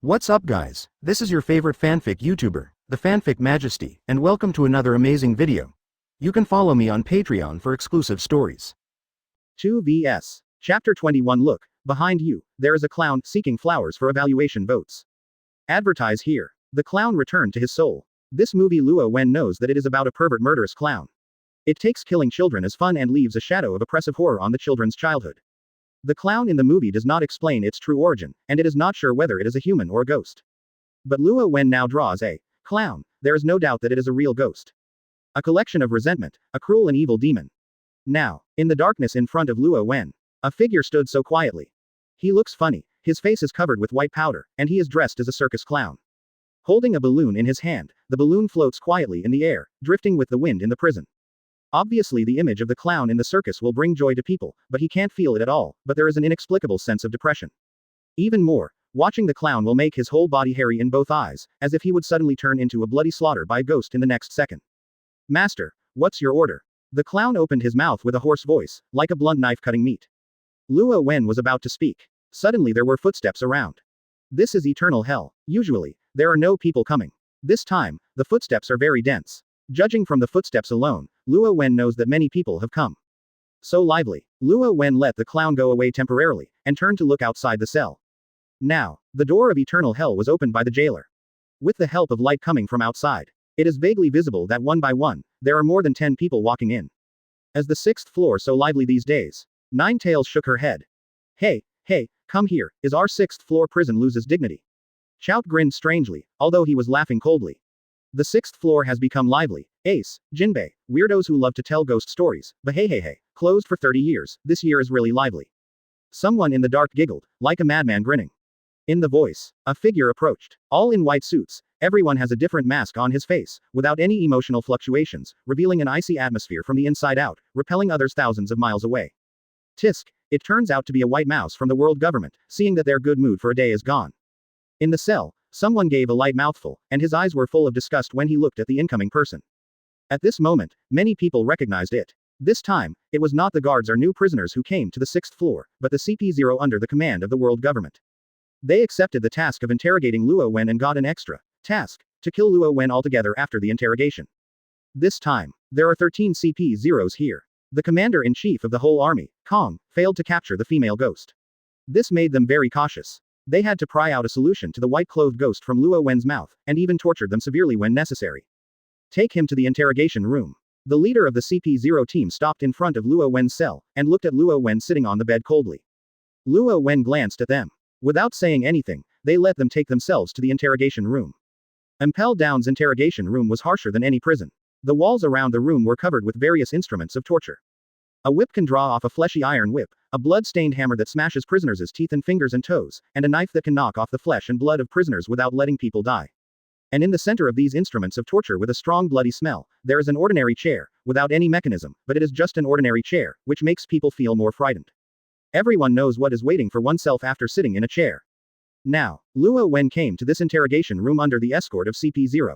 What's up guys, this is your favorite fanfic YouTuber, the Fanfic Majesty, and welcome to another amazing video. You can follow me on Patreon for exclusive stories. 2 vs. Chapter 21 Look, behind you, there is a clown seeking flowers for evaluation votes. Advertise here. The clown returned to his soul. This movie Luo Wen knows that it is about a pervert murderous clown. It takes killing children as fun and leaves a shadow of oppressive horror on the children's childhood. The clown in the movie does not explain its true origin, and it is not sure whether it is a human or a ghost. But Luo Wen now draws a clown. There is no doubt that it is a real ghost. A collection of resentment, a cruel and evil demon. Now, in the darkness in front of Luo Wen, a figure stood so quietly. He looks funny, his face is covered with white powder, and he is dressed as a circus clown. Holding a balloon in his hand, the balloon floats quietly in the air, drifting with the wind in the prison. Obviously the image of the clown in the circus will bring joy to people, but he can't feel it at all, but there is an inexplicable sense of depression. Even more, watching the clown will make his whole body hairy in both eyes, as if he would suddenly turn into a bloody slaughter by a ghost in the next second. Master, what's your order? The clown opened his mouth with a hoarse voice, like a blunt knife cutting meat. Luo Wen was about to speak. Suddenly there were footsteps around. This is eternal hell. Usually, there are no people coming. This time, the footsteps are very dense. Judging from the footsteps alone, Luo Wen knows that many people have come. So lively. Luo Wen let the clown go away temporarily, and turned to look outside the cell. Now, the door of eternal hell was opened by the jailer. With the help of light coming from outside, it is vaguely visible that one by one, there are more than 10 people walking in. As the 6th floor so lively these days? Ninetails shook her head. Hey, come here, is our 6th floor prison loses dignity? Chout grinned strangely, although he was laughing coldly. The 6th floor has become lively. Ace, Jinbei, weirdos who love to tell ghost stories, but hey, closed for 30 years, this year is really lively. Someone in the dark giggled, like a madman grinning. In the voice, a figure approached. All in white suits, everyone has a different mask on his face, without any emotional fluctuations, revealing an icy atmosphere from the inside out, repelling others thousands of miles away. Tisk, it turns out to be a white mouse from the world government, seeing that their good mood for a day is gone. In the cell, someone gave a light mouthful, and his eyes were full of disgust when he looked at the incoming person. At this moment, many people recognized it. This time, it was not the guards or new prisoners who came to the 6th floor, but the CP0 under the command of the world government. They accepted the task of interrogating Luo Wen and got an extra task to kill Luo Wen altogether after the interrogation. This time, there are 13 CP0s here. The commander-in-chief of the whole army, Kong, failed to capture the female ghost. This made them very cautious. They had to pry out a solution to the white-clothed ghost from Luo Wen's mouth, and even tortured them severely when necessary. Take him to the interrogation room. The leader of the CP0 team stopped in front of Luo Wen's cell, and looked at Luo Wen sitting on the bed coldly. Luo Wen glanced at them. Without saying anything, they let them take themselves to the interrogation room. Impel Down's interrogation room was harsher than any prison. The walls around the room were covered with various instruments of torture. A whip can draw off a fleshy iron whip, a blood-stained hammer that smashes prisoners' teeth and fingers and toes, and a knife that can knock off the flesh and blood of prisoners without letting people die. And in the center of these instruments of torture with a strong bloody smell, there is an ordinary chair, without any mechanism, but it is just an ordinary chair, which makes people feel more frightened. Everyone knows what is waiting for oneself after sitting in a chair. Now, Luo Wen came to this interrogation room under the escort of CP0.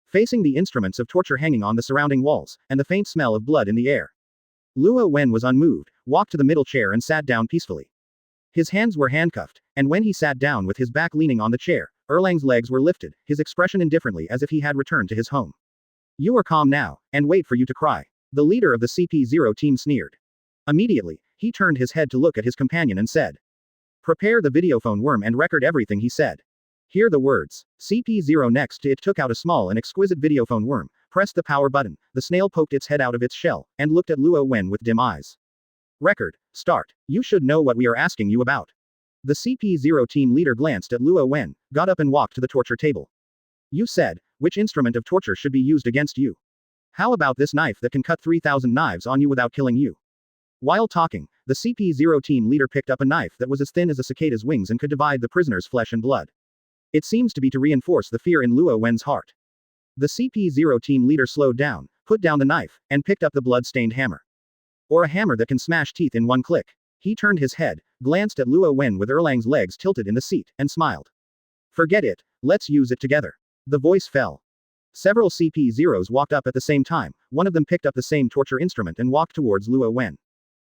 Facing the instruments of torture hanging on the surrounding walls, and the faint smell of blood in the air, Luo Wen was unmoved, walked to the middle chair and sat down peacefully. His hands were handcuffed, and when he sat down with his back leaning on the chair, Erlang's legs were lifted, his expression indifferently as if he had returned to his home. You are calm now, and wait for you to cry. The leader of the CP0 team sneered. Immediately, he turned his head to look at his companion and said, prepare the videophone worm and record everything he said. Hear the words. CP0 next to it took out a small and exquisite videophone worm, pressed the power button, the snail poked its head out of its shell, and looked at Luo Wen with dim eyes. Record. Start. You should know what we are asking you about. The CP0 team leader glanced at Luo Wen, got up and walked to the torture table. You said, which instrument of torture should be used against you? How about this knife that can cut 3,000 knives on you without killing you? While talking, the CP0 team leader picked up a knife that was as thin as a cicada's wings and could divide the prisoner's flesh and blood. It seems to be to reinforce the fear in Luo Wen's heart. The CP0 team leader slowed down, put down the knife, and picked up the blood-stained hammer. Or a hammer that can smash teeth in one click. He turned his head, glanced at Luo Wen with Erlang's legs tilted in the seat, and smiled. Forget it, let's use it together. The voice fell. Several CP0s walked up at the same time, one of them picked up the same torture instrument and walked towards Luo Wen.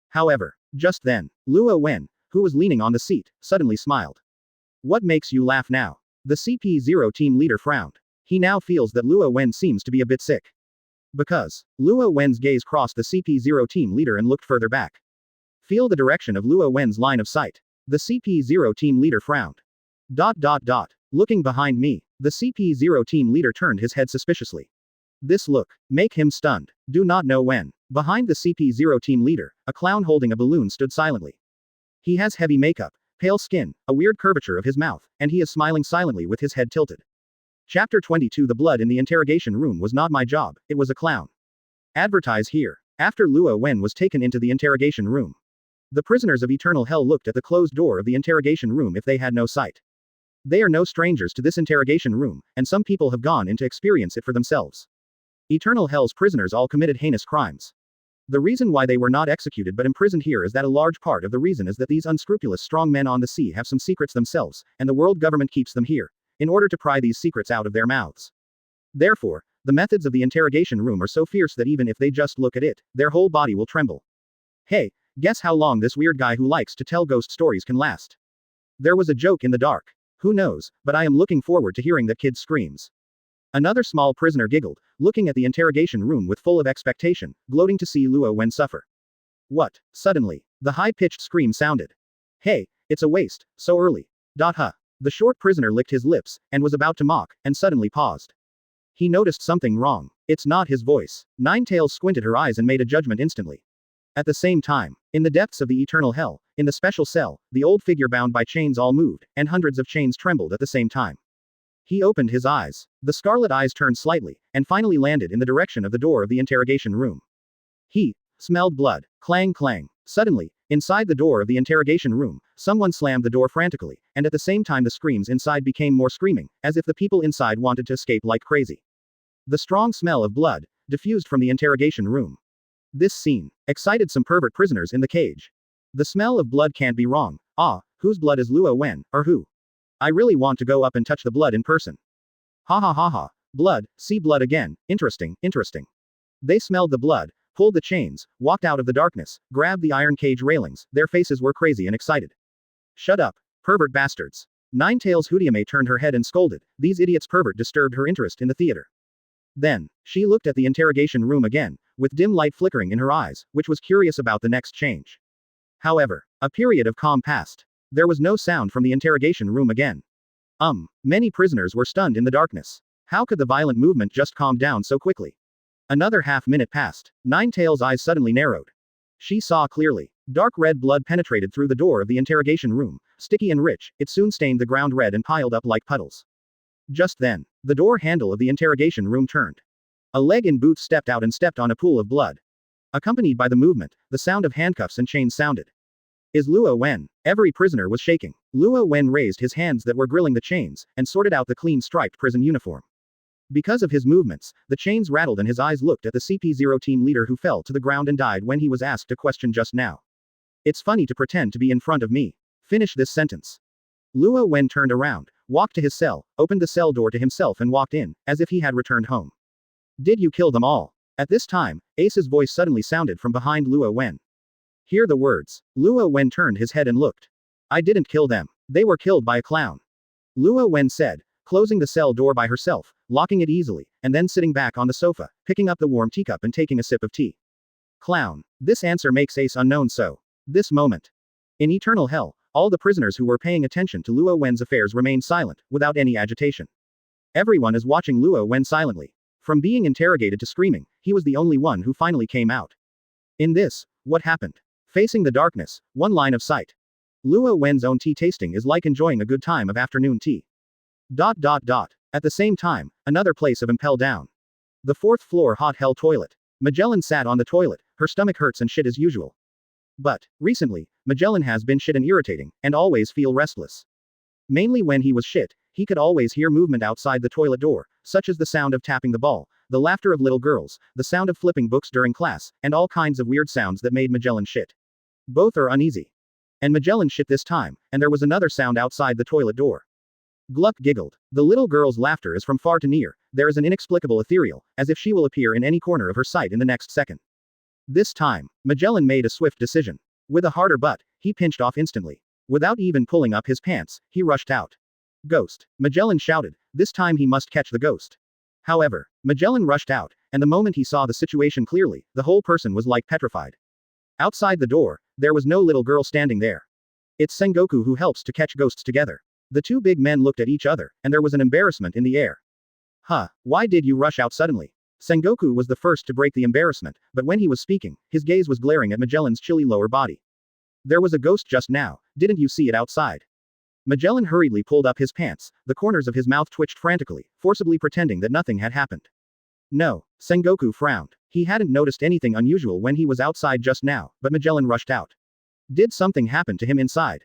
However, just then, Luo Wen, who was leaning on the seat, suddenly smiled. What makes you laugh now? The CP0 team leader frowned. He now feels that Luo Wen seems to be a bit sick. Because. Luo Wen's gaze crossed the CP0 team leader and looked further back. Feel the direction of Luo Wen's line of sight. The CP0 team leader frowned. Looking behind me. The CP0 team leader turned his head suspiciously. This look. Make him stunned. Do not know when. Behind the CP0 team leader, a clown holding a balloon stood silently. He has heavy makeup, pale skin, a weird curvature of his mouth, and he is smiling silently with his head tilted. Chapter 22 The blood in the interrogation room was not my job, it was a clown. Advertise here. After Luo Wen was taken into the interrogation room. The prisoners of eternal hell looked at the closed door of the interrogation room if they had no sight. They are no strangers to this interrogation room, and some people have gone in to experience it for themselves. Eternal hell's prisoners all committed heinous crimes. The reason why they were not executed but imprisoned here is that a large part of the reason is that these unscrupulous strong men on the sea have some secrets themselves, and the world government keeps them here, in order to pry these secrets out of their mouths. Therefore, the methods of the interrogation room are so fierce that even if they just look at it, their whole body will tremble. Hey, guess how long this weird guy who likes to tell ghost stories can last? There was a joke in the dark. Who knows, but I am looking forward to hearing that kid's screams. Another small prisoner giggled, looking at the interrogation room with full of expectation, gloating to see Luo Wen suffer. What? Suddenly, the high-pitched scream sounded. Hey, it's a waste, so early. Huh. The short prisoner licked his lips, and was about to mock, and suddenly paused. He noticed something wrong. It's not his voice. Ninetails squinted her eyes and made a judgment instantly. At the same time, in the depths of the eternal hell, in the special cell, the old figure bound by chains all moved, and hundreds of chains trembled at the same time. He opened his eyes. The scarlet eyes turned slightly, and finally landed in the direction of the door of the interrogation room. He smelled blood. Clang clang. Suddenly, inside the door of the interrogation room, someone slammed the door frantically, and at the same time the screams inside became more screaming, as if the people inside wanted to escape like crazy. The strong smell of blood diffused from the interrogation room. This scene excited some pervert prisoners in the cage. The smell of blood can't be wrong. Ah, whose blood is Luo Wen, or who? I really want to go up and touch the blood in person. Ha ha ha ha. Blood, see blood again, interesting, interesting. They smelled the blood, pulled the chains, walked out of the darkness, grabbed the iron cage railings, their faces were crazy and excited. Shut up, pervert bastards. Ninetails Hootiame turned her head and scolded, these idiots pervert disturbed her interest in the theater. Then, she looked at the interrogation room again, with dim light flickering in her eyes, which was curious about the next change. However, a period of calm passed. There was no sound from the interrogation room again. Many prisoners were stunned in the darkness. How could the violent movement just calm down so quickly? Another half-minute passed. Ninetails' eyes suddenly narrowed. She saw clearly. Dark red blood penetrated through the door of the interrogation room, sticky and rich, it soon stained the ground red and piled up like puddles. Just then, the door handle of the interrogation room turned. A leg in boots stepped out and stepped on a pool of blood. Accompanied by the movement, the sound of handcuffs and chains sounded. Is Luo Wen? Every prisoner was shaking. Luo Wen raised his hands that were grilling the chains, and sorted out the clean striped prison uniform. Because of his movements, the chains rattled and his eyes looked at the CP0 team leader who fell to the ground and died when he was asked a question just now. It's funny to pretend to be in front of me. Finish this sentence. Luo Wen turned around, walked to his cell, opened the cell door to himself and walked in, as if he had returned home. Did you kill them all? At this time, Ace's voice suddenly sounded from behind Luo Wen. Hear the words. Luo Wen turned his head and looked. I didn't kill them. They were killed by a clown. Luo Wen said, closing the cell door by herself, locking it easily, and then sitting back on the sofa, picking up the warm teacup and taking a sip of tea. Clown. This answer makes Ace unknown so. This moment. In eternal hell, all the prisoners who were paying attention to Luo Wen's affairs remained silent, without any agitation. Everyone is watching Luo Wen silently. From being interrogated to screaming, he was the only one who finally came out. In this, what happened? Facing the darkness, one line of sight. Luo Wen's own tea tasting is like enjoying a good time of afternoon tea. At the same time, another place of Impel down. The 4th floor hot hell toilet. Magellan sat on the toilet, her stomach hurts and shit as usual. But, recently, Magellan has been shit and irritating, and always feel restless. Mainly when he was shit, he could always hear movement outside the toilet door, such as the sound of tapping the ball, the laughter of little girls, the sound of flipping books during class, and all kinds of weird sounds that made Magellan shit. Both are uneasy. And Magellan shit this time, and there was another sound outside the toilet door. Gluck giggled. The little girl's laughter is from far to near, there is an inexplicable ethereal, as if she will appear in any corner of her sight in the next second. This time, Magellan made a swift decision. With a harder butt, he pinched off instantly. Without even pulling up his pants, he rushed out. Ghost! Magellan shouted, this time he must catch the ghost. However, Magellan rushed out, and the moment he saw the situation clearly, the whole person was like petrified. Outside the door, there was no little girl standing there. It's Sengoku who helps to catch ghosts together. The two big men looked at each other, and there was an embarrassment in the air. Huh, why did you rush out suddenly? Sengoku was the first to break the embarrassment, but when he was speaking, his gaze was glaring at Magellan's chilly lower body. There was a ghost just now, didn't you see it outside? Magellan hurriedly pulled up his pants, the corners of his mouth twitched frantically, forcibly pretending that nothing had happened. No, Sengoku frowned. He hadn't noticed anything unusual when he was outside just now, but Magellan rushed out. Did something happen to him inside?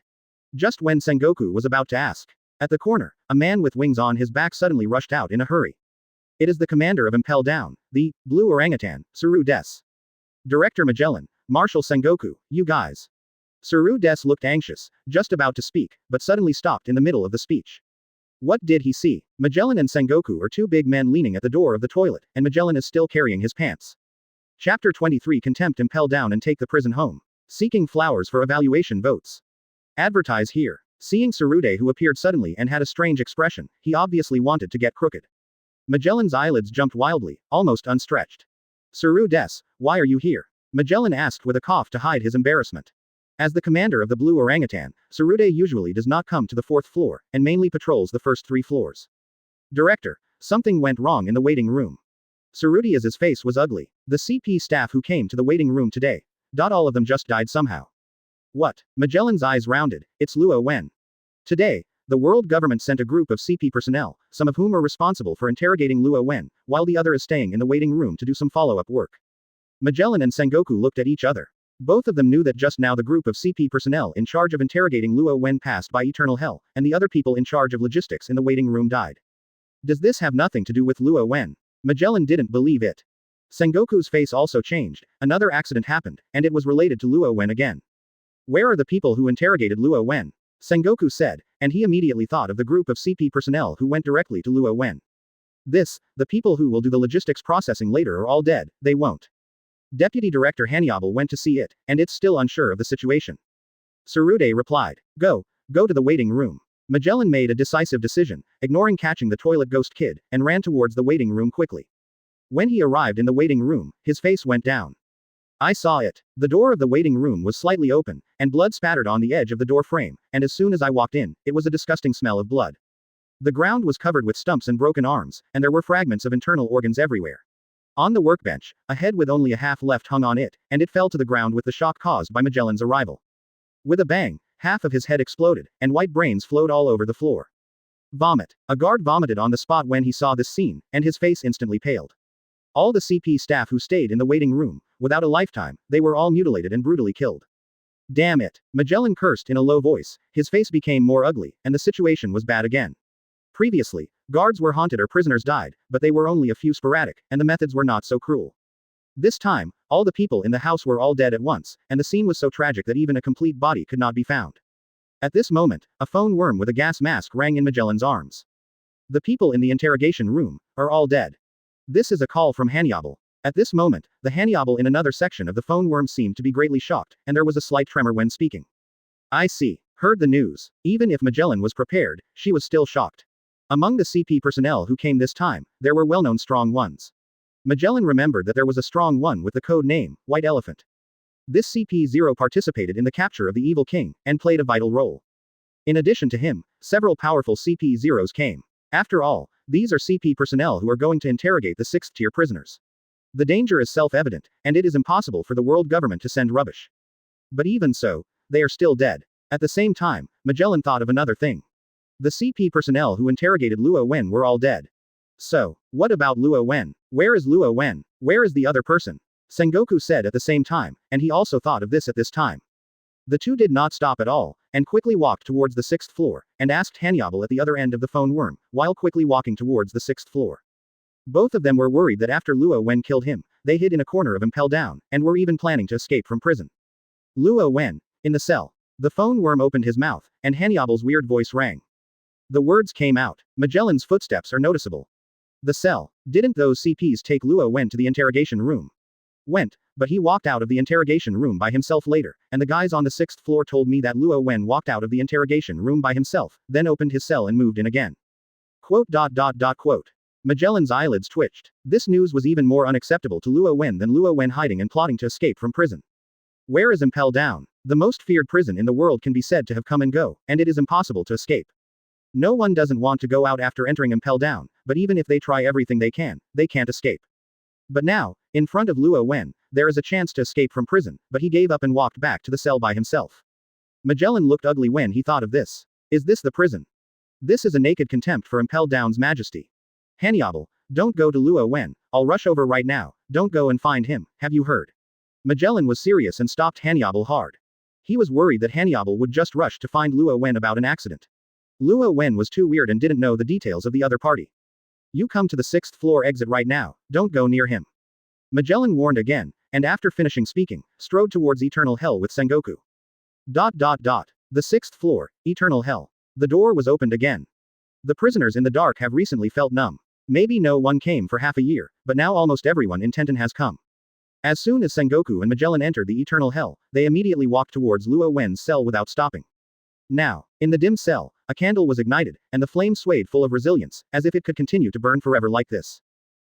Just when Sengoku was about to ask. At the corner, a man with wings on his back suddenly rushed out in a hurry. It is the commander of Impel Down, the blue orangutan, Suru Des. Director Magellan, Marshal Sengoku, you guys. Suru Des looked anxious, just about to speak, but suddenly stopped in the middle of the speech. What did he see? Magellan and Sengoku are two big men leaning at the door of the toilet, and Magellan is still carrying his pants. Chapter 23 Contempt Impel Down and take the prison home. Seeking flowers for evaluation votes. Advertise here. Seeing Surude who appeared suddenly and had a strange expression, he obviously wanted to get crooked. Magellan's eyelids jumped wildly, almost unstretched. Suru Des, why are you here? Magellan asked with a cough to hide his embarrassment. As the commander of the blue orangutan, Surude usually does not come to the 4th floor, and mainly patrols the first 3 floors. Director, something went wrong in the waiting room. Surude's face was ugly. The CP staff who came to the waiting room today. All of them just died somehow. What? Magellan's eyes rounded, it's Luo Wen. Today, the world government sent a group of CP personnel, some of whom are responsible for interrogating Luo Wen, while the other is staying in the waiting room to do some follow-up work. Magellan and Sengoku looked at each other. Both of them knew that just now the group of CP personnel in charge of interrogating Luo Wen passed by eternal hell, and the other people in charge of logistics in the waiting room died. Does this have nothing to do with Luo Wen? Magellan didn't believe it. Sengoku's face also changed, another accident happened, and it was related to Luo Wen again. Where are the people who interrogated Luo Wen? Sengoku said, and he immediately thought of the group of CP personnel who went directly to Luo Wen. The people who will do the logistics processing later are all dead, they won't. Deputy Director Hanyabal went to see it, and it's still unsure of the situation. Surude replied. Go to the waiting room. Magellan made a decisive decision, ignoring catching the toilet ghost kid, and ran towards the waiting room quickly. When he arrived in the waiting room, his face went down. I saw it. The door of the waiting room was slightly open, and blood spattered on the edge of the door frame, and as soon as I walked in, it was a disgusting smell of blood. The ground was covered with stumps and broken arms, and there were fragments of internal organs everywhere. On the workbench, a head with only a half left hung on it, and it fell to the ground with the shock caused by Magellan's arrival. With a bang, half of his head exploded, and white brains flowed all over the floor. Vomit. A guard vomited on the spot when he saw this scene, and his face instantly paled. All the CP staff who stayed in the waiting room, without a lifetime, they were all mutilated and brutally killed. Damn it. Magellan cursed in a low voice, his face became more ugly, and the situation was bad again. Previously, guards were haunted or prisoners died, but they were only a few sporadic, and the methods were not so cruel. This time, all the people in the house were all dead at once, and the scene was so tragic that even a complete body could not be found. At this moment, a phone worm with a gas mask rang in Magellan's arms. The people in the interrogation room are all dead. This is a call from Hanyabal. At this moment, the Hanyabal in another section of the phone worm seemed to be greatly shocked, and there was a slight tremor when speaking. I see. Heard the news. Even if Magellan was prepared, she was still shocked. Among the CP personnel who came this time, there were well-known strong ones. Magellan remembered that there was a strong one with the code name, White Elephant. This CP0 participated in the capture of the evil king, and played a vital role. In addition to him, several powerful CP0s came. After all, these are CP personnel who are going to interrogate the 6th-tier prisoners. The danger is self-evident, and it is impossible for the world government to send rubbish. But even so, they are still dead. At the same time, Magellan thought of another thing. The CP personnel who interrogated Luo Wen were all dead. So, what about Luo Wen? Where is Luo Wen? Where is the other person? Sengoku said at the same time, and he also thought of this at this time. The two did not stop at all, and quickly walked towards the 6th floor, and asked Hanyabal at the other end of the phone worm, while quickly walking towards the 6th floor. Both of them were worried that after Luo Wen killed him, they hid in a corner of Impel Down, and were even planning to escape from prison. Luo Wen. In the cell. The phone worm opened his mouth, and Hanyabal's weird voice rang. The words came out. Magellan's footsteps are noticeable. The cell. Didn't those CPs take Luo Wen to the interrogation room? Went. But he walked out of the interrogation room by himself later, and the guys on the 6th floor told me that Luo Wen walked out of the interrogation room by himself, then opened his cell and moved in again. Quote. Magellan's eyelids twitched. This news was even more unacceptable to Luo Wen than Luo Wen hiding and plotting to escape from prison. Where is Impel down? The most feared prison in the world can be said to have come and go, and it is impossible to escape. No one doesn't want to go out after entering Impel down, but even if they try everything they can't escape. But now, in front of Luo Wen, there is a chance to escape from prison, but he gave up and walked back to the cell by himself. Magellan looked ugly when he thought of this. Is this the prison? This is a naked contempt for Impel Down's majesty. Hannibal, don't go to Luo Wen, I'll rush over right now, don't go and find him, have you heard? Magellan was serious and stopped Hannibal hard. He was worried that Hannibal would just rush to find Luo Wen about an accident. Luo Wen was too weird and didn't know the details of the other party. You come to the 6th floor exit right now, don't go near him. Magellan warned again, and after finishing speaking, strode towards Eternal Hell with Sengoku. The 6th floor, Eternal Hell. The door was opened again. The prisoners in the dark have recently felt numb. Maybe no one came for half a year, but now almost everyone in Tenten has come. As soon as Sengoku and Magellan entered the Eternal Hell, they immediately walked towards Luo Wen's cell without stopping. Now, in the dim cell, a candle was ignited, and the flame swayed full of resilience, as if it could continue to burn forever like this.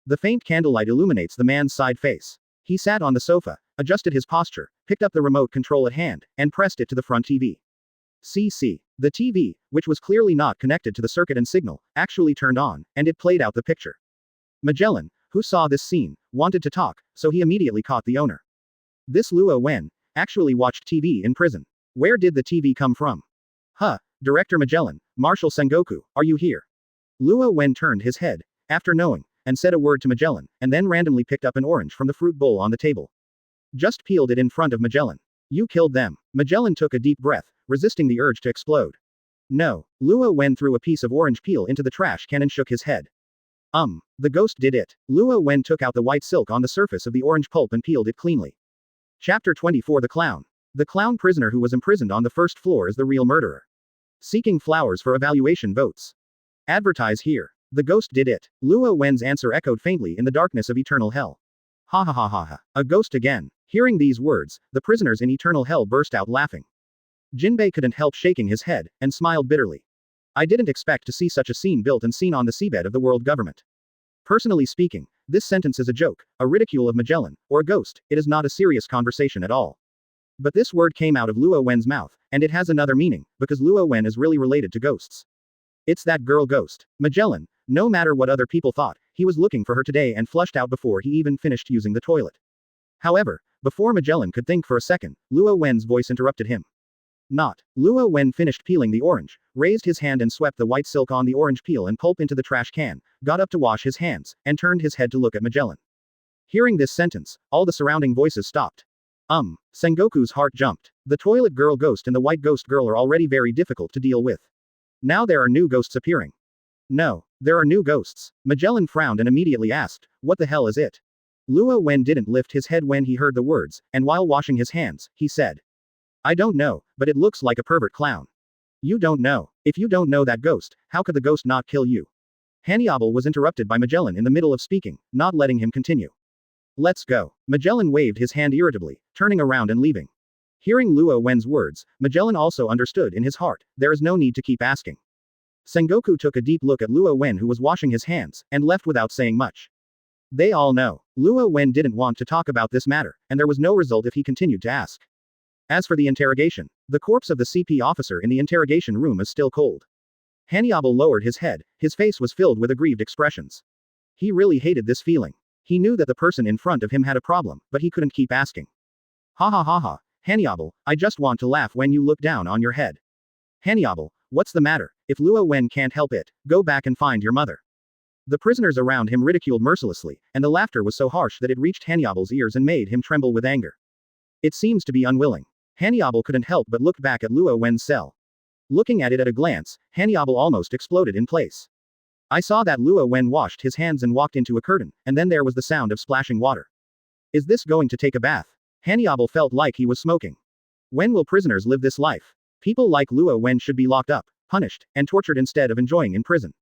The faint candlelight illuminates the man's side face. He sat on the sofa, adjusted his posture, picked up the remote control at hand, and pressed it to the front TV. The TV, which was clearly not connected to the circuit and signal, actually turned on, and it played out the picture. Magellan, who saw this scene, wanted to talk, so he immediately caught the owner. This Luo Wen actually watched TV in prison. Where did the TV come from? Director Magellan, Marshal Sengoku, are you here? Luo Wen turned his head, after knowing, and said a word to Magellan, and then randomly picked up an orange from the fruit bowl on the table. Just peeled it in front of Magellan. You killed them. Magellan took a deep breath, resisting the urge to explode. No. Luo Wen threw a piece of orange peel into the trash can and shook his head. The ghost did it. Luo Wen took out the white silk on the surface of the orange pulp and peeled it cleanly. Chapter 24 The Clown. The clown prisoner who was imprisoned on the 1st floor is the real murderer. Seeking flowers for evaluation votes. Advertise here. The ghost did it. Luo Wen's answer echoed faintly in the darkness of Eternal Hell. Ha ha ha ha ha. A ghost again. Hearing these words, the prisoners in Eternal Hell burst out laughing. Jinbei couldn't help shaking his head, and smiled bitterly. I didn't expect to see such a scene built and seen on the seabed of the world government. Personally speaking, this sentence is a joke, a ridicule of Magellan, or a ghost, it is not a serious conversation at all. But this word came out of Luo Wen's mouth, and it has another meaning, because Luo Wen is really related to ghosts. It's that girl ghost. Magellan, no matter what other people thought, he was looking for her today and flushed out before he even finished using the toilet. However, before Magellan could think for a second, Luo Wen's voice interrupted him. Not. Luo Wen finished peeling the orange, raised his hand and swept the white silk on the orange peel and pulp into the trash can, got up to wash his hands, and turned his head to look at Magellan. Hearing this sentence, all the surrounding voices stopped. Sengoku's heart jumped. The toilet girl ghost and the white ghost girl are already very difficult to deal with. Now there are new ghosts appearing. No, there are new ghosts. Magellan frowned and immediately asked, what the hell is it? Luo Wen didn't lift his head when he heard the words, and while washing his hands, he said. I don't know, but it looks like a pervert clown. You don't know. If you don't know that ghost, how could the ghost not kill you? Hannibal was interrupted by Magellan in the middle of speaking, not letting him continue. Let's go. Magellan waved his hand irritably, turning around and leaving. Hearing Luo Wen's words, Magellan also understood in his heart, there is no need to keep asking. Sengoku took a deep look at Luo Wen who was washing his hands, and left without saying much. They all know. Luo Wen didn't want to talk about this matter, and there was no result if he continued to ask. As for the interrogation, the corpse of the CP officer in the interrogation room is still cold. Hannibal lowered his head, his face was filled with aggrieved expressions. He really hated this feeling. He knew that the person in front of him had a problem, but he couldn't keep asking. Ha ha ha ha, Hannibal, I just want to laugh when you look down on your head. Hannibal, what's the matter? If Luo Wen can't help it, go back and find your mother. The prisoners around him ridiculed mercilessly, and the laughter was so harsh that it reached Hannibal's ears and made him tremble with anger. It seems to be unwilling. Hannibal couldn't help but look back at Luo Wen's cell. Looking at it at a glance, Hannibal almost exploded in place. I saw that Luo Wen washed his hands and walked into a curtain, and then there was the sound of splashing water. Is this going to take a bath? Hannibal felt like he was smoking. When will prisoners live this life? People like Luo Wen should be locked up, punished, and tortured instead of enjoying in prison.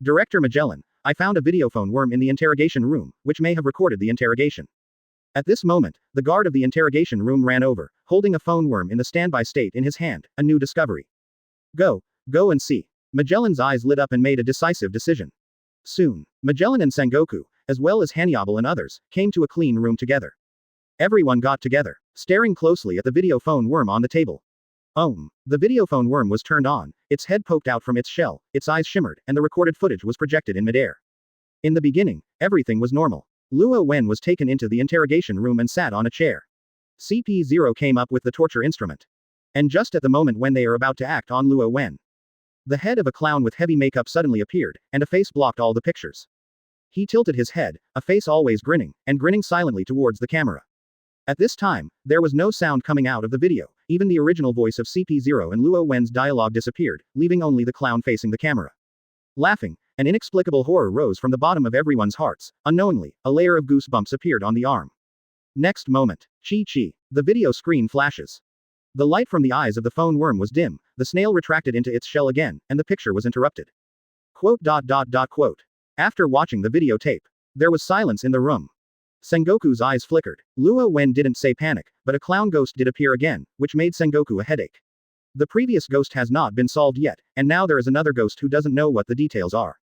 Director Magellan, I found a videophone worm in the interrogation room, which may have recorded the interrogation. At this moment, the guard of the interrogation room ran over, holding a phone worm in the standby state in his hand, a new discovery. Go and see. Magellan's eyes lit up and made a decisive decision. Soon, Magellan and Sengoku, as well as Hannibal and others, came to a clean room together. Everyone got together, staring closely at the video phone worm on the table. The videophone worm was turned on, its head poked out from its shell, its eyes shimmered, and the recorded footage was projected in midair. In the beginning, everything was normal. Luo Wen was taken into the interrogation room and sat on a chair. CP0 came up with the torture instrument. And just at the moment when they are about to act on Luo Wen, the head of a clown with heavy makeup suddenly appeared, and a face blocked all the pictures. He tilted his head, a face always grinning, and grinning silently towards the camera. At this time, there was no sound coming out of the video, even the original voice of CP0 and Luo Wen's dialogue disappeared, leaving only the clown facing the camera. Laughing, an inexplicable horror rose from the bottom of everyone's hearts. Unknowingly, a layer of goosebumps appeared on the arm. Next moment, chi. The video screen flashes. The light from the eyes of the phone worm was dim, the snail retracted into its shell again, and the picture was interrupted. Quote. After watching the videotape, there was silence in the room. Sengoku's eyes flickered. Luo Wen didn't say panic, but a clown ghost did appear again, which made Sengoku a headache. The previous ghost has not been solved yet, and now there is another ghost who doesn't know what the details are.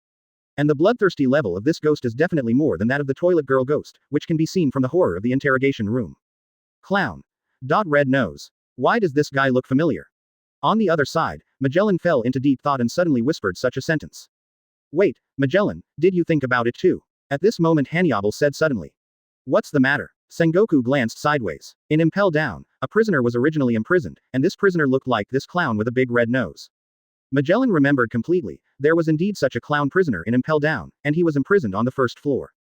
And the bloodthirsty level of this ghost is definitely more than that of the toilet girl ghost, which can be seen from the horror of the interrogation room. Clown. Red nose. Why does this guy look familiar? On the other side, Magellan fell into deep thought and suddenly whispered such a sentence. Wait, Magellan, did you think about it too? At this moment Hannibal said suddenly. What's the matter? Sengoku glanced sideways. In Impel Down, a prisoner was originally imprisoned, and this prisoner looked like this clown with a big red nose. Magellan remembered completely, there was indeed such a clown prisoner in Impel Down, and he was imprisoned on the first floor.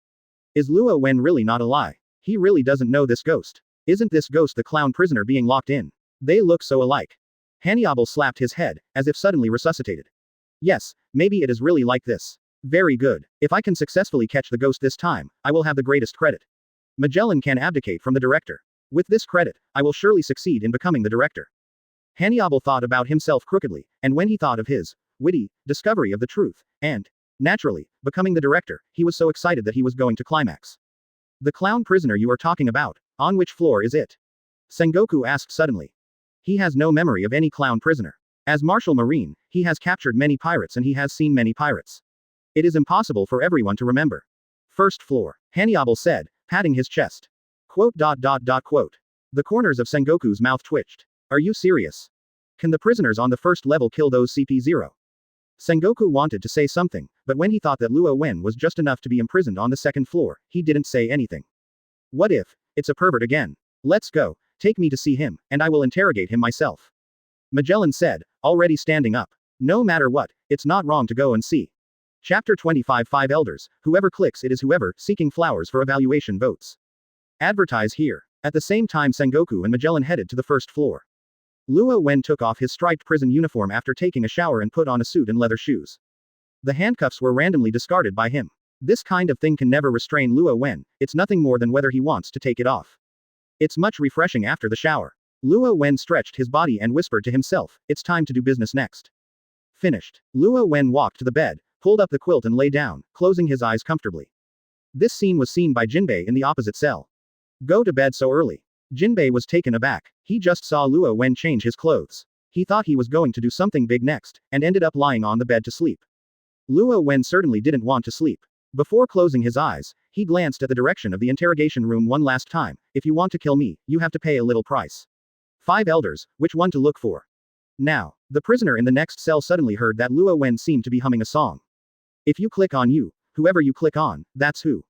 Is Luo Wen really not a lie? He really doesn't know this ghost. Isn't this ghost the clown prisoner being locked in? They look so alike. Hannibal slapped his head, as if suddenly resuscitated. Yes, maybe it is really like this. Very good. If I can successfully catch the ghost this time, I will have the greatest credit. Magellan can abdicate from the director. With this credit, I will surely succeed in becoming the director. Hannibal thought about himself crookedly, and when he thought of his witty discovery of the truth, and, naturally, becoming the director, he was so excited that he was going to climax. The clown prisoner you are talking about, on which floor is it? Sengoku asked suddenly. He has no memory of any clown prisoner. As Martial Marine, he has captured many pirates and he has seen many pirates. It is impossible for everyone to remember. First floor, Hannibal said, patting his chest. Quote. The corners of Sengoku's mouth twitched. Are you serious? Can the prisoners on the first level kill those CP0? Sengoku wanted to say something, but when he thought that Luo Wen was just enough to be imprisoned on the second floor, he didn't say anything. What if it's a pervert again? Let's go, take me to see him, and I will interrogate him myself. Magellan said, already standing up. No matter what, it's not wrong to go and see. Chapter 25 5 Elders, whoever clicks it is whoever, seeking flowers for evaluation votes. Advertise here. At the same time Sengoku and Magellan headed to the first floor. Luo Wen took off his striped prison uniform after taking a shower and put on a suit and leather shoes. The handcuffs were randomly discarded by him. This kind of thing can never restrain Luo Wen, it's nothing more than whether he wants to take it off. It's much refreshing after the shower. Luo Wen stretched his body and whispered to himself, it's time to do business next. Finished. Luo Wen walked to the bed, pulled up the quilt and lay down, closing his eyes comfortably. This scene was seen by Jinbei in the opposite cell. Go to bed so early. Jinbei was taken aback. He just saw Luo Wen change his clothes. He thought he was going to do something big next, and ended up lying on the bed to sleep. Luo Wen certainly didn't want to sleep. Before closing his eyes, he glanced at the direction of the interrogation room one last time. If you want to kill me, you have to pay a little price. 5 elders, which one to look for? Now, the prisoner in the next cell suddenly heard that Luo Wen seemed to be humming a song. If you click on you, whoever you click on, that's who.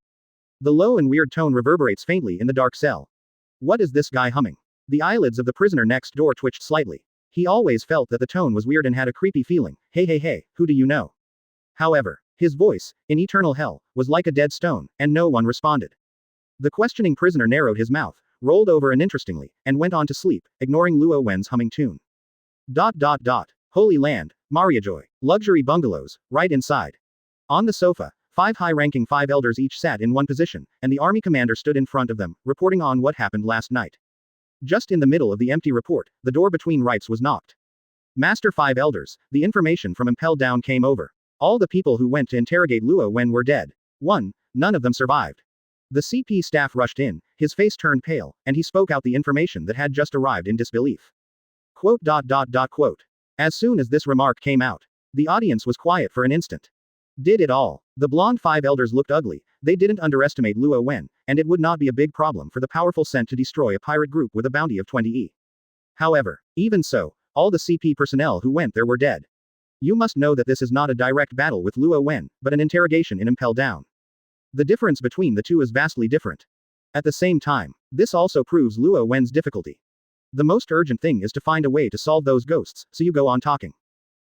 The low and weird tone reverberates faintly in the dark cell. What is this guy humming? The eyelids of the prisoner next door twitched slightly. He always felt that the tone was weird and had a creepy feeling. Hey, who do you know? However, his voice, in eternal hell, was like a dead stone, and no one responded. The questioning prisoner narrowed his mouth, rolled over uninterestingly, and went on to sleep, ignoring Luo Wen's humming tune. Holy land, Mariajoy. Luxury bungalows, right inside. On the sofa, 5 high-ranking 5 elders each sat in one position, and the army commander stood in front of them, reporting on what happened last night. Just in the middle of the empty report, the door between rights was knocked. Master 5 elders, the information from Impel Down came over. All the people who went to interrogate Luo Wen were dead. None of them survived. The CP staff rushed in, his face turned pale, and he spoke out the information that had just arrived in disbelief. Quote. As soon as this remark came out, the audience was quiet for an instant. Did it all. The blonde five elders looked ugly, they didn't underestimate Luo Wen, and it would not be a big problem for the powerful sent to destroy a pirate group with a bounty of 20 E. However, even so, all the CP personnel who went there were dead. You must know that this is not a direct battle with Luo Wen, but an interrogation in Impel down. The difference between the two is vastly different. At the same time, this also proves Luo Wen's difficulty. The most urgent thing is to find a way to solve those ghosts, so you go on talking.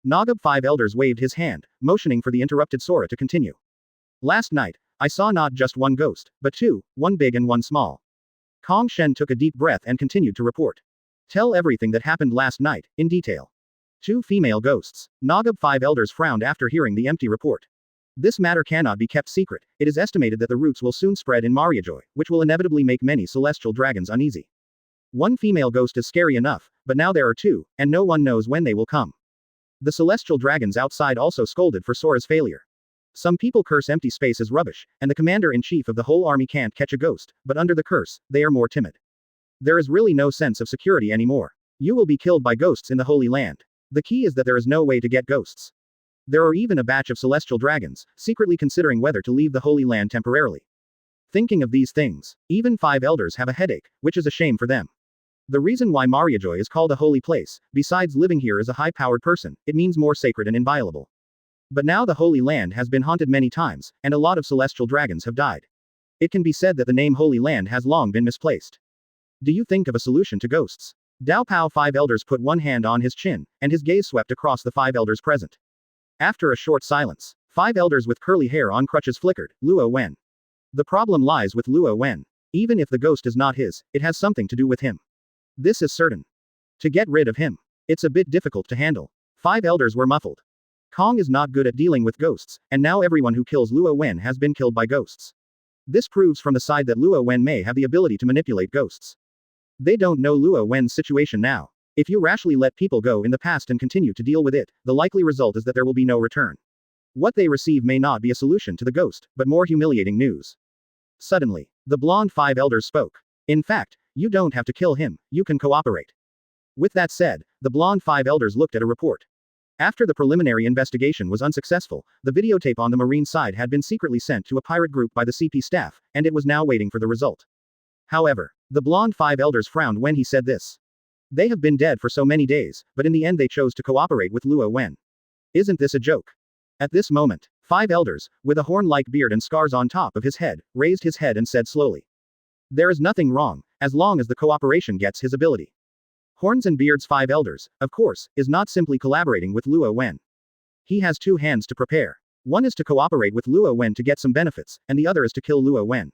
Nagab five elders waved his hand, motioning for the interrupted Sora to continue. Last night, I saw not just one ghost, but two, one big and one small. Kong Shen took a deep breath and continued to report. Tell everything that happened last night, in detail. Two female ghosts. Nagab five elders frowned after hearing the empty report. This matter cannot be kept secret, it is estimated that the roots will soon spread in Mariajoy, which will inevitably make many celestial dragons uneasy. One female ghost is scary enough, but now there are two, and no one knows when they will come. The celestial dragons outside also scolded for Sora's failure. Some people curse empty space as rubbish, and the commander-in-chief of the whole army can't catch a ghost, but under the curse, they are more timid. There is really no sense of security anymore. You will be killed by ghosts in the Holy Land. The key is that there is no way to get ghosts. There are even a batch of celestial dragons, secretly considering whether to leave the Holy Land temporarily. Thinking of these things, even five elders have a headache, which is a shame for them. The reason why Mariajoy is called a holy place, besides living here as a high-powered person, it means more sacred and inviolable. But now the Holy Land has been haunted many times, and a lot of celestial dragons have died. It can be said that the name Holy Land has long been misplaced. Do you think of a solution to ghosts? Dao Pao five elders put one hand on his chin, and his gaze swept across the five elders present. After a short silence, five elders with curly hair on crutches flickered. Luo Wen. The problem lies with Luo Wen. Even if the ghost is not his, it has something to do with him. This is certain. To get rid of him, it's a bit difficult to handle. Five elders were muffled. Kong is not good at dealing with ghosts, and now everyone who kills Luo Wen has been killed by ghosts. This proves from the side that Luo Wen may have the ability to manipulate ghosts. They don't know Luo Wen's situation now. If you rashly let people go in the past and continue to deal with it, the likely result is that there will be no return. What they receive may not be a solution to the ghost, but more humiliating news. Suddenly, the blonde five elders spoke. In fact, you don't have to kill him, you can cooperate. With that said, the blonde five elders looked at a report. After the preliminary investigation was unsuccessful, the videotape on the marine side had been secretly sent to a pirate group by the CP staff, and it was now waiting for the result. However, the blonde five elders frowned when he said this. They have been dead for so many days, but in the end they chose to cooperate with Luo Wen. Isn't this a joke? At this moment, five elders, with a horn-like beard and scars on top of his head, raised his head and said slowly. There is nothing wrong, as long as the cooperation gets his ability. Horns and Beard's five elders, of course, is not simply collaborating with Luo Wen. He has two hands to prepare. One is to cooperate with Luo Wen to get some benefits, and the other is to kill Luo Wen.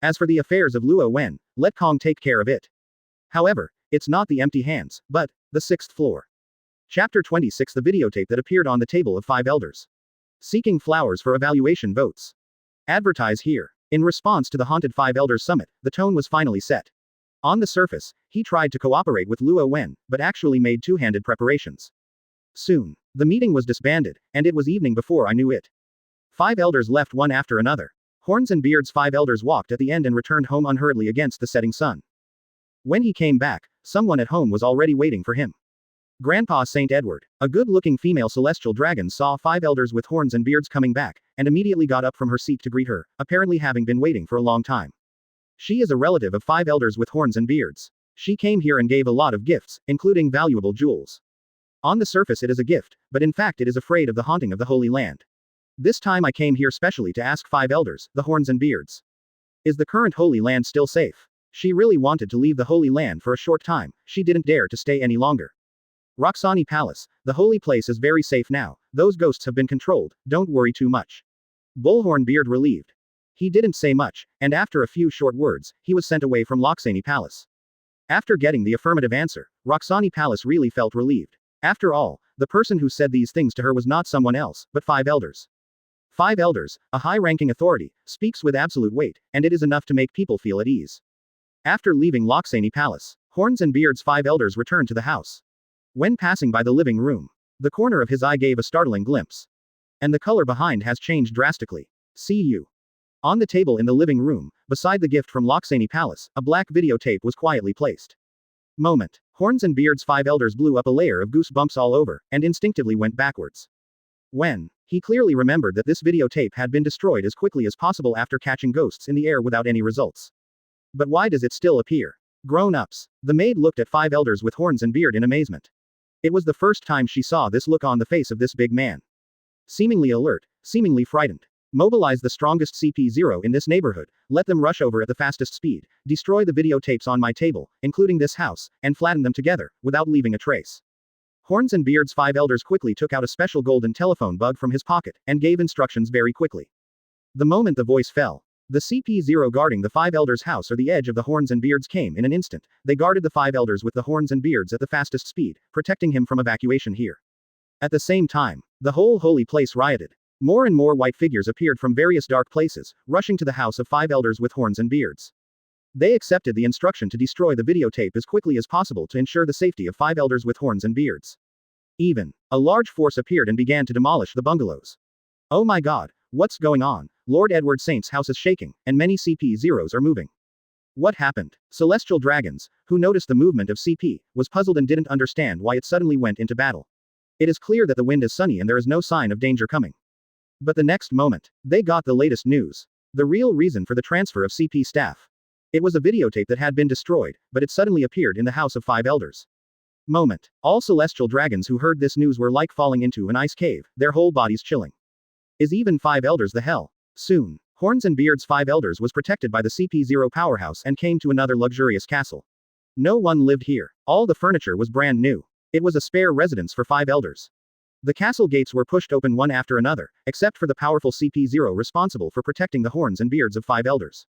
As for the affairs of Luo Wen, let Kong take care of it. However, it's not the empty hands, but the sixth floor. Chapter 26. The videotape that appeared on the table of five elders. Seeking flowers for evaluation votes. Advertise here. In response to the Haunted Five Elders Summit, the tone was finally set. On the surface, he tried to cooperate with Luo Wen, but actually made two-handed preparations. Soon, the meeting was disbanded, and it was evening before I knew it. Five elders left one after another. Horns and Beard's five elders walked at the end and returned home unhurriedly against the setting sun. When he came back, someone at home was already waiting for him. Grandpa Saint Edward, a good-looking female celestial dragon, saw five elders with horns and beards coming back, and immediately got up from her seat to greet her, apparently having been waiting for a long time. She is a relative of five elders with horns and beards. She came here and gave a lot of gifts, including valuable jewels. On the surface it is a gift, but in fact it is afraid of the haunting of the Holy Land. This time I came here specially to ask five elders, the horns and beards. Is the current Holy Land still safe? She really wanted to leave the Holy Land for a short time, she didn't dare to stay any longer. Roxani Palace, the holy place is very safe now, those ghosts have been controlled, don't worry too much. Bullhorn Beard relieved. He didn't say much, and after a few short words, he was sent away from Loxani Palace. After getting the affirmative answer, Roxani Palace really felt relieved. After all, the person who said these things to her was not someone else, but five elders. Five elders, a high-ranking authority, speaks with absolute weight, and it is enough to make people feel at ease. After leaving Loxani Palace, Horns and Beard's five elders returned to the house. When passing by the living room, the corner of his eye gave a startling glimpse. And the color behind has changed drastically. See you. On the table in the living room, beside the gift from Loxani Palace, a black videotape was quietly placed. Moment. Horns and Beard's 5 elders blew up a layer of goosebumps all over, and instinctively went backwards. When he clearly remembered that this videotape had been destroyed as quickly as possible after catching ghosts in the air without any results. But why does it still appear? Grown-ups. The maid looked at 5 elders with Horns and Beard in amazement. It was the first time she saw this look on the face of this big man. Seemingly alert, seemingly frightened. Mobilize the strongest CP0 in this neighborhood, let them rush over at the fastest speed, destroy the videotapes on my table, including this house, and flatten them together, without leaving a trace. Horns and Beard's 5 elders quickly took out a special golden telephone bug from his pocket, and gave instructions very quickly. The moment the voice fell, the CP0 guarding the 5 elders' house or the edge of the Horns and Beards came in an instant. They guarded the 5 elders with the Horns and Beards at the fastest speed, protecting him from evacuation here. At the same time, the whole holy place rioted. More and more white figures appeared from various dark places, rushing to the house of 5 elders with Horns and Beards. They accepted the instruction to destroy the videotape as quickly as possible to ensure the safety of 5 elders with Horns and Beards. Even a large force appeared and began to demolish the bungalows. Oh my god, what's going on? Lord Edward Saint's house is shaking, and many CP0s are moving. What happened? Celestial Dragons, who noticed the movement of CP, was puzzled and didn't understand why it suddenly went into battle. It is clear that the wind is sunny and there is no sign of danger coming. But the next moment, they got the latest news. The real reason for the transfer of CP staff. It was a videotape that had been destroyed, but it suddenly appeared in the House of 5 Elders. Moment. All celestial dragons who heard this news were like falling into an ice cave, their whole bodies chilling. Is even 5 Elders the hell? Soon, Horns and Beard's 5 Elders was protected by the CP0 powerhouse and came to another luxurious castle. No one lived here. All the furniture was brand new. It was a spare residence for 5 Elders. The castle gates were pushed open one after another, except for the powerful CP0 responsible for protecting the Horns and Beards of 5 Elders.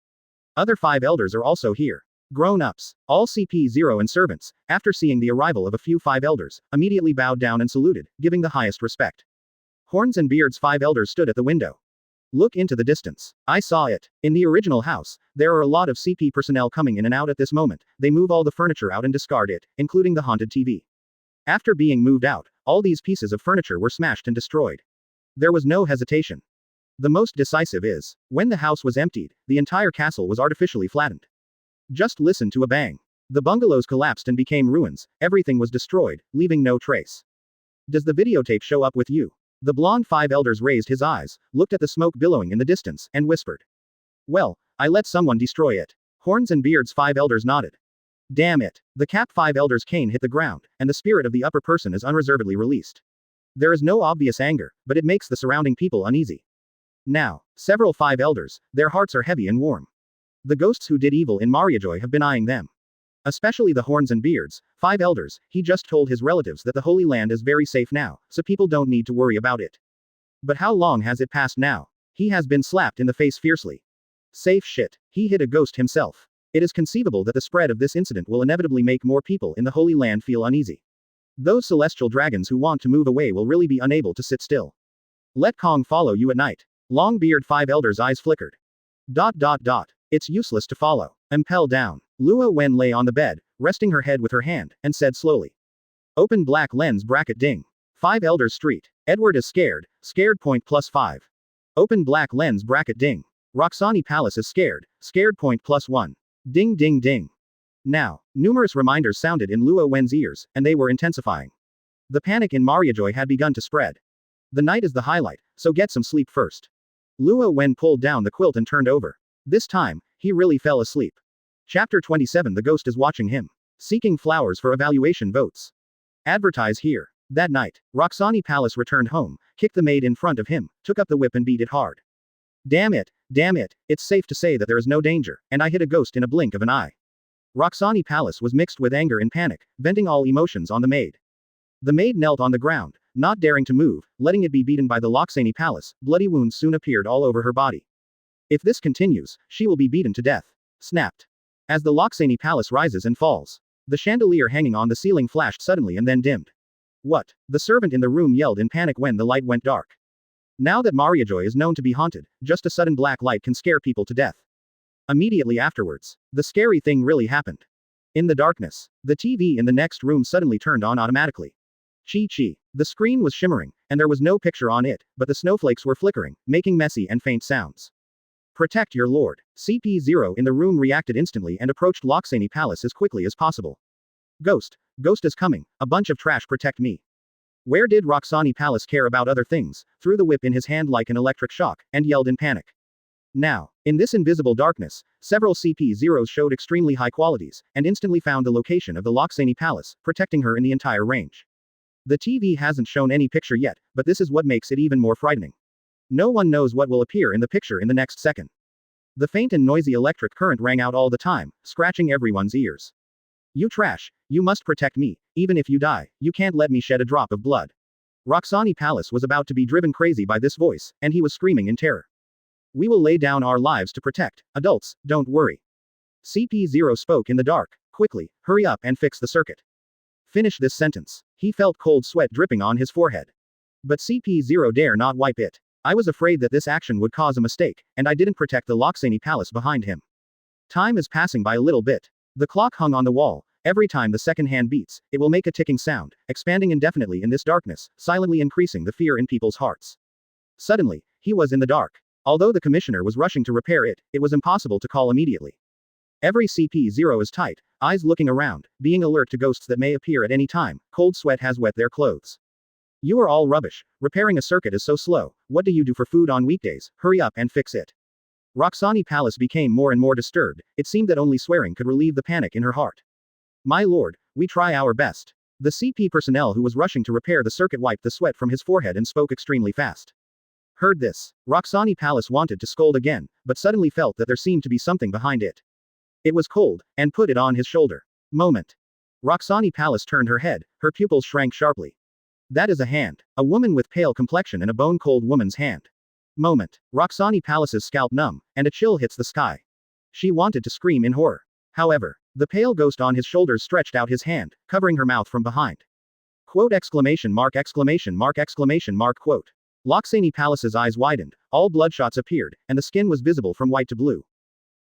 Other 5 Elders are also here. Grown-ups, all CP0 and servants, after seeing the arrival of a few 5 Elders, immediately bowed down and saluted, giving the highest respect. Horns and Beards' 5 Elders stood at the window. Look into the distance. I saw it. In the original house, there are a lot of CP personnel coming in and out at this moment. They move all the furniture out and discard it, including the haunted TV. After being moved out, all these pieces of furniture were smashed and destroyed. There was no hesitation. The most decisive is, when the house was emptied, the entire castle was artificially flattened. Just listen to a bang. The bungalows collapsed and became ruins, everything was destroyed, leaving no trace. Does the videotape show up with you? The blonde 5 Elders raised his eyes, looked at the smoke billowing in the distance, and whispered. Well, I let someone destroy it. Horns and Beards' 5 Elders nodded. Damn it. The Cap 5 Elders' cane hit the ground, and the spirit of the upper person is unreservedly released. There is no obvious anger, but it makes the surrounding people uneasy. Now, several 5 Elders, their hearts are heavy and warm. The ghosts who did evil in Mariajoy have been eyeing them. Especially the Horns and Beards, 5 Elders, he just told his relatives that the Holy Land is very safe now, so people don't need to worry about it. But how long has it passed now? He has been slapped in the face fiercely. Safe shit. He hit a ghost himself. It is conceivable that the spread of this incident will inevitably make more people in the Holy Land feel uneasy. Those celestial dragons who want to move away will really be unable to sit still. Let Kong follow you at night. Long-beard 5 Elders' eyes flickered. ... It's useless to follow. Impel down. Luo Wen lay on the bed, resting her head with her hand, and said slowly. Open black lens bracket ding. 5 Elders Street. Edward is scared, scared point +5. Open black lens bracket ding. Roxani Palace is scared, scared point +1. Ding ding ding. Now, numerous reminders sounded in Luo Wen's ears, and they were intensifying. The panic in Mariajoy had begun to spread. The night is the highlight, so get some sleep first. Luo Wen pulled down the quilt and turned over. This time, he really fell asleep. Chapter 27. The ghost is watching him. Seeking flowers for evaluation votes. Advertise here. That night, Roxani Palace returned home, kicked the maid in front of him, took up the whip and beat it hard. Damn it, it's safe to say that there is no danger, and I hit a ghost in a blink of an eye. Roxani Palace was mixed with anger and panic, venting all emotions on the maid. The maid knelt on the ground, not daring to move, letting it be beaten by the Loxani Palace. Bloody wounds soon appeared all over her body. If this continues, she will be beaten to death. Snapped. As the Loxani Palace rises and falls, the chandelier hanging on the ceiling flashed suddenly and then dimmed. What? The servant in the room yelled in panic when the light went dark. Now that Mariajoy is known to be haunted, just a sudden black light can scare people to death. Immediately afterwards, the scary thing really happened. In the darkness, the TV in the next room suddenly turned on automatically. Chi. The screen was shimmering, and there was no picture on it, but the snowflakes were flickering, making messy and faint sounds. Protect your lord. CP0 in the room reacted instantly and approached Loxani Palace as quickly as possible. Ghost. Ghost is coming. A bunch of trash, protect me. Where did Roxani Palace care about other things? Threw the whip in his hand like an electric shock, and yelled in panic. Now, in this invisible darkness, several CP0s showed extremely high qualities, and instantly found the location of the Loxani Palace, protecting her in the entire range. The TV hasn't shown any picture yet, but this is what makes it even more frightening. No one knows what will appear in the picture in the next second. The faint and noisy electric current rang out all the time, scratching everyone's ears. You trash, you must protect me, even if you die, you can't let me shed a drop of blood. Roxani Palace was about to be driven crazy by this voice, and he was screaming in terror. We will lay down our lives to protect, adults, don't worry. CP0 spoke in the dark. Quickly, hurry up and fix the circuit. Finish this sentence. He felt cold sweat dripping on his forehead. But CP0 dare not wipe it. I was afraid that this action would cause a mistake, and I didn't protect the Loxani Palace behind him. Time is passing by a little bit. The clock hung on the wall. Every time the second hand beats, it will make a ticking sound, expanding indefinitely in this darkness, silently increasing the fear in people's hearts. Suddenly, he was in the dark. Although the commissioner was rushing to repair it, it was impossible to call immediately. Every CP0 is tight, eyes looking around, being alert to ghosts that may appear at any time. Cold sweat has wet their clothes. You are all rubbish. Repairing a circuit is so slow. What do you do for food on weekdays? Hurry up and fix it. Roxani Palace became more and more disturbed. It seemed that only swearing could relieve the panic in her heart. My lord, we try our best. The CP personnel who was rushing to repair the circuit wiped the sweat from his forehead and spoke extremely fast. Heard this, Roxani Palace wanted to scold again, but suddenly felt that there seemed to be something behind it. It was cold, and put it on his shoulder. Moment. Roxani Palace turned her head, her pupils shrank sharply. That is a hand. A woman with pale complexion and a bone-cold woman's hand. Moment. Roxani Palace's scalp numb, and a chill hits the sky. She wanted to scream in horror. However, the pale ghost on his shoulders stretched out his hand, covering her mouth from behind. Quote exclamation mark exclamation mark exclamation mark quote. Loxani Palace's eyes widened, all bloodshots appeared, and the skin was visible from white to blue.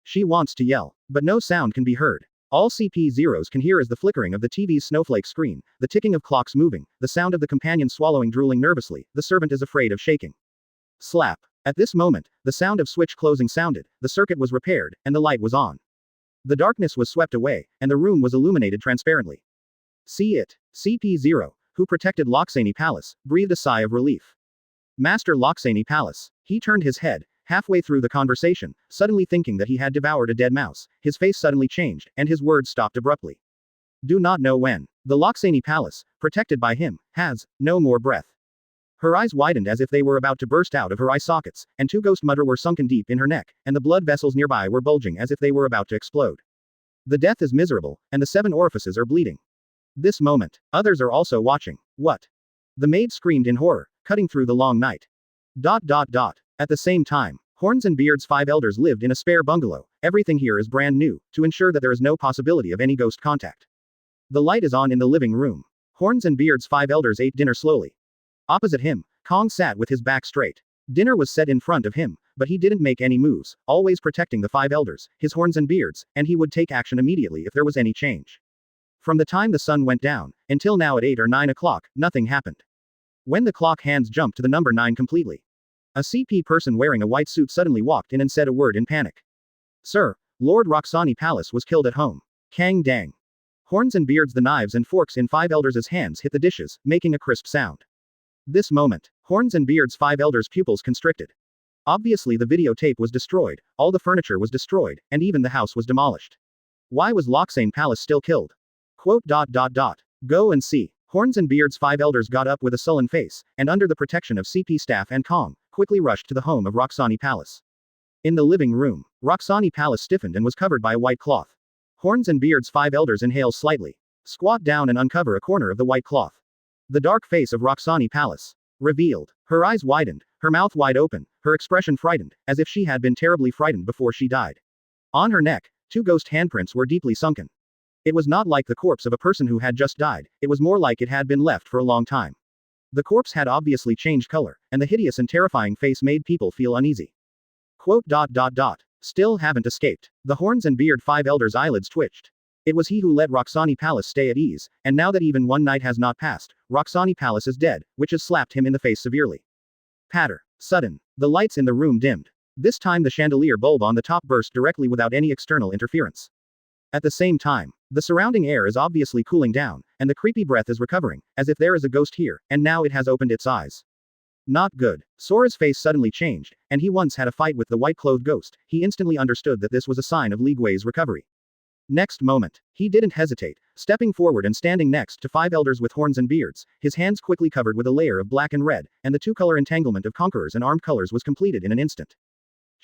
She wants to yell, but no sound can be heard. All CP0s can hear is the flickering of the TV's snowflake screen, the ticking of clocks moving, the sound of the companion swallowing drooling nervously, the servant is afraid of shaking. Slap. At this moment, the sound of switch closing sounded, the circuit was repaired, and the light was on. The darkness was swept away, and the room was illuminated transparently. See it. CP0, who protected Loxani Palace, breathed a sigh of relief. Master Loxani Palace. He turned his head, halfway through the conversation, suddenly thinking that he had devoured a dead mouse. His face suddenly changed, and his words stopped abruptly. Do not know when. The Loxani Palace, protected by him, has no more breath. Her eyes widened as if they were about to burst out of her eye sockets, and two ghost mudra were sunken deep in her neck, and the blood vessels nearby were bulging as if they were about to explode. The death is miserable, and the 7 orifices are bleeding. This moment, others are also watching. What? The maid screamed in horror, cutting through the long night. At the same time, Horns and Beard's 5 elders lived in a spare bungalow. Everything here is brand new, to ensure that there is no possibility of any ghost contact. The light is on in the living room. Horns and Beard's 5 elders ate dinner slowly. Opposite him, Kong sat with his back straight. Dinner was set in front of him, but he didn't make any moves, always protecting the 5 elders, his Horns and Beards, and he would take action immediately if there was any change. From the time the sun went down, until now at 8 or 9 o'clock, nothing happened. When the clock hands jumped to the number 9 completely. A CP person wearing a white suit suddenly walked in and said a word in panic. Sir, Lord Roxani Palace was killed at home. Kang dang. Horns and Beards, the knives and forks in 5 elders' hands hit the dishes, making a crisp sound. This moment, Horns and Beards' 5 elders' pupils constricted. Obviously the videotape was destroyed, all the furniture was destroyed, and even the house was demolished. Why was Loxane Palace still killed? Quote. Go and see. Horns and Beards' 5 elders got up with a sullen face, and under the protection of CP staff and Kong, quickly rushed to the home of Roxani Palace. In the living room, Roxani Palace stiffened and was covered by a white cloth. Horns and Beards' 5 elders inhale slightly. Squat down and uncover a corner of the white cloth. The dark face of Roxani Palace. Revealed. Her eyes widened, her mouth wide open, her expression frightened, as if she had been terribly frightened before she died. On her neck, 2 ghost handprints were deeply sunken. It was not like the corpse of a person who had just died, it was more like it had been left for a long time. The corpse had obviously changed color, and the hideous and terrifying face made people feel uneasy. Quote. Still haven't escaped. The Horns and Beard 5 elders' eyelids twitched. It was he who let Roxani Palace stay at ease, and now that even one night has not passed, Roxani Palace is dead, which has slapped him in the face severely. Patter. Sudden. The lights in the room dimmed. This time the chandelier bulb on the top burst directly without any external interference. At the same time, the surrounding air is obviously cooling down, and the creepy breath is recovering, as if there is a ghost here, and now it has opened its eyes. Not good. Sora's face suddenly changed, and he once had a fight with the white-clothed ghost. He instantly understood that this was a sign of Li Gui's recovery. Next moment, he didn't hesitate, stepping forward and standing next to 5 elders with horns and beards, his hands quickly covered with a layer of black and red, and the two-color entanglement of conquerors and armed colors was completed in an instant.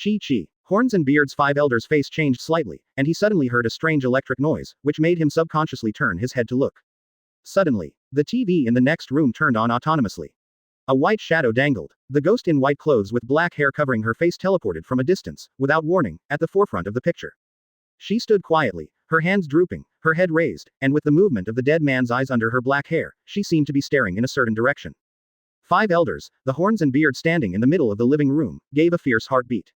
Chi. Horns and beards 5 elders' face changed slightly, and he suddenly heard a strange electric noise, which made him subconsciously turn his head to look. Suddenly, the TV in the next room turned on autonomously. A white shadow dangled. The ghost in white clothes with black hair covering her face teleported from a distance, without warning, at the forefront of the picture. She stood quietly, her hands drooping, her head raised, and with the movement of the dead man's eyes under her black hair, she seemed to be staring in a certain direction. 5 elders, the horns and beard standing in the middle of the living room, gave a fierce heartbeat.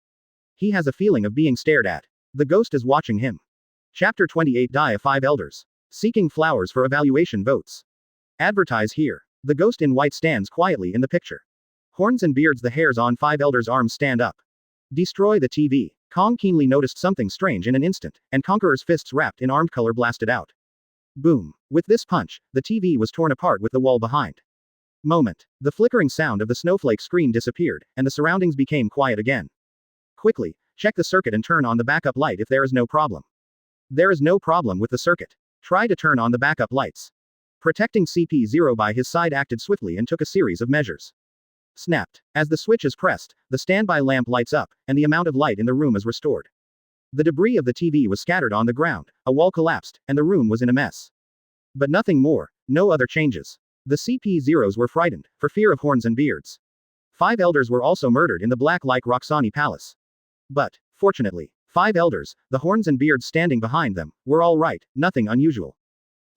He has a feeling of being stared at. The ghost is watching him. Chapter 28 Die of 5 Elders. Seeking flowers for evaluation votes. Advertise here. The ghost in white stands quietly in the picture. Horns and beards the hairs on 5 elders' arms stand up. Destroy the TV. Kong keenly noticed something strange in an instant, and Conqueror's fists wrapped in armed color blasted out. Boom. With this punch, the TV was torn apart with the wall behind. Moment. The flickering sound of the snowflake screen disappeared, and the surroundings became quiet again. Quickly, check the circuit and turn on the backup light if there is no problem. There is no problem with the circuit. Try to turn on the backup lights. Protecting CP0 by his side acted swiftly and took a series of measures. Snapped. As the switch is pressed, the standby lamp lights up, and the amount of light in the room is restored. The debris of the TV was scattered on the ground, a wall collapsed, and the room was in a mess. But nothing more, no other changes. The CP0s were frightened, for fear of horns and beards. 5 elders were also murdered in the black-like Roxani Palace. But, fortunately, 5 elders, the horns and beards standing behind them, were all right, nothing unusual.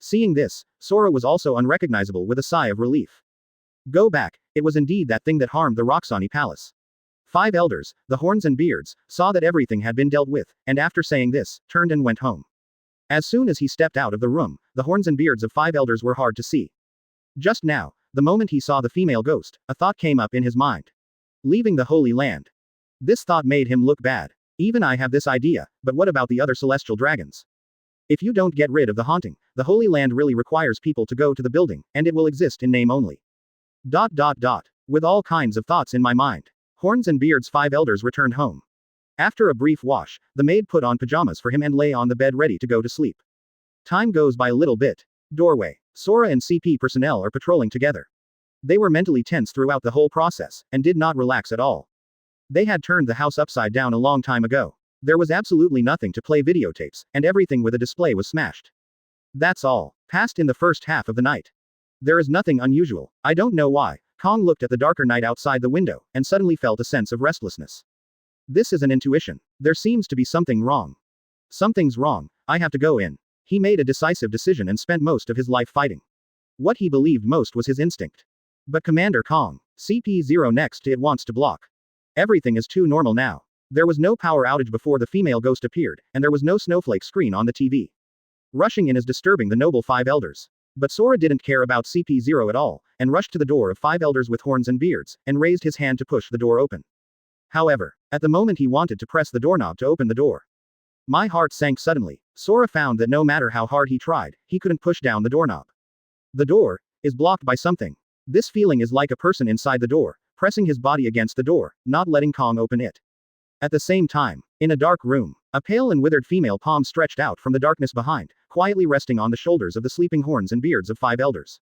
Seeing this, Sora was also unrecognizable with a sigh of relief. Go back, it was indeed that thing that harmed the Roxani Palace. 5 elders, the horns and beards, saw that everything had been dealt with, and after saying this, turned and went home. As soon as he stepped out of the room, the horns and beards of 5 elders were hard to see. Just now, the moment he saw the female ghost, a thought came up in his mind. Leaving the Holy Land. This thought made him look bad. Even I have this idea, but what about the other celestial dragons? If you don't get rid of the haunting, the Holy Land really requires people to go to the building, and it will exist in name only. ... With all kinds of thoughts in my mind, Horns and Beard's 5 elders returned home. After a brief wash, the maid put on pajamas for him and lay on the bed ready to go to sleep. Time goes by a little bit. Doorway. Sora and CP personnel are patrolling together. They were mentally tense throughout the whole process, and did not relax at all. They had turned the house upside down a long time ago. There was absolutely nothing to play videotapes, and everything with a display was smashed. That's all. Passed in the first half of the night. There is nothing unusual. I don't know why. Kong looked at the darker night outside the window, and suddenly felt a sense of restlessness. This is an intuition. There seems to be something wrong. Something's wrong. I have to go in. He made a decisive decision and spent most of his life fighting. What he believed most was his instinct. But Commander Kong, CP0 next to it wants to block. Everything is too normal now. There was no power outage before the female ghost appeared, and there was no snowflake screen on the TV. Rushing in is disturbing the noble 5 elders. But Sora didn't care about CP0 at all, and rushed to the door of 5 elders with horns and beards, and raised his hand to push the door open. However, at the moment he wanted to press the doorknob to open the door. My heart sank suddenly. Sora found that no matter how hard he tried, he couldn't push down the doorknob. The door is blocked by something. This feeling is like a person inside the door, pressing his body against the door, not letting Kong open it. At the same time, in a dark room, a pale and withered female palm stretched out from the darkness behind, quietly resting on the shoulders of the sleeping horns and beards of 5 elders.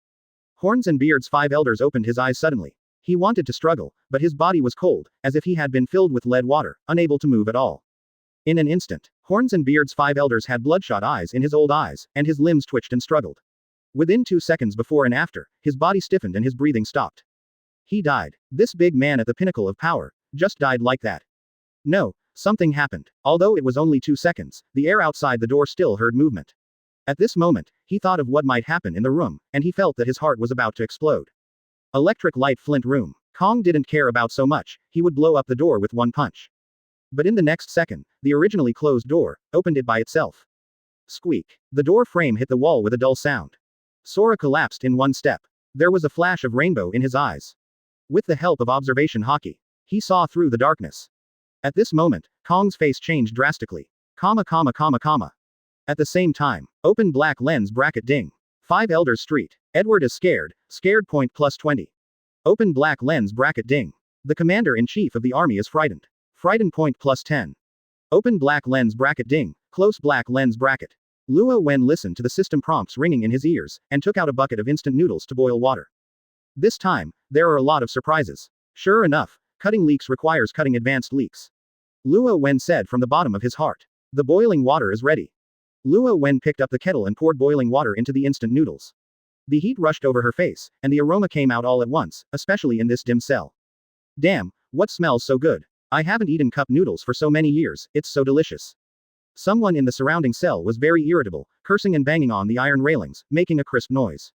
Horns and beards 5 elders opened his eyes suddenly. He wanted to struggle, but his body was cold, as if he had been filled with lead water, unable to move at all. In an instant, Horns and Beard's 5 elders had bloodshot eyes in his old eyes, and his limbs twitched and struggled. Within 2 seconds before and after, his body stiffened and his breathing stopped. He died. This big man at the pinnacle of power, just died like that. No, something happened. Although it was only 2 seconds, the air outside the door still heard movement. At this moment, he thought of what might happen in the room, and he felt that his heart was about to explode. Electric light flint room. Kong didn't care about so much, he would blow up the door with one punch. But in the next second, the originally closed door opened it by itself. Squeak. The door frame hit the wall with a dull sound. Sora collapsed in one step. There was a flash of rainbow in his eyes. With the help of observation hockey, he saw through the darkness. At this moment, Kong's face changed drastically. Comma comma comma comma. At the same time, open black lens bracket ding. 5 Elders Street. Edward is scared, scared point plus 20. Open black lens bracket ding. The commander-in-chief of the army is frightened. Frightened point plus 10. Open black lens bracket ding, close black lens bracket. Luo Wen listened to the system prompts ringing in his ears, and took out a bucket of instant noodles to boil water. This time, there are a lot of surprises. Sure enough, cutting leeks requires cutting advanced leeks. Luo Wen said from the bottom of his heart. The boiling water is ready. Luo Wen picked up the kettle and poured boiling water into the instant noodles. The heat rushed over her face, and the aroma came out all at once, especially in this dim cell. Damn, what smells so good? I haven't eaten cup noodles for so many years, it's so delicious. Someone in the surrounding cell was very irritable, cursing and banging on the iron railings, making a crisp noise.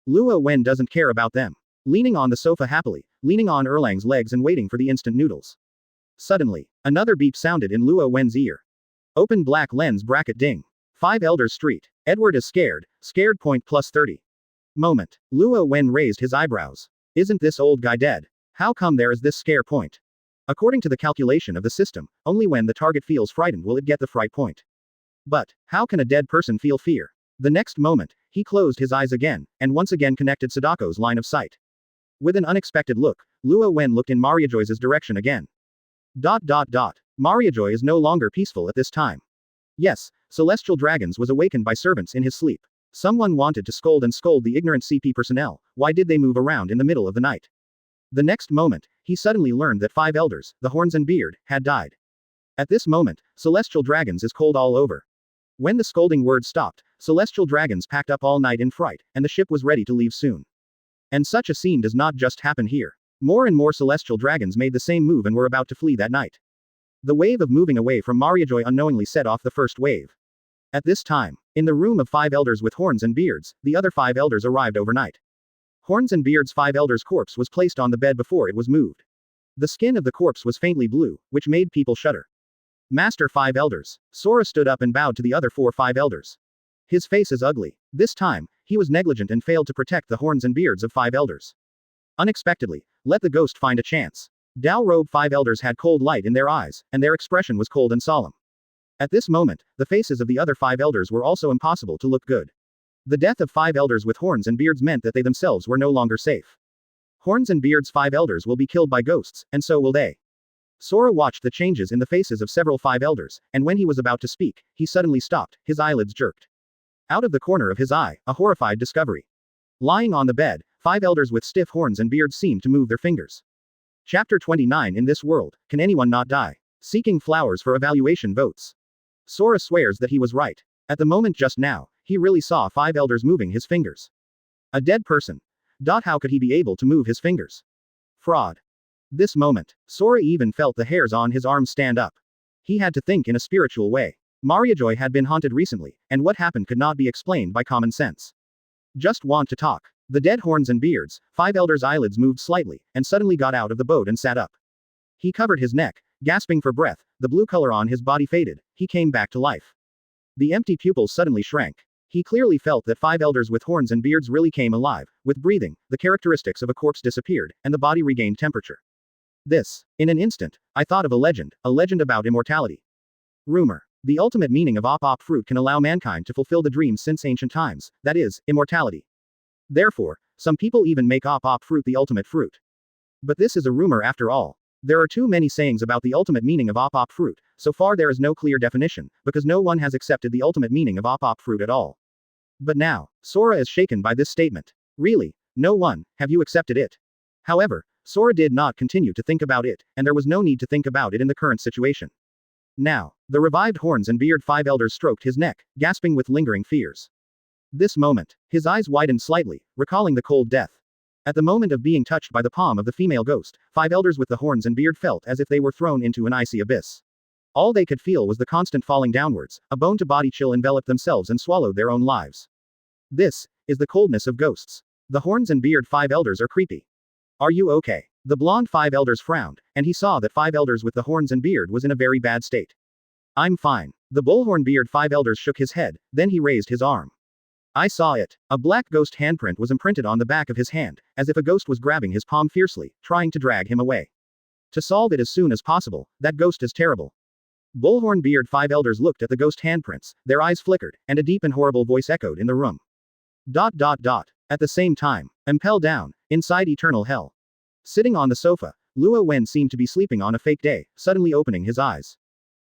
Luo Wen doesn't care about them. Leaning on the sofa happily, leaning on Erlang's legs and waiting for the instant noodles. Suddenly, another beep sounded in Luo Wen's ear. Open black lens bracket ding. 5 Elders Street. Edward is scared, scared point plus 30. Moment. Luo Wen raised his eyebrows. Isn't this old guy dead? How come there is this scare point? According to the calculation of the system, only when the target feels frightened will it get the fright point. But, how can a dead person feel fear? The next moment, he closed his eyes again, and once again connected Sadako's line of sight. With an unexpected look, Luo Wen looked in Mariajoy's direction again. Mariajoy is no longer peaceful at this time. Yes, Celestial Dragons was awakened by servants in his sleep. Someone wanted to scold the ignorant CP personnel. Why did they move around in the middle of the night? The next moment, he suddenly learned that 5 elders, the horns and beard, had died. At this moment, Celestial Dragons is cold all over. When the scolding word stopped, Celestial Dragons packed up all night in fright, and the ship was ready to leave soon. And such a scene does not just happen here. More and more Celestial Dragons made the same move and were about to flee that night. The wave of moving away from Mariajoy unknowingly set off the first wave. At this time, in the room of 5 elders with horns and beards, the other 5 elders arrived overnight. Horns and Beard's 5 elders' corpse was placed on the bed before it was moved. The skin of the corpse was faintly blue, which made people shudder. Master 5 elders. Sora stood up and bowed to the other 5 elders. His face is ugly. This time, he was negligent and failed to protect the horns and beards of 5 elders. Unexpectedly, let the ghost find a chance. Dao Robe 5 elders had cold light in their eyes, and their expression was cold and solemn. At this moment, the faces of the other 5 elders were also impossible to look good. The death of 5 elders with horns and beards meant that they themselves were no longer safe. Horns and beards 5 elders will be killed by ghosts, and so will they. Sora watched the changes in the faces of several 5 elders, and when he was about to speak, he suddenly stopped, his eyelids jerked. Out of the corner of his eye, a horrified discovery. Lying on the bed, 5 elders with stiff horns and beards seemed to move their fingers. Chapter 29 In this world, can anyone not die? Seeking flowers for evaluation votes. Sora swears that he was right. At the moment just now, he really saw 5 elders moving his fingers. A dead person. How could he be able to move his fingers? Fraud. This moment, Sora even felt the hairs on his arms stand up. He had to think in a spiritual way. Mariajoy had been haunted recently, and what happened could not be explained by common sense. Just want to talk. The dead horns and beards, 5 elders' eyelids moved slightly, and suddenly got out of the boat and sat up. He covered his neck, gasping for breath, the blue color on his body faded, he came back to life. The empty pupils suddenly shrank. He clearly felt that 5 elders with horns and beards really came alive. With breathing, the characteristics of a corpse disappeared, and the body regained temperature. This. In an instant, I thought of a legend about immortality. Rumor. The ultimate meaning of op fruit can allow mankind to fulfill the dreams since ancient times, that is, immortality. Therefore, some people even make op fruit the ultimate fruit. But this is a rumor after all. There are too many sayings about the ultimate meaning of op fruit, so far there is no clear definition, because no one has accepted the ultimate meaning of op fruit at all. But now, Sora is shaken by this statement. Really? No one, have you accepted it? However, Sora did not continue to think about it, and there was no need to think about it in the current situation. Now, the revived horns and beard 5 elders stroked his neck, gasping with lingering fears. This moment, his eyes widened slightly, recalling the cold death. At the moment of being touched by the palm of the female ghost, 5 elders with the horns and beard felt as if they were thrown into an icy abyss. All they could feel was the constant falling downwards, a bone-to-body chill enveloped themselves and swallowed their own lives. This is the coldness of ghosts. The horns and beard 5 elders are creepy. Are you okay? The blonde 5 elders frowned, and he saw that 5 elders with the horns and beard was in a very bad state. I'm fine. The bullhorn beard 5 elders shook his head, then he raised his arm. I saw it. A black ghost handprint was imprinted on the back of his hand, as if a ghost was grabbing his palm fiercely, trying to drag him away. To solve it as soon as possible, that ghost is terrible. Bullhorn Beard 5 elders looked at the ghost handprints, their eyes flickered, and a deep and horrible voice echoed in the room. ... At the same time, Impel down, inside eternal hell. Sitting on the sofa, Luo Wen seemed to be sleeping on a fake day, suddenly opening his eyes.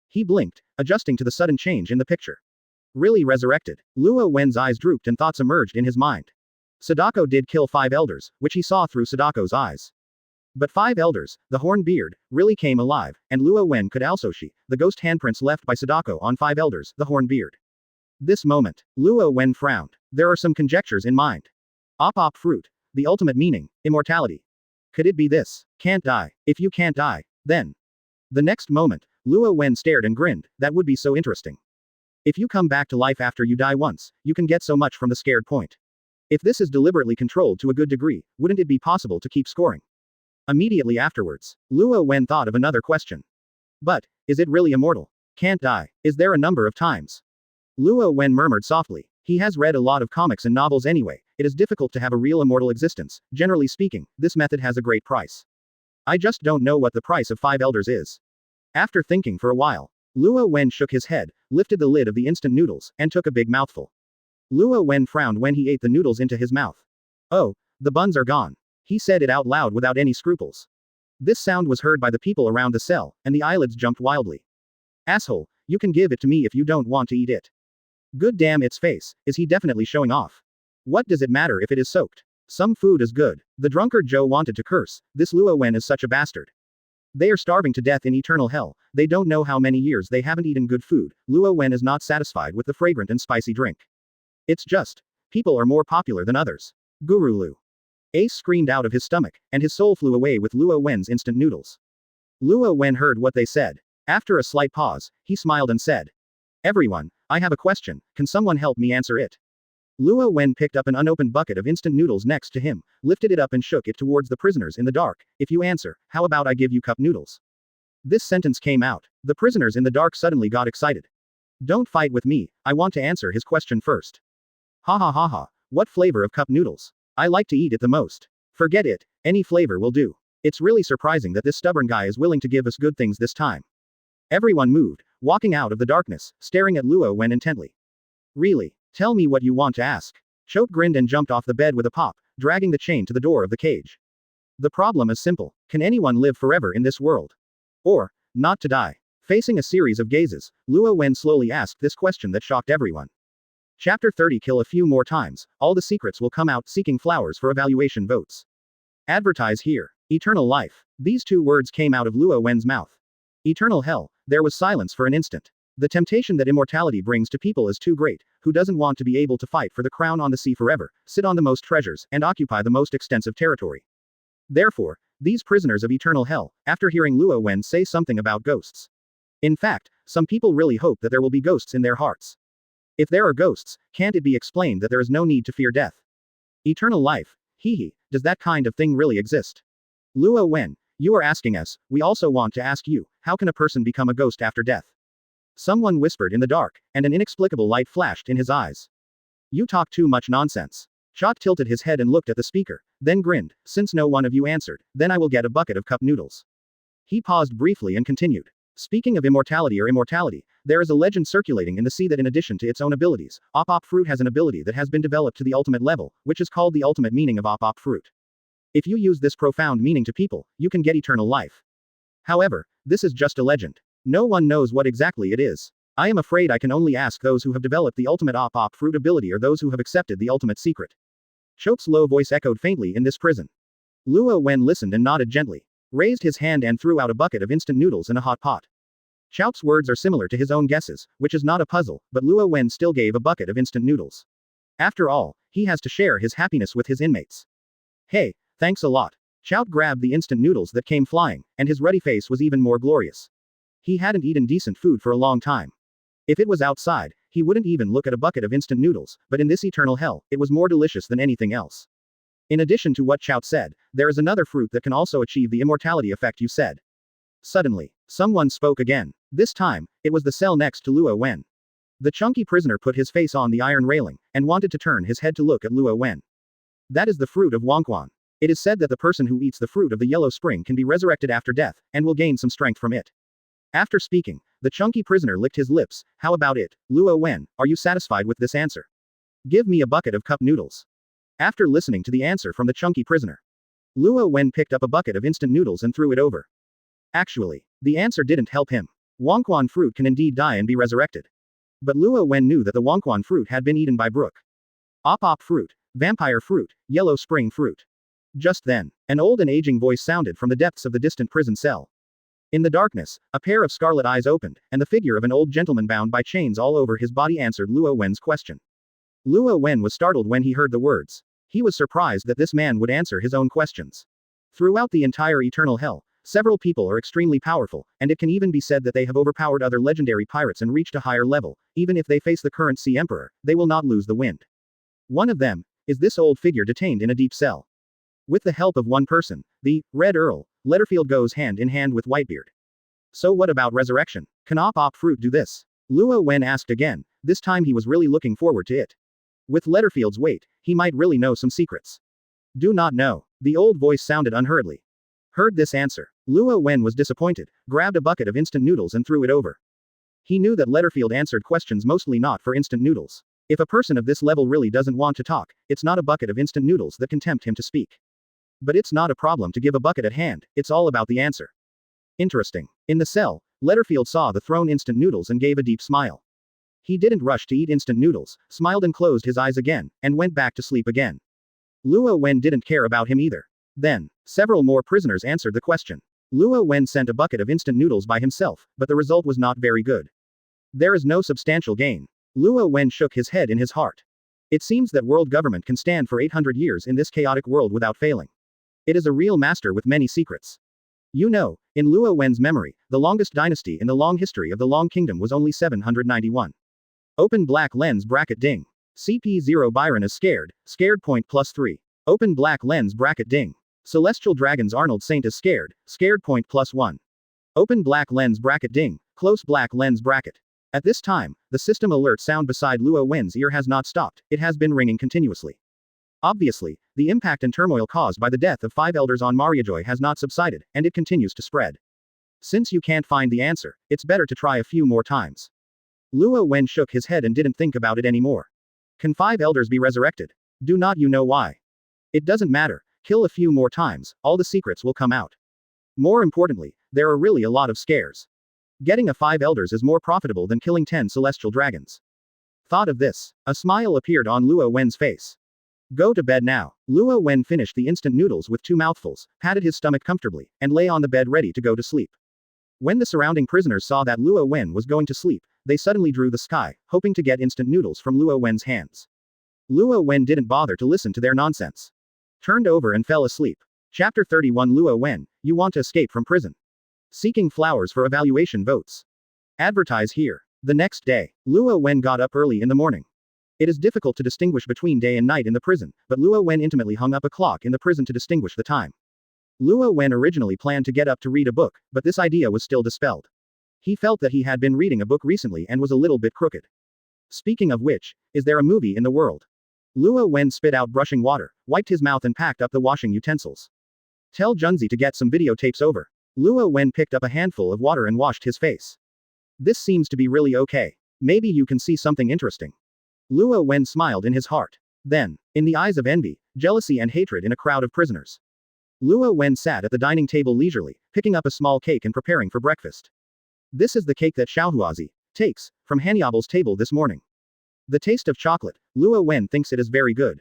He blinked, adjusting to the sudden change in the picture. Really resurrected. Luo Wen's eyes drooped and thoughts emerged in his mind. Sadako did kill 5 elders, which he saw through Sadako's eyes. But 5 elders, the horn beard, really came alive, and Luo Wen could also see the ghost handprints left by Sadako on 5 elders, the horn beard. This moment, Luo Wen frowned. There are some conjectures in mind. Op fruit. The ultimate meaning, immortality. Could it be this? Can't die. If you can't die, then. The next moment, Luo Wen stared and grinned. That would be so interesting. If you come back to life after you die once, you can get so much from the scared point. If this is deliberately controlled to a good degree, wouldn't it be possible to keep scoring? Immediately afterwards, Luo Wen thought of another question. But, is it really immortal? Can't die. Is there a number of times? Luo Wen murmured softly. He has read a lot of comics and novels anyway. It is difficult to have a real immortal existence. Generally speaking, this method has a great price. I just don't know what the price of 5 elders is. After thinking for a while, Luo Wen shook his head, lifted the lid of the instant noodles, and took a big mouthful. Luo Wen frowned when he ate the noodles into his mouth. Oh, the buns are gone. He said it out loud without any scruples. This sound was heard by the people around the cell, and the eyelids jumped wildly. Asshole, you can give it to me if you don't want to eat it. Good damn its face, is he definitely showing off? What does it matter if it is soaked? Some food is good. The drunkard Joe wanted to curse. This Luo Wen is such a bastard. They are starving to death in eternal hell. They don't know how many years they haven't eaten good food. Luo Wen is not satisfied with the fragrant and spicy drink. It's just, people are more popular than others. Guru Lu. Ace screamed out of his stomach, and his soul flew away with Luo Wen's instant noodles. Luo Wen heard what they said. After a slight pause, he smiled and said, Everyone, I have a question, can someone help me answer it? Luo Wen picked up an unopened bucket of instant noodles next to him, lifted it up and shook it towards the prisoners in the dark. If you answer, how about I give you cup noodles? This sentence came out. The prisoners in the dark suddenly got excited. Don't fight with me, I want to answer his question first. Ha ha ha ha, what flavor of cup noodles? I like to eat it the most. Forget it, any flavor will do. It's really surprising that this stubborn guy is willing to give us good things this time. Everyone moved, walking out of the darkness, staring at Luo Wen intently. Really? Tell me what you want to ask. Choate grinned and jumped off the bed with a pop, dragging the chain to the door of the cage. The problem is simple. Can anyone live forever in this world? Or, not to die? Facing a series of gazes, Luo Wen slowly asked this question that shocked everyone. Chapter 30. Kill a few more times, all the secrets will come out. Seeking flowers for evaluation votes. Advertise here. Eternal life. These 2 words came out of Luo Wen's mouth. Eternal hell. There was silence for an instant. The temptation that immortality brings to people is too great. Who doesn't want to be able to fight for the crown on the sea forever, sit on the most treasures, and occupy the most extensive territory? Therefore, these prisoners of eternal hell, after hearing Luo Wen say something about ghosts. In fact, some people really hope that there will be ghosts in their hearts. If there are ghosts, can't it be explained that there is no need to fear death? Eternal life, hee, does that kind of thing really exist? Luo Wen, you are asking us, we also want to ask you, how can a person become a ghost after death? Someone whispered in the dark, and an inexplicable light flashed in his eyes. You talk too much nonsense. Choate tilted his head and looked at the speaker, then grinned. Since no one of you answered, then I will get a bucket of cup noodles. He paused briefly and continued. Speaking of immortality or immortality, there is a legend circulating in the sea that in addition to its own abilities, op fruit has an ability that has been developed to the ultimate level, which is called the ultimate meaning of op fruit. If you use this profound meaning to people, you can get eternal life. However, this is just a legend. No one knows what exactly it is. I am afraid I can only ask those who have developed the ultimate op fruit ability or those who have accepted the ultimate secret. Choate's low voice echoed faintly in this prison. Luo Wen listened and nodded gently, raised his hand and threw out a bucket of instant noodles in a hot pot. Choate's words are similar to his own guesses, which is not a puzzle, but Luo Wen still gave a bucket of instant noodles. After all, he has to share his happiness with his inmates. Hey, thanks a lot. Choate grabbed the instant noodles that came flying, and his ruddy face was even more glorious. He hadn't eaten decent food for a long time. If it was outside, he wouldn't even look at a bucket of instant noodles, but in this eternal hell, it was more delicious than anything else. In addition to what Choate said, there is another fruit that can also achieve the immortality effect you said. Suddenly, someone spoke again. This time, it was the cell next to Luo Wen. The chunky prisoner put his face on the iron railing, and wanted to turn his head to look at Luo Wen. That is the fruit of Wangquan. It is said that the person who eats the fruit of the yellow spring can be resurrected after death, and will gain some strength from it. After speaking, the chunky prisoner licked his lips. How about it, Luo Wen, are you satisfied with this answer? Give me a bucket of cup noodles. After listening to the answer from the chunky prisoner, Luo Wen picked up a bucket of instant noodles and threw it over. Actually, the answer didn't help him. Wonquan fruit can indeed die and be resurrected. But Luo Wen knew that the Wonquan fruit had been eaten by Brook. Op fruit, vampire fruit, yellow spring fruit. Just then, an old and aging voice sounded from the depths of the distant prison cell. In the darkness, a pair of scarlet eyes opened, and the figure of an old gentleman bound by chains all over his body answered Luo Wen's question. Luo Wen was startled when he heard the words. He was surprised that this man would answer his own questions. Throughout the entire Eternal Hell, several people are extremely powerful, and it can even be said that they have overpowered other legendary pirates and reached a higher level. Even if they face the current Sea Emperor, they will not lose the wind. One of them is this old figure detained in a deep cell. With the help of one person, the Red Earl, Letterfield goes hand in hand with Whitebeard. So what about resurrection? Can op fruit do this? Luo Wen asked again. This time he was really looking forward to it. With Letterfield's weight, he might really know some secrets. Do not know. The old voice sounded unhurriedly. Heard this answer. Luo Wen was disappointed, grabbed a bucket of instant noodles and threw it over. He knew that Letterfield answered questions mostly not for instant noodles. If a person of this level really doesn't want to talk, it's not a bucket of instant noodles that can tempt him to speak. But it's not a problem to give a bucket at hand, it's all about the answer. Interesting. In the cell, Letterfield saw the thrown instant noodles and gave a deep smile. He didn't rush to eat instant noodles, smiled and closed his eyes again, and went back to sleep again. Luo Wen didn't care about him either. Then, several more prisoners answered the question. Luo Wen sent a bucket of instant noodles by himself, but the result was not very good. There is no substantial gain. Luo Wen shook his head in his heart. It seems that world government can stand for 800 years in this chaotic world without failing. It is a real master with many secrets. You know, in Luo Wen's memory, the longest dynasty in the long history of the Long Kingdom was only 791. Open black lens bracket ding. CP0 Byron is scared, scared point +3. Open black lens bracket ding. Celestial Dragons Arnold Saint is scared, scared point +1. Open black lens bracket ding, close black lens bracket. At this time, the system alert sound beside Luo Wen's ear has not stopped, it has been ringing continuously. Obviously, the impact and turmoil caused by the death of 5 elders on Mariajoy has not subsided, and it continues to spread. Since you can't find the answer, it's better to try a few more times. Luo Wen shook his head and didn't think about it anymore. Can 5 elders be resurrected? Do not you know why? It doesn't matter, kill a few more times, all the secrets will come out. More importantly, there are really a lot of scares. Getting a 5 elders is more profitable than killing 10 celestial dragons. Thought of this. A smile appeared on Luo Wen's face. Go to bed now. Luo Wen finished the instant noodles with 2 mouthfuls, patted his stomach comfortably, and lay on the bed ready to go to sleep. When the surrounding prisoners saw that Luo Wen was going to sleep, they suddenly drew the sky, hoping to get instant noodles from Luo Wen's hands. Luo Wen didn't bother to listen to their nonsense. Turned over and fell asleep. Chapter 31 Luo Wen, you want to escape from prison. Seeking flowers for evaluation votes. Advertise here. The next day, Luo Wen got up early in the morning. It is difficult to distinguish between day and night in the prison, but Luo Wen intimately hung up a clock in the prison to distinguish the time. Luo Wen originally planned to get up to read a book, but this idea was still dispelled. He felt that he had been reading a book recently and was a little bit crooked. Speaking of which, is there a movie in the world? Luo Wen spit out brushing water, wiped his mouth and packed up the washing utensils. Tell Junzi to get some videotapes over. Luo Wen picked up a handful of water and washed his face. This seems to be really okay. Maybe you can see something interesting. Luo Wen smiled in his heart. Then, in the eyes of envy, jealousy and hatred in a crowd of prisoners, Luo Wen sat at the dining table leisurely, picking up a small cake and preparing for breakfast. This is the cake that Xiaohuazi takes from Hanyabel's table this morning. The taste of chocolate, Luo Wen thinks it is very good.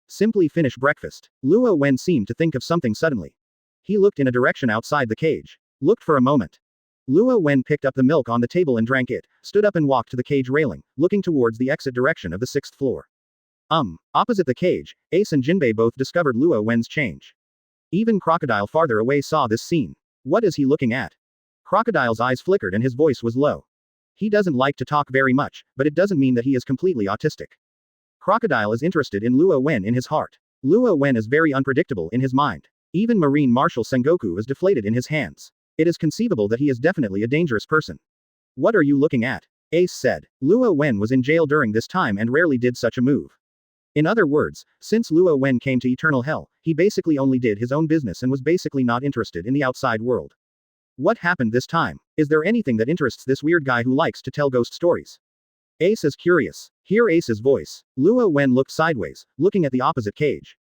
Simply finish breakfast. Luo Wen seemed to think of something suddenly. He looked in a direction outside the cage. Looked for a moment. Luo Wen picked up the milk on the table and drank it, stood up and walked to the cage railing, looking towards the exit direction of the 6th floor. Opposite the cage, Ace and Jinbei both discovered Luo Wen's change. Even Crocodile farther away saw this scene. What is he looking at? Crocodile's eyes flickered and his voice was low. He doesn't like to talk very much, but it doesn't mean that he is completely autistic. Crocodile is interested in Luo Wen in his heart. Luo Wen is very unpredictable in his mind. Even Marine Marshal Sengoku is deflated in his hands. It is conceivable that he is definitely a dangerous person. What are you looking at? Ace said. Luo Wen was in jail during this time and rarely did such a move. In other words, since Luo Wen came to Eternal Hell, he basically only did his own business and was basically not interested in the outside world. What happened this time? Is there anything that interests this weird guy who likes to tell ghost stories? Ace is curious. Hear Ace's voice. Luo Wen looked sideways, looking at the opposite cage.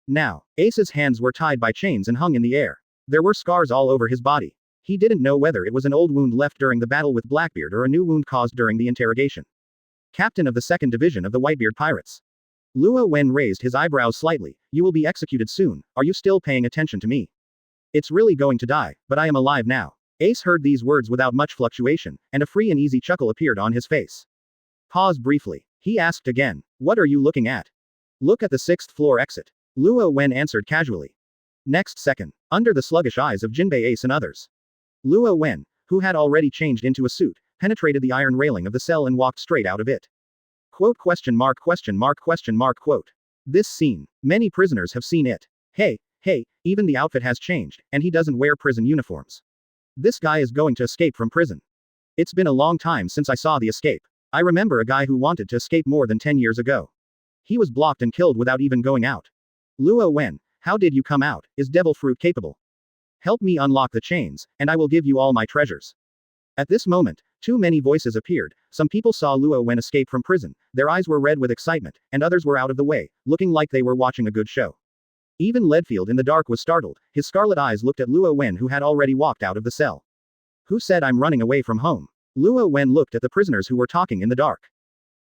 Now, Ace's hands were tied by chains and hung in the air. There were scars all over his body. He didn't know whether it was an old wound left during the battle with Blackbeard or a new wound caused during the interrogation. Captain of the 2nd Division of the Whitebeard Pirates. Luo Wen raised his eyebrows slightly. You will be executed soon. Are you still paying attention to me? It's really going to die, but I am alive now. Ace heard these words without much fluctuation, and a free and easy chuckle appeared on his face. Pause briefly. He asked again, what are you looking at? Look at the 6th floor exit. Luo Wen answered casually. Next second, under the sluggish eyes of Jinbei, Ace and others, Luo Wen, who had already changed into a suit, penetrated the iron railing of the cell and walked straight out of it. Quote question mark quote. This scene. Many prisoners have seen it. Hey, even the outfit has changed, and he doesn't wear prison uniforms. This guy is going to escape from prison. It's been a long time since I saw the escape. I remember a guy who wanted to escape more than 10 years ago. He was blocked and killed without even going out. Luo Wen, how did you come out? Is Devil Fruit capable? Help me unlock the chains, and I will give you all my treasures. At this moment, too many voices appeared. Some people saw Luo Wen escape from prison, their eyes were red with excitement, and others were out of the way, looking like they were watching a good show. Even Leadfield in the dark was startled. His scarlet eyes looked at Luo Wen, who had already walked out of the cell. Who said I'm running away from home? Luo Wen looked at the prisoners who were talking in the dark.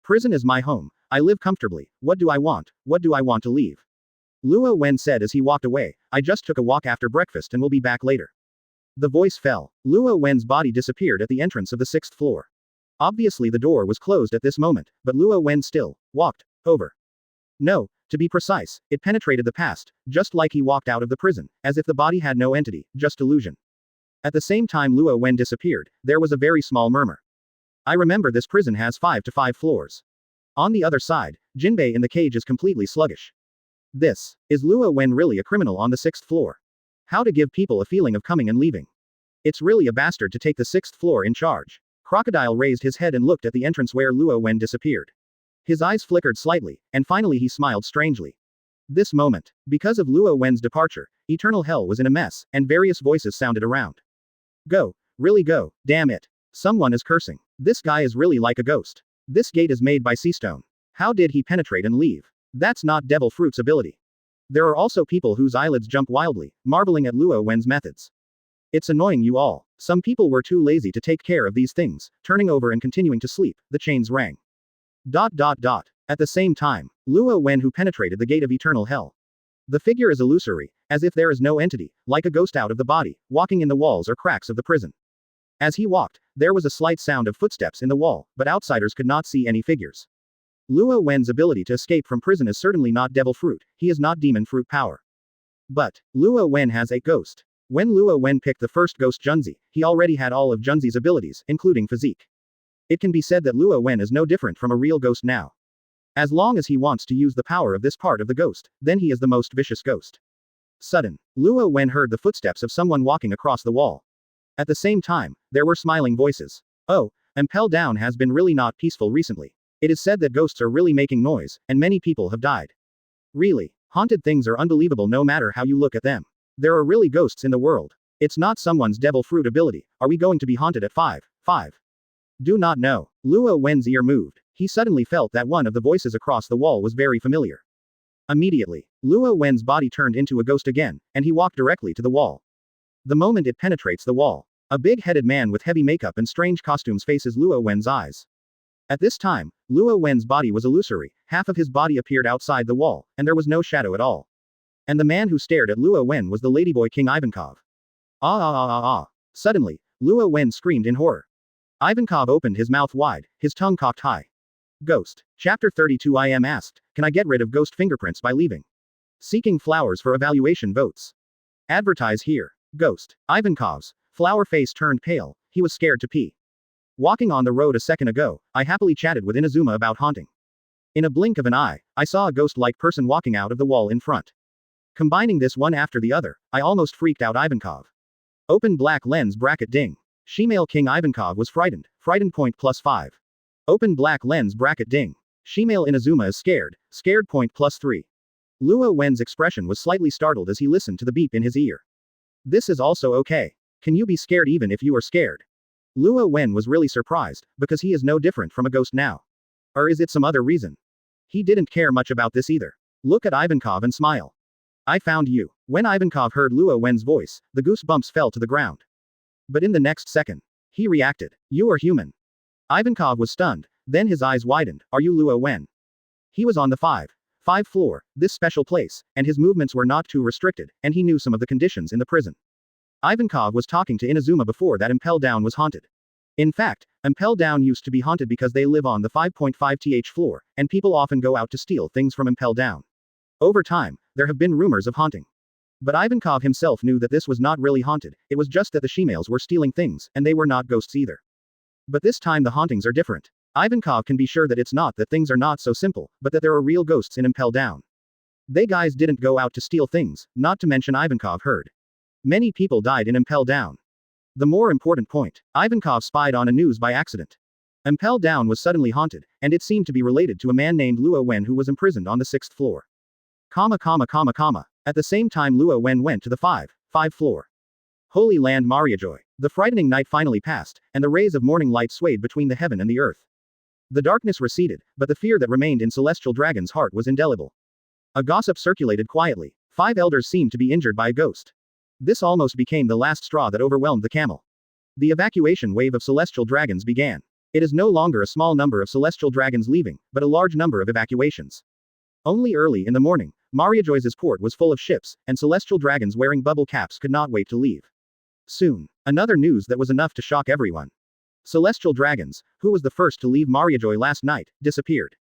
Prison is my home. I live comfortably. What do I want? What do I want to leave? Luo Wen said as he walked away, I just took a walk after breakfast and will be back later. The voice fell. Luo Wen's body disappeared at the entrance of the 6th floor. Obviously the door was closed at this moment, but Luo Wen still walked over. No, to be precise, it penetrated the past, just like he walked out of the prison, as if the body had no entity, just illusion. At the same time Luo Wen disappeared, there was a very small murmur. I remember this prison has 5 to 5 floors. On the other side, Jinbei in the cage is completely sluggish. Is Luo Wen really a criminal on the 6th floor? How to give people a feeling of coming and leaving? It's really a bastard to take the 6th floor in charge. Crocodile raised his head and looked at the entrance where Luo Wen disappeared. His eyes flickered slightly, and finally he smiled strangely. This moment, because of Luo Wen's departure, Eternal Hell was in a mess, and various voices sounded around. Go, really go, damn it. Someone is cursing. This guy is really like a ghost. This gate is made by sea stone. How did he penetrate and leave? That's not Devil Fruit's ability. There are also people whose eyelids jump wildly, marveling at Luo Wen's methods. It's annoying you all. Some people were too lazy to take care of these things, turning over and continuing to sleep. The chains rang. At the same time, Luo Wen who penetrated the gate of Eternal Hell. The figure is illusory, as if there is no entity, like a ghost out of the body, walking in the walls or cracks of the prison. As he walked, there was a slight sound of footsteps in the wall, but outsiders could not see any figures. Luo Wen's ability to escape from prison is certainly not Devil Fruit, he is not Demon Fruit power. But, Luo Wen has a ghost. When Luo Wen picked the first ghost Junzi, he already had all of Junzi's abilities, including physique. It can be said that Luo Wen is no different from a real ghost now. As long as he wants to use the power of this part of the ghost, then he is the most vicious ghost. Sudden, Luo Wen heard the footsteps of someone walking across the wall. At the same time, there were smiling voices. Oh, Impel Down has been really not peaceful recently. It is said that ghosts are really making noise, and many people have died. Really, haunted things are unbelievable no matter how you look at them. There are really ghosts in the world. It's not someone's Devil Fruit ability. Are we going to be haunted at 5? Do not know. Luo Wen's ear moved. He suddenly felt that one of the voices across the wall was very familiar. Immediately, Luo Wen's body turned into a ghost again, and he walked directly to the wall. The moment it penetrates the wall, a big-headed man with heavy makeup and strange costumes faces Luo Wen's eyes. At this time, Luo Wen's body was illusory, half of his body appeared outside the wall, and there was no shadow at all. And the man who stared at Luo Wen was the ladyboy King Ivankov. Suddenly, Luo Wen screamed in horror. Ivankov opened his mouth wide, his tongue cocked high. Ghost. Chapter 32 I am asked, can I get rid of ghost fingerprints by leaving? Seeking flowers for evaluation votes. Advertise here. Ghost. Ivankov's flower face turned pale, he was scared to pee. Walking on the road a second ago, I happily chatted with Inazuma about haunting. In a blink of an eye, I saw a ghost-like person walking out of the wall in front. Combining this one after the other, I almost freaked out Ivankov. Open black lens bracket ding. Shemale King Ivankov was frightened point +5. Open black lens bracket ding. Shemale Inazuma is scared, scared point +3. Luo Wen's expression was slightly startled as he listened to the beep in his ear. This is also okay. Can you be scared even if you are scared? Luo Wen was really surprised, because he is no different from a ghost now. Or is it some other reason? He didn't care much about this either. Look at Ivankov and smile. I found you. When Ivankov heard Luo Wen's voice, the goosebumps fell to the ground. But in the next second, he reacted. You are human. Ivankov was stunned, then his eyes widened. Are you Luo Wen? He was on the 5th floor, this special place, and his movements were not too restricted, and he knew some of the conditions in the prison. Ivankov was talking to Inazuma before that Impel Down was haunted. In fact, Impel Down used to be haunted because they live on the 5.5th floor, and people often go out to steal things from Impel Down. Over time, there have been rumors of haunting. But Ivankov himself knew that this was not really haunted, it was just that the shemales were stealing things, and they were not ghosts either. But this time the hauntings are different. Ivankov can be sure that it's not that things are not so simple, but that there are real ghosts in Impel Down. They guys didn't go out to steal things, not to mention Ivankov heard. Many people died in Impel Down. The more important point, Ivankov spied on a news by accident. Impel Down was suddenly haunted, and it seemed to be related to a man named Luo Wen who was imprisoned on the 6th floor. At the same time Luo Wen went to the 5th floor. Holy land Mariajoy. The frightening night finally passed, and the rays of morning light swayed between the heaven and the earth. The darkness receded, but the fear that remained in Celestial Dragon's heart was indelible. A gossip circulated quietly. 5 elders seemed to be injured by a ghost. This almost became the last straw that overwhelmed the camel. The evacuation wave of Celestial Dragons began. It is no longer a small number of Celestial Dragons leaving, but a large number of evacuations. Only early in the morning, Mariajoy's port was full of ships, and Celestial Dragons wearing bubble caps could not wait to leave. Soon, another news that was enough to shock everyone. Celestial Dragons, who was the first to leave Mariajoy last night, disappeared.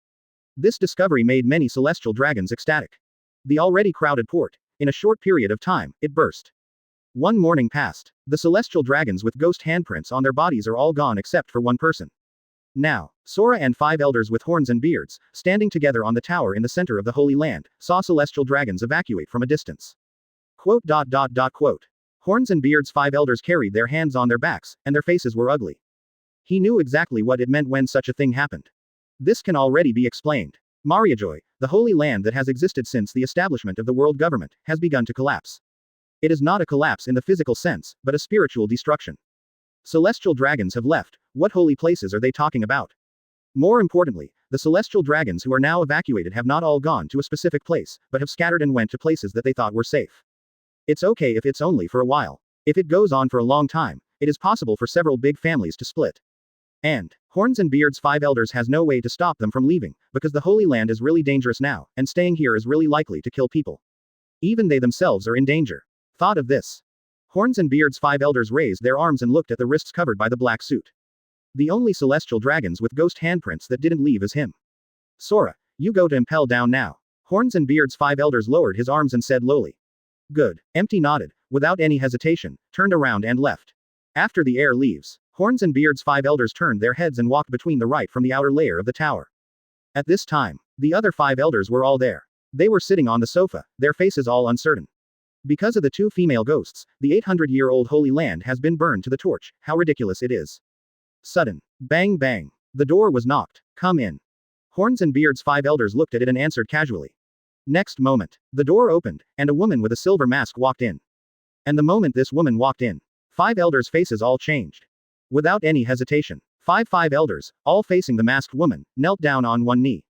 This discovery made many Celestial Dragons ecstatic. The already crowded port, in a short period of time, it burst. One morning passed. The Celestial Dragons with ghost handprints on their bodies are all gone except for one person. Now, Sora and 5 elders with horns and beards, standing together on the tower in the center of the Holy Land, saw Celestial Dragons evacuate from a distance. Horns and beards 5 elders carried their hands on their backs, and their faces were ugly. He knew exactly what it meant when such a thing happened. This can already be explained. Mariajoy, the Holy Land that has existed since the establishment of the world government, has begun to collapse. It is not a collapse in the physical sense, but a spiritual destruction. Celestial Dragons have left. What holy places are they talking about? More importantly, the Celestial Dragons who are now evacuated have not all gone to a specific place, but have scattered and went to places that they thought were safe. It's okay if it's only for a while. If it goes on for a long time, it is possible for several big families to split. And, Horns and Beards 5 elders has no way to stop them from leaving, because the Holy Land is really dangerous now, and staying here is really likely to kill people. Even they themselves are in danger. Thought of this. Horns and Beards 5 elders raised their arms and looked at the wrists covered by the black suit. The only Celestial Dragons with ghost handprints that didn't leave is him. Sora, you go to Impel Down now. Horns and Beards 5 elders lowered his arms and said lowly. Good. Empty nodded, without any hesitation, turned around and left. After the air leaves, Horns and Beards 5 elders turned their heads and walked between the right from the outer layer of the tower. At this time, the other 5 elders were all there. They were sitting on the sofa, their faces all uncertain. Because of the 2 female ghosts, the 800-year-old Holy Land has been burned to the torch. How ridiculous it is. Sudden. Bang bang. The door was knocked. Come in. Horns and Beards 5 elders looked at it and answered casually. Next moment, the door opened, and a woman with a silver mask walked in. And the moment this woman walked in, 5 elders' faces all changed. Without any hesitation, 5 elders, all facing the masked woman, knelt down on one knee.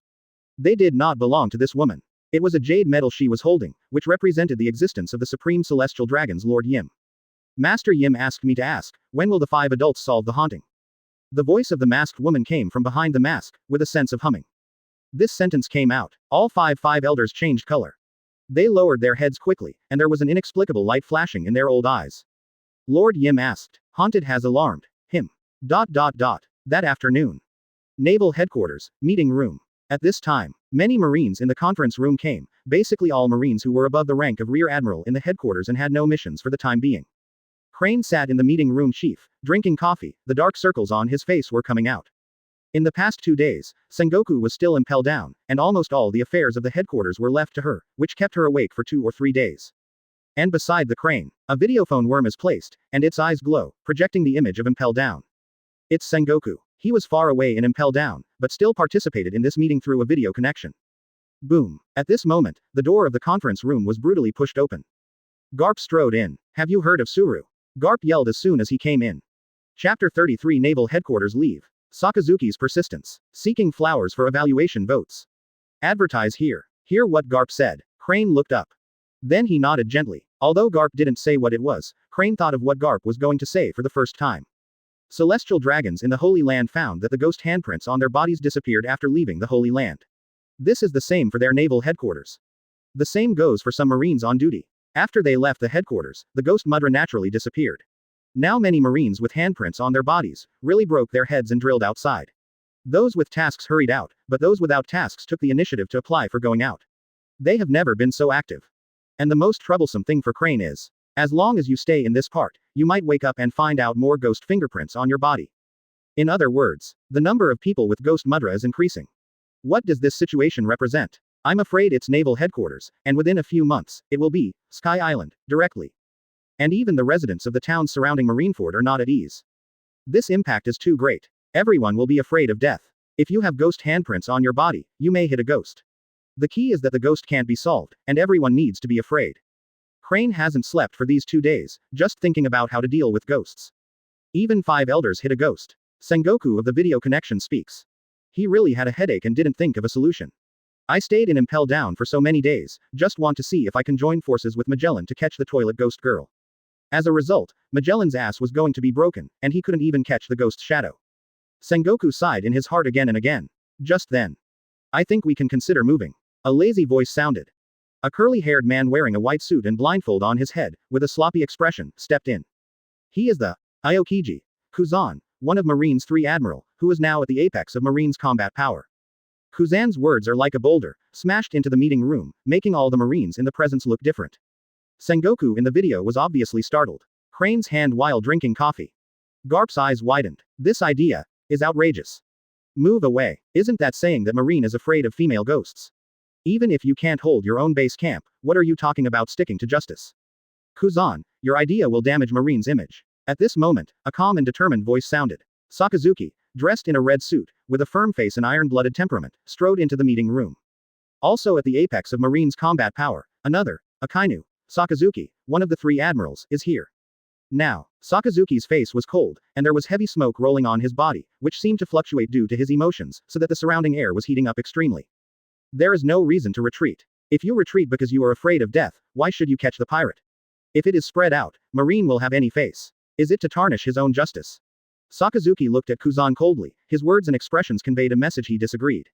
They did not belong to this woman. It was a jade medal she was holding, which represented the existence of the Supreme Celestial Dragons Lord Yim. Master Yim asked me to ask, when will the 5 adults solve the haunting? The voice of the masked woman came from behind the mask, with a sense of humming. This sentence came out. All 5 elders changed color. They lowered their heads quickly, and there was an inexplicable light flashing in their old eyes. Lord Yim asked. Haunted has alarmed him. That afternoon. Naval Headquarters, meeting room. At this time, many Marines in the conference room came, basically all Marines who were above the rank of Rear Admiral in the headquarters and had no missions for the time being. Crane sat in the meeting room chief, drinking coffee, the dark circles on his face were coming out. In the past 2 days, Sengoku was still Impel Down, and almost all the affairs of the headquarters were left to her, which kept her awake for 2 or 3 days. And beside the crane, a videophone worm is placed, and its eyes glow, projecting the image of Impel Down. It's Sengoku. He was far away in Impel Down, but still participated in this meeting through a video connection. Boom. At this moment, the door of the conference room was brutally pushed open. Garp strode in. Have you heard of Suru? Garp yelled as soon as he came in. Chapter 33 Naval Headquarters Leave. Sakazuki's persistence. Seeking flowers for evaluation votes. Advertise here. Hear what Garp said. Crane looked up. Then he nodded gently. Although Garp didn't say what it was, Crane thought of what Garp was going to say for the first time. Celestial dragons in the Holy Land found that the ghost handprints on their bodies disappeared after leaving the Holy Land. This is the same for their naval headquarters. The same goes for some Marines on duty. After they left the headquarters, the ghost mudra naturally disappeared. Now many Marines with handprints on their bodies really broke their heads and drilled outside. Those with tasks hurried out, but those without tasks took the initiative to apply for going out. They have never been so active. And the most troublesome thing for Crane is, as long as you stay in this part, you might wake up and find out more ghost fingerprints on your body. In other words, the number of people with ghost mudra is increasing. What does this situation represent? I'm afraid it's naval headquarters, and within a few months, it will be Sky Island, directly. And even the residents of the towns surrounding Marineford are not at ease. This impact is too great. Everyone will be afraid of death. If you have ghost handprints on your body, you may hit a ghost. The key is that the ghost can't be solved, and everyone needs to be afraid. Crane hasn't slept for these 2 days, just thinking about how to deal with ghosts. Even 5 elders hit a ghost. Sengoku of the video connection speaks. He really had a headache and didn't think of a solution. I stayed in Impel Down for so many days, just want to see if I can join forces with Magellan to catch the toilet ghost girl. As a result, Magellan's ass was going to be broken, and he couldn't even catch the ghost shadow. Sengoku sighed in his heart again and again. Just then. I think we can consider moving. A lazy voice sounded. A curly-haired man wearing a white suit and blindfold on his head, with a sloppy expression, stepped in. He is the Aokiji Kuzan, one of Marine's 3 admiral, who is now at the apex of Marine's combat power. Kuzan's words are like a boulder, smashed into the meeting room, making all the Marines in the presence look different. Sengoku in the video was obviously startled. Crane's hand while drinking coffee. Garp's eyes widened. This idea is outrageous. Move away. Isn't that saying that Marine is afraid of female ghosts? Even if you can't hold your own base camp, what are you talking about sticking to justice? Kuzan, your idea will damage Marine's image. At this moment, a calm and determined voice sounded. Sakazuki, dressed in a red suit, with a firm face and iron-blooded temperament, strode into the meeting room. Also at the apex of Marine's combat power, another, Akainu, Sakazuki, one of the 3 admirals, is here. Now, Sakazuki's face was cold, and there was heavy smoke rolling on his body, which seemed to fluctuate due to his emotions, so that the surrounding air was heating up extremely. There is no reason to retreat. If you retreat because you are afraid of death, why should you catch the pirate? If it is spread out, Marine will have any face. Is it to tarnish his own justice? Sakazuki looked at Kuzan coldly, his words and expressions conveyed a message he disagreed.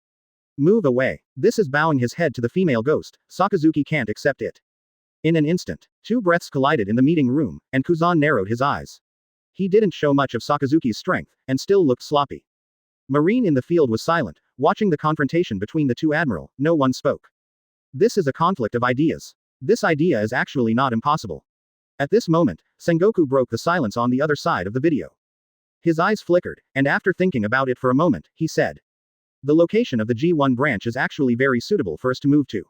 Move away. This is bowing his head to the female ghost, Sakazuki can't accept it. In an instant, 2 breaths collided in the meeting room, and Kuzan narrowed his eyes. He didn't show much of Sakazuki's strength, and still looked sloppy. Marine in the field was silent, watching the confrontation between the 2 admiral, no one spoke. This is a conflict of ideas. This idea is actually not impossible. At this moment, Sengoku broke the silence on the other side of the video. His eyes flickered, and after thinking about it for a moment, he said. The location of the G1 branch is actually very suitable for us to move to.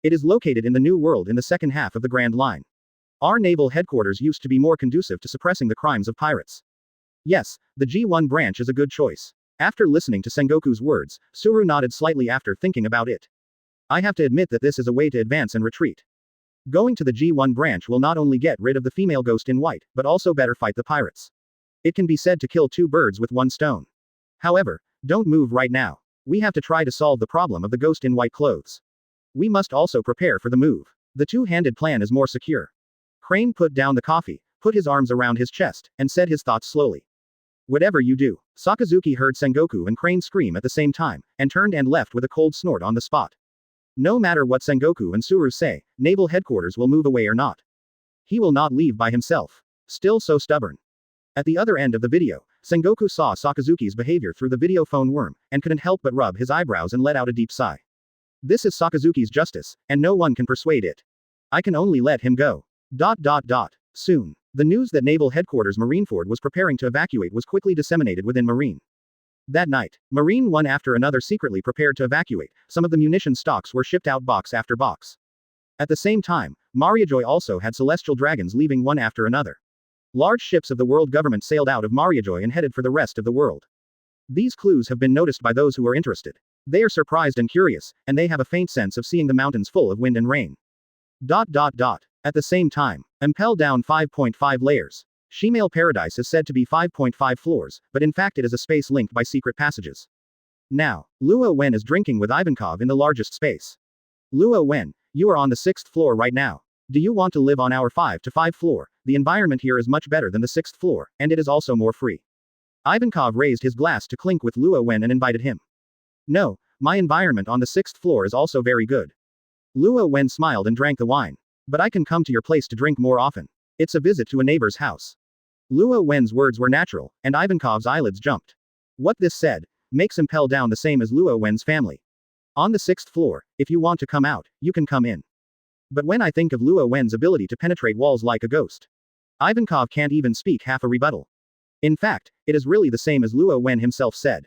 It is located in the New World in the second half of the Grand Line. Our naval headquarters used to be more conducive to suppressing the crimes of pirates. Yes, the G1 branch is a good choice. After listening to Sengoku's words, Suru nodded slightly after thinking about it. I have to admit that this is a way to advance and retreat. Going to the G1 branch will not only get rid of the female ghost in white, but also better fight the pirates. It can be said to kill 2 birds with 1 stone. However, don't move right now. We have to try to solve the problem of the ghost in white clothes. We must also prepare for the move. The 2-handed plan is more secure. Crane put down the coffee, put his arms around his chest, and said his thoughts slowly. Whatever you do. Sakazuki heard Sengoku and Crane scream at the same time, and turned and left with a cold snort on the spot. No matter what Sengoku and Suru say, Naval Headquarters will move away or not. He will not leave by himself. Still so stubborn. At the other end of the video, Sengoku saw Sakazuki's behavior through the video phone worm, and couldn't help but rub his eyebrows and let out a deep sigh. This is Sakazuki's justice, and no one can persuade it. I can only let him go. Soon. The news that Naval Headquarters Marineford was preparing to evacuate was quickly disseminated within Marine. That night, Marine one after another secretly prepared to evacuate. Some of the munition stocks were shipped out box after box. At the same time, Mariajoy also had celestial dragons leaving one after another. Large ships of the world government sailed out of Mariajoy and headed for the rest of the world. These clues have been noticed by those who are interested. They are surprised and curious, and they have a faint sense of seeing the mountains full of wind and rain. At the same time, Impel down 5.5 layers. Shemale Paradise is said to be 5.5 floors, but in fact it is a space linked by secret passages. Now, Luo Wen is drinking with Ivankov in the largest space. Luo Wen, you are on the 6th floor right now. Do you want to live on our 5-5 floor? The environment here is much better than the 6th floor, and it is also more free. Ivankov raised his glass to clink with Luo Wen and invited him. No, my environment on the 6th floor is also very good. Luo Wen smiled and drank the wine. But I can come to your place to drink more often. It's a visit to a neighbor's house. Luo Wen's words were natural, and Ivankov's eyelids jumped. What this said makes Impel down the same as Luo Wen's family. On the 6th floor, if you want to come out, you can come in. But when I think of Luo Wen's ability to penetrate walls like a ghost, Ivankov can't even speak half a rebuttal. In fact, it is really the same as Luo Wen himself said.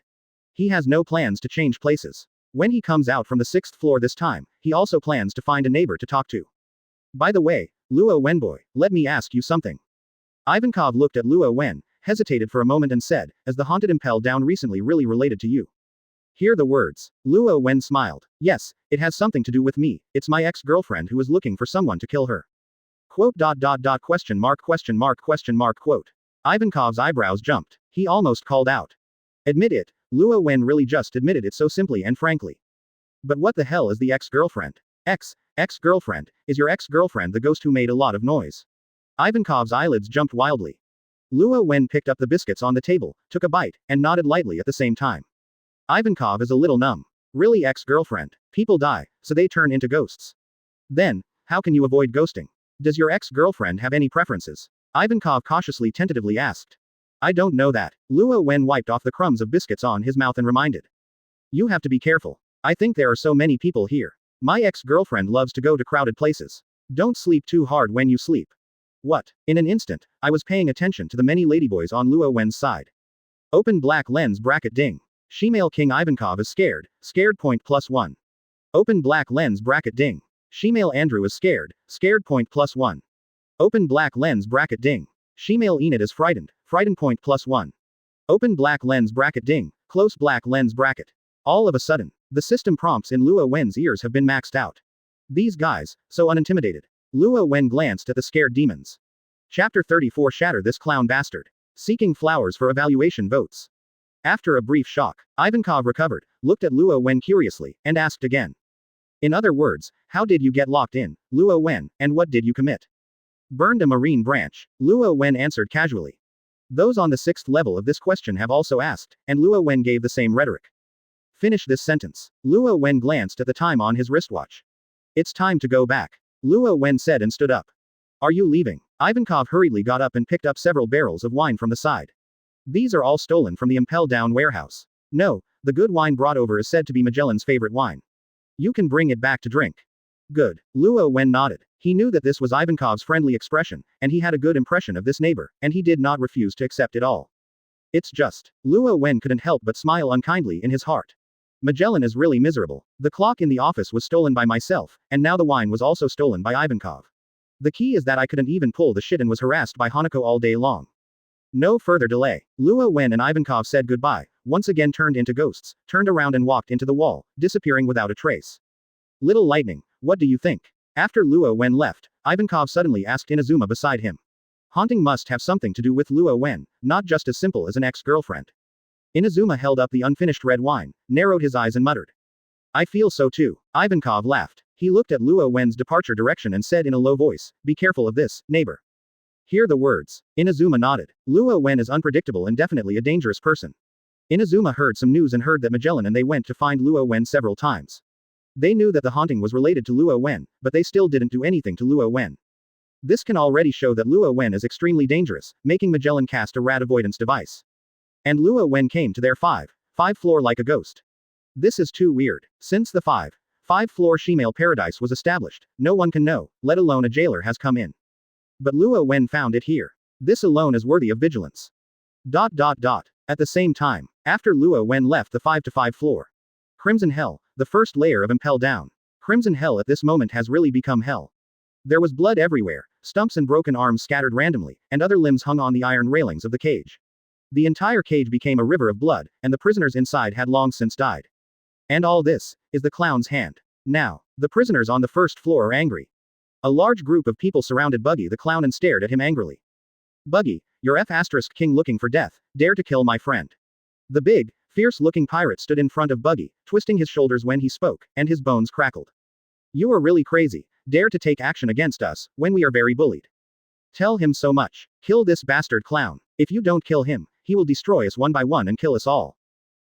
He has no plans to change places. When he comes out from the 6th floor this time, he also plans to find a neighbor to talk to. By the way, Luo Wen boy, let me ask you something. Ivankov looked at Luo Wen, hesitated for a moment and said, as the haunted Impel down recently really related to you? Hear the words. Luo Wen smiled. Yes, it has something to do with me, it's my ex-girlfriend who is looking for someone to kill her. Question mark. Ivankov's eyebrows jumped. He almost called out. Admit it, Luo Wen really just admitted it so simply and frankly. But what the hell is the ex-girlfriend? Ex-girlfriend, is your ex-girlfriend the ghost who made a lot of noise? Ivankov's eyelids jumped wildly. Luo Wen picked up the biscuits on the table, took a bite, and nodded lightly at the same time. Ivankov is a little numb. Really, ex-girlfriend? People die, so they turn into ghosts. Then, how can you avoid ghosting? Does your ex-girlfriend have any preferences? Ivankov cautiously tentatively asked. I don't know that. Luo Wen wiped off the crumbs of biscuits on his mouth and reminded. You have to be careful. I think there are so many people here. My ex-girlfriend loves to go to crowded places. Don't sleep too hard when you sleep. What? In an instant, I was paying attention to the many ladyboys on Luo Wen's side. Open black lens bracket ding. Shemale King Ivankov is scared, scared point +1. Open black lens bracket ding. Shemale Andrew is scared, scared point +1. Open black lens bracket ding. Shemale Enid is frightened, frightened point +1. Open black lens bracket ding, close black lens bracket. All of a sudden, the system prompts in Luo Wen's ears have been maxed out. These guys, so unintimidated. Luo Wen glanced at the scared demons. Chapter 34 Shatter this clown bastard. Seeking flowers for evaluation votes. After a brief shock, Ivankov recovered, looked at Luo Wen curiously, and asked again. In other words, how did you get locked in, Luo Wen, and what did you commit? Burned a marine branch, Luo Wen answered casually. Those on the 6th level of this question have also asked, and Luo Wen gave the same rhetoric. Finish this sentence. Luo Wen glanced at the time on his wristwatch. It's time to go back. Luo Wen said and stood up. Are you leaving? Ivankov hurriedly got up and picked up several barrels of wine from the side. These are all stolen from the Impel down warehouse. No, the good wine brought over is said to be Magellan's favorite wine. You can bring it back to drink. Good. Luo Wen nodded. He knew that this was Ivankov's friendly expression, and he had a good impression of this neighbor, and he did not refuse to accept it all. It's just. Luo Wen couldn't help but smile unkindly in his heart. Magellan is really miserable. The clock in the office was stolen by myself, and now the wine was also stolen by Ivankov. The key is that I couldn't even pull the shit and was harassed by Hanako all day long. No further delay. Luo Wen and Ivankov said goodbye, once again turned into ghosts, turned around and walked into the wall, disappearing without a trace. Little lightning, what do you think? After Luo Wen left, Ivankov suddenly asked Inazuma beside him. Haunting must have something to do with Luo Wen, not just as simple as an ex-girlfriend. Inazuma held up the unfinished red wine, narrowed his eyes and muttered. I feel so too. Ivankov laughed. He looked at Luo Wen's departure direction and said in a low voice, be careful of this, neighbor. Hear the words. Inazuma nodded. Luo Wen is unpredictable and definitely a dangerous person. Inazuma heard some news and heard that Magellan and they went to find Luo Wen several times. They knew that the haunting was related to Luo Wen, but they still didn't do anything to Luo Wen. This can already show that Luo Wen is extremely dangerous, making Magellan cast a rat avoidance device. And Luo Wen came to their 5 floor like a ghost. This is too weird. Since the 5 floor Shemale Paradise was established, no one can know, let alone a jailer has come in. But Luo Wen found it here. This alone is worthy of vigilance. At the same time, after Luo Wen left the 5-5 floor. Crimson Hell, the first layer of Impel down. Crimson Hell at this moment has really become hell. There was blood everywhere, stumps and broken arms scattered randomly, and other limbs hung on the iron railings of the cage. The entire cage became a river of blood, and the prisoners inside had long since died. And all this is the clown's hand. Now, the prisoners on the first floor are angry. A large group of people surrounded Buggy the clown and stared at him angrily. Buggy, you're F***king looking for death, dare to kill my friend. The big, fierce-looking pirate stood in front of Buggy, twisting his shoulders when he spoke, and his bones crackled. You are really crazy, dare to take action against us, when we are very bullied. Tell him so much. Kill this bastard clown. If you don't kill him, he will destroy us one by one and kill us all.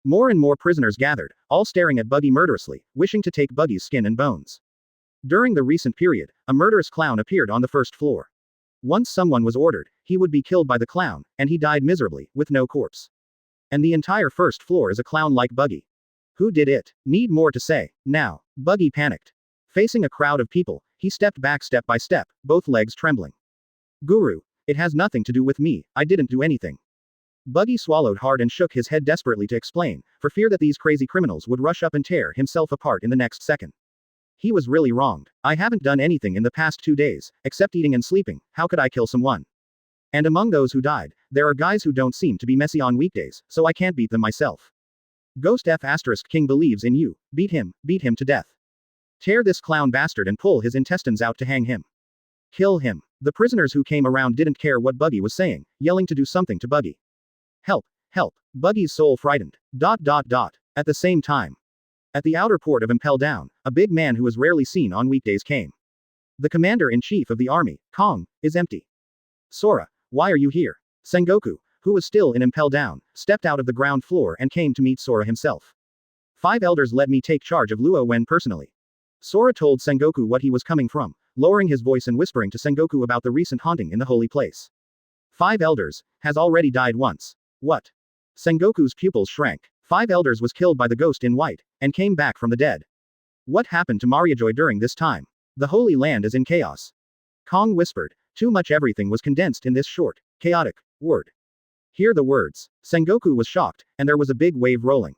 More and more prisoners gathered, all staring at Buggy murderously, wishing to take Buggy's skin and bones. During the recent period, a murderous clown appeared on the first floor. Once someone was ordered, he would be killed by the clown, and he died miserably, with no corpse. And the entire first floor is a clown like Buggy. Who did it? Need more to say. Now, Buggy panicked. Facing a crowd of people, he stepped back step by step, both legs trembling. Guru, it has nothing to do with me, I didn't do anything. Buggy swallowed hard and shook his head desperately to explain, for fear that these crazy criminals would rush up and tear himself apart in the next second. He was really wronged. I haven't done anything in the past 2 days, except eating and sleeping, how could I kill someone? And among those who died, there are guys who don't seem to be messy on weekdays, so I can't beat them myself. Ghost F***king believes in you, beat him to death. Tear this clown bastard and pull his intestines out to hang him. Kill him. The prisoners who came around didn't care what Buggy was saying, yelling to do something to Buggy. Help, help, Buggy's soul frightened. At the same time. At the outer port of Impel Down, a big man who is rarely seen on weekdays came. The commander-in-chief of the army, Kong, is empty. Sora, why are you here? Sengoku, who was still in Impel Down, stepped out of the ground floor and came to meet Sora himself. 5 elders let me take charge of Luo Wen personally. Sora told Sengoku what he was coming from, lowering his voice and whispering to Sengoku about the recent haunting in the holy place. 5 elders, has already died once. What? Sengoku's pupils shrank. 5 elders was killed by the ghost in white, and came back from the dead. What happened to Mariajoy during this time? The Holy Land is in chaos. Kong whispered. Too much everything was condensed in this short, chaotic, word. Hear the words. Sengoku was shocked, and there was a big wave rolling.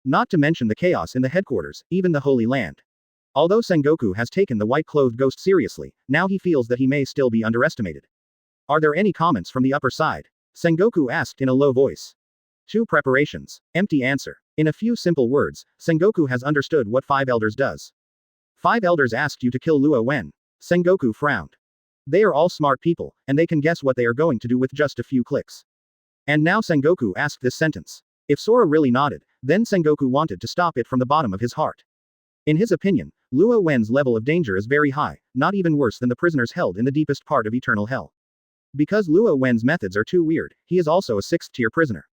Not to mention the chaos in the headquarters, even the Holy Land. Although Sengoku has taken the white-clothed ghost seriously, now he feels that he may still be underestimated. Are there any comments from the upper side? Sengoku asked in a low voice. 2 preparations. Empty answer. In a few simple words, Sengoku has understood what 5 elders does. 5 elders asked you to kill Luo Wen. Sengoku frowned. They are all smart people, and they can guess what they are going to do with just a few clicks. And now Sengoku asked this sentence. If Sora really nodded, then Sengoku wanted to stop it from the bottom of his heart. In his opinion, Luo Wen's level of danger is very high, not even worse than the prisoners held in the deepest part of eternal hell. Because Luo Wen's methods are too weird, he is also a 6th-tier prisoner.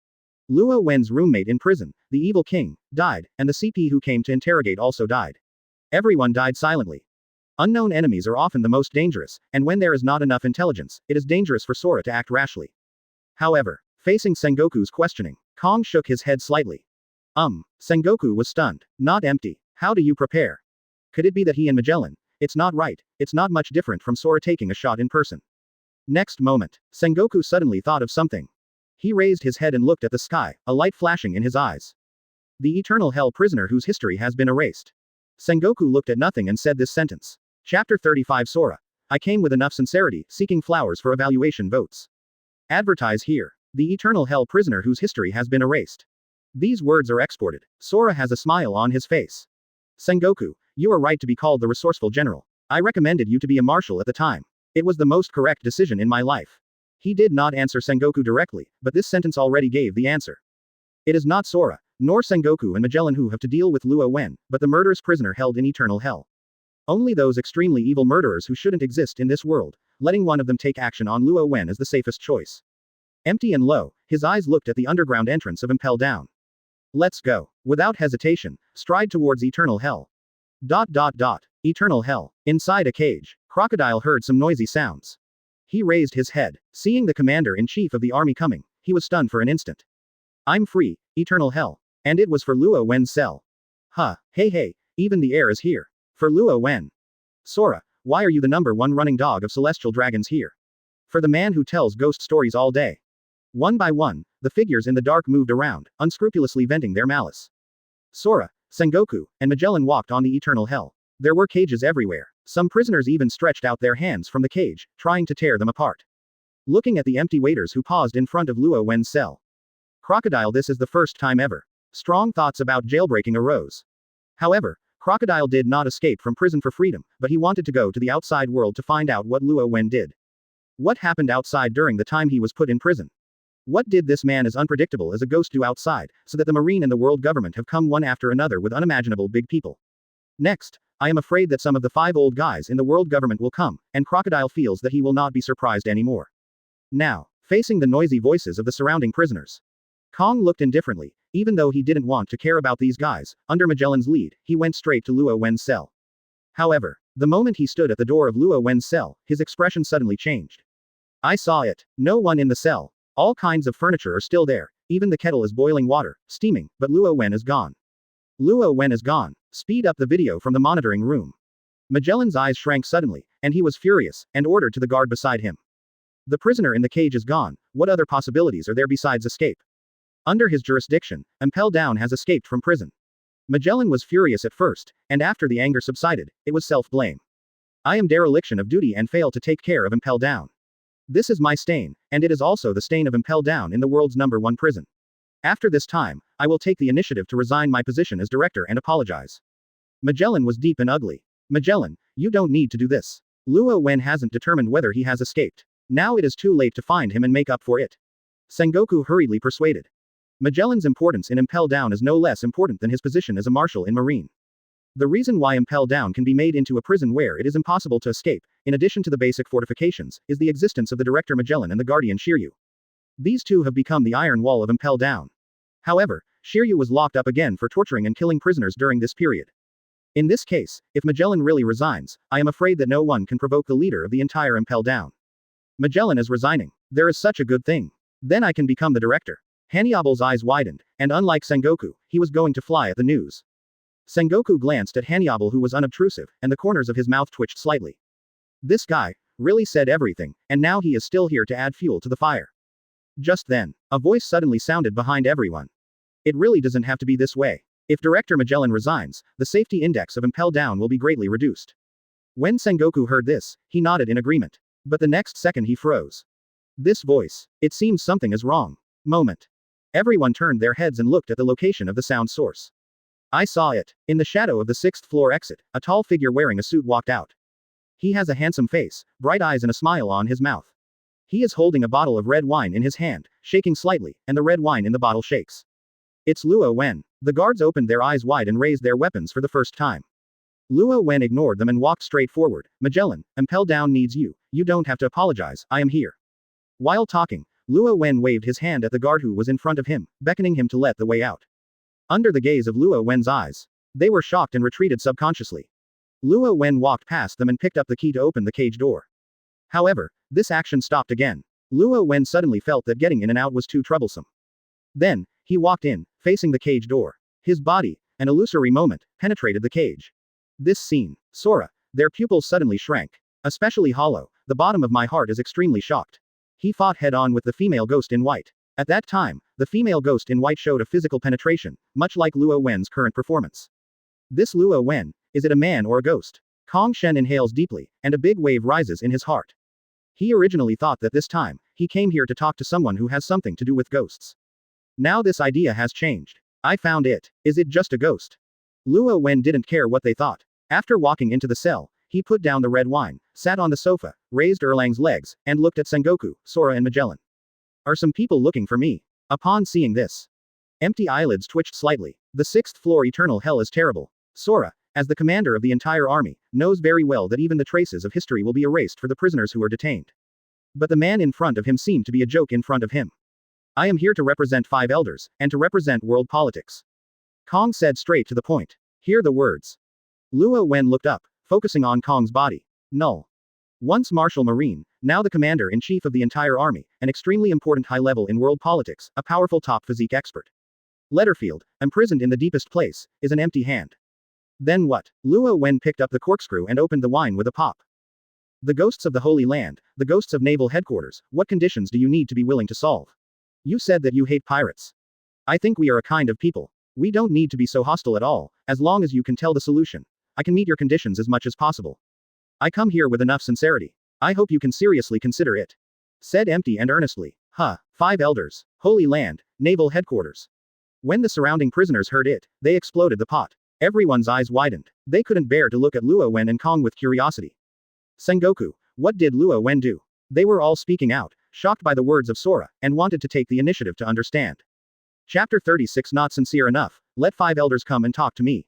Luo Wen's roommate in prison, the evil king, died, and the CP who came to interrogate also died. Everyone died silently. Unknown enemies are often the most dangerous, and when there is not enough intelligence, it is dangerous for Sora to act rashly. However, facing Sengoku's questioning, Kong shook his head slightly. Sengoku was stunned. Not empty. How do you prepare? Could it be that he and Magellan? It's not right, it's not much different from Sora taking a shot in person. Next moment, Sengoku suddenly thought of something. He raised his head and looked at the sky, a light flashing in his eyes. The eternal hell prisoner whose history has been erased. Sengoku looked at nothing and said this sentence. Chapter 35 Sora. I came with enough sincerity, seeking flowers for evaluation votes. Advertise here. The eternal hell prisoner whose history has been erased. These words are exported. Sora has a smile on his face. Sengoku, you are right to be called the resourceful general. I recommended you to be a marshal at the time. It was the most correct decision in my life. He did not answer Sengoku directly, but this sentence already gave the answer. It is not Sora, nor Sengoku and Magellan who have to deal with Luo Wen, but the murderous prisoner held in eternal hell. Only those extremely evil murderers who shouldn't exist in this world, letting one of them take action on Luo Wen is the safest choice. Empty and low, his eyes looked at the underground entrance of Impel Down. Let's go. Without hesitation, stride towards eternal hell. Eternal hell. Inside a cage, Crocodile heard some noisy sounds. He raised his head. Seeing the commander-in-chief of the army coming, he was stunned for an instant. I'm free, eternal hell. And it was for Luo Wen's cell. Hey, even the air is here. For Luo Wen. Sora, why are you the #1 running dog of celestial dragons here? For the man who tells ghost stories all day. One by one, the figures in the dark moved around, unscrupulously venting their malice. Sora, Sengoku, and Magellan walked on the eternal hell. There were cages everywhere. Some prisoners even stretched out their hands from the cage, trying to tear them apart. Looking at the empty waiters who paused in front of Luo Wen's cell. Crocodile, this is the first time ever. Strong thoughts about jailbreaking arose. However, Crocodile did not escape from prison for freedom, but he wanted to go to the outside world to find out what Luo Wen did. What happened outside during the time he was put in prison? What did this man as unpredictable as a ghost do outside, so that the Marine and the world government have come one after another with unimaginable big people? Next, I am afraid that some of the 5 old guys in the world government will come, and Crocodile feels that he will not be surprised anymore. Now, facing the noisy voices of the surrounding prisoners, Kong looked indifferently, even though he didn't want to care about these guys. Under Magellan's lead, he went straight to Luo Wen's cell. However, the moment he stood at the door of Luo Wen's cell, his expression suddenly changed. I saw it. No one in the cell. All kinds of furniture are still there. Even the kettle is boiling water, steaming, but Luo Wen is gone. Luo Wen is gone. Speed up the video from the monitoring room. Magellan's eyes shrank suddenly, and he was furious, and ordered to the guard beside him. The prisoner in the cage is gone. What other possibilities are there besides escape? Under his jurisdiction, Impel Down has escaped from prison. Magellan was furious at first, and after the anger subsided, it was self-blame. I am dereliction of duty and fail to take care of Impel Down. This is my stain, and it is also the stain of Impel Down in the world's #1 prison. After this time, I will take the initiative to resign my position as director and apologize. Magellan was deep and ugly. Magellan, you don't need to do this. Luo Wen hasn't determined whether he has escaped. Now it is too late to find him and make up for it. Sengoku hurriedly persuaded. Magellan's importance in Impel Down is no less important than his position as a marshal in Marine. The reason why Impel Down can be made into a prison where it is impossible to escape, in addition to the basic fortifications, is the existence of the director Magellan and the guardian Shiryu. These two have become the iron wall of Impel Down. However, Shiryu was locked up again for torturing and killing prisoners during this period. In this case, if Magellan really resigns, I am afraid that no one can provoke the leader of the entire Impel Down. Magellan is resigning. There is such a good thing. Then I can become the director. Hannibale's eyes widened, and unlike Sengoku, he was going to fly at the news. Sengoku glanced at Hannibal, who was unobtrusive, and the corners of his mouth twitched slightly. This guy really said everything, and now he is still here to add fuel to the fire. Just then, a voice suddenly sounded behind everyone. It really doesn't have to be this way. If Director Magellan resigns, the safety index of Impel Down will be greatly reduced. When Sengoku heard this, he nodded in agreement. But the next second he froze. This voice. It seems something is wrong. Moment. Everyone turned their heads and looked at the location of the sound source. I saw it. In the shadow of the 6th floor exit, a tall figure wearing a suit walked out. He has a handsome face, bright eyes and a smile on his mouth. He is holding a bottle of red wine in his hand, shaking slightly, and the red wine in the bottle shakes. It's Luo Wen. The guards opened their eyes wide and raised their weapons for the first time. Luo Wen ignored them and walked straight forward. Magellan, Impel Down needs you. You don't have to apologize, I am here. While talking, Luo Wen waved his hand at the guard who was in front of him, beckoning him to let the way out. Under the gaze of Luo Wen's eyes, they were shocked and retreated subconsciously. Luo Wen walked past them and picked up the key to open the cage door. However, this action stopped again. Luo Wen suddenly felt that getting in and out was too troublesome. Then, he walked in, facing the cage door. His body, an illusory moment, penetrated the cage. This scene. Sora. Their pupils suddenly shrank. Especially Hollow. The bottom of my heart is extremely shocked. He fought head-on with the female ghost in white. At that time, the female ghost in white showed a physical penetration, much like Luo Wen's current performance. This Luo Wen, is it a man or a ghost? Kong Shen inhales deeply, and a big wave rises in his heart. He originally thought that this time, he came here to talk to someone who has something to do with ghosts. Now this idea has changed. I found it. Is it just a ghost? Luo Wen didn't care what they thought. After walking into the cell, he put down the red wine, sat on the sofa, raised Erlang's legs, and looked at Sengoku, Sora and Magellan. Are some people looking for me? Upon seeing this, empty eyelids twitched slightly. The 6th floor eternal hell is terrible. Sora, as the commander of the entire army, knows very well that even the traces of history will be erased for the prisoners who are detained. But the man in front of him seemed to be a joke in front of him. I am here to represent 5 elders, and to represent world politics. Kong said straight to the point. Hear the words. Luo Wen looked up, focusing on Kong's body. Null. Once Marshal Marine, now the commander-in-chief of the entire army, an extremely important high level in world politics, a powerful top physique expert. Letterfield, imprisoned in the deepest place, is an empty hand. Then what? Luo Wen picked up the corkscrew and opened the wine with a pop. The ghosts of the Holy Land, the ghosts of Naval Headquarters, what conditions do you need to be willing to solve? You said that you hate pirates. I think we are a kind of people. We don't need to be so hostile at all, as long as you can tell the solution. I can meet your conditions as much as possible. I come here with enough sincerity. I hope you can seriously consider it. Said empty and earnestly. Huh, 5 elders. Holy Land, Naval Headquarters. When the surrounding prisoners heard it, they exploded the pot. Everyone's eyes widened. They couldn't bear to look at Luo Wen and Kong with curiosity. Sengoku, what did Luo Wen do? They were all speaking out, shocked by the words of Sora, and wanted to take the initiative to understand. Chapter 36. Not sincere enough. Let 5 elders come and talk to me.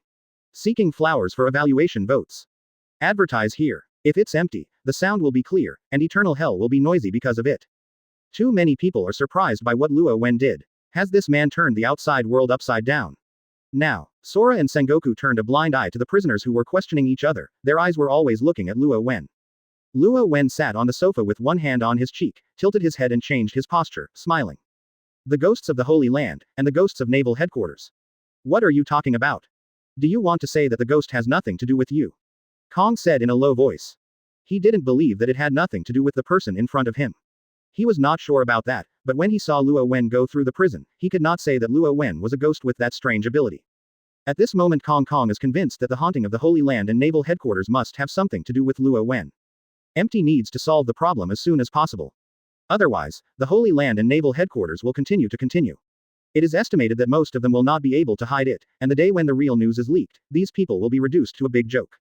Seeking flowers for evaluation votes. Advertise here. If it's empty, the sound will be clear, and eternal hell will be noisy because of it. Too many people are surprised by what Luo Wen did. Has this man turned the outside world upside down? Now, Sora and Sengoku turned a blind eye to the prisoners who were questioning each other. Their eyes were always looking at Luo Wen. Luo Wen sat on the sofa with one hand on his cheek, tilted his head and changed his posture, smiling. The ghosts of the Holy Land, and the ghosts of Naval Headquarters. What are you talking about? Do you want to say that the ghost has nothing to do with you? Kong said in a low voice. He didn't believe that it had nothing to do with the person in front of him. He was not sure about that, but when he saw Luo Wen go through the prison, he could not say that Luo Wen was a ghost with that strange ability. At this moment Kong is convinced that the haunting of the Holy Land and Naval Headquarters must have something to do with Luo Wen. Empty needs to solve the problem as soon as possible. Otherwise, the Holy Land and Naval Headquarters will continue. It is estimated that most of them will not be able to hide it, and the day when the real news is leaked, these people will be reduced to a big joke.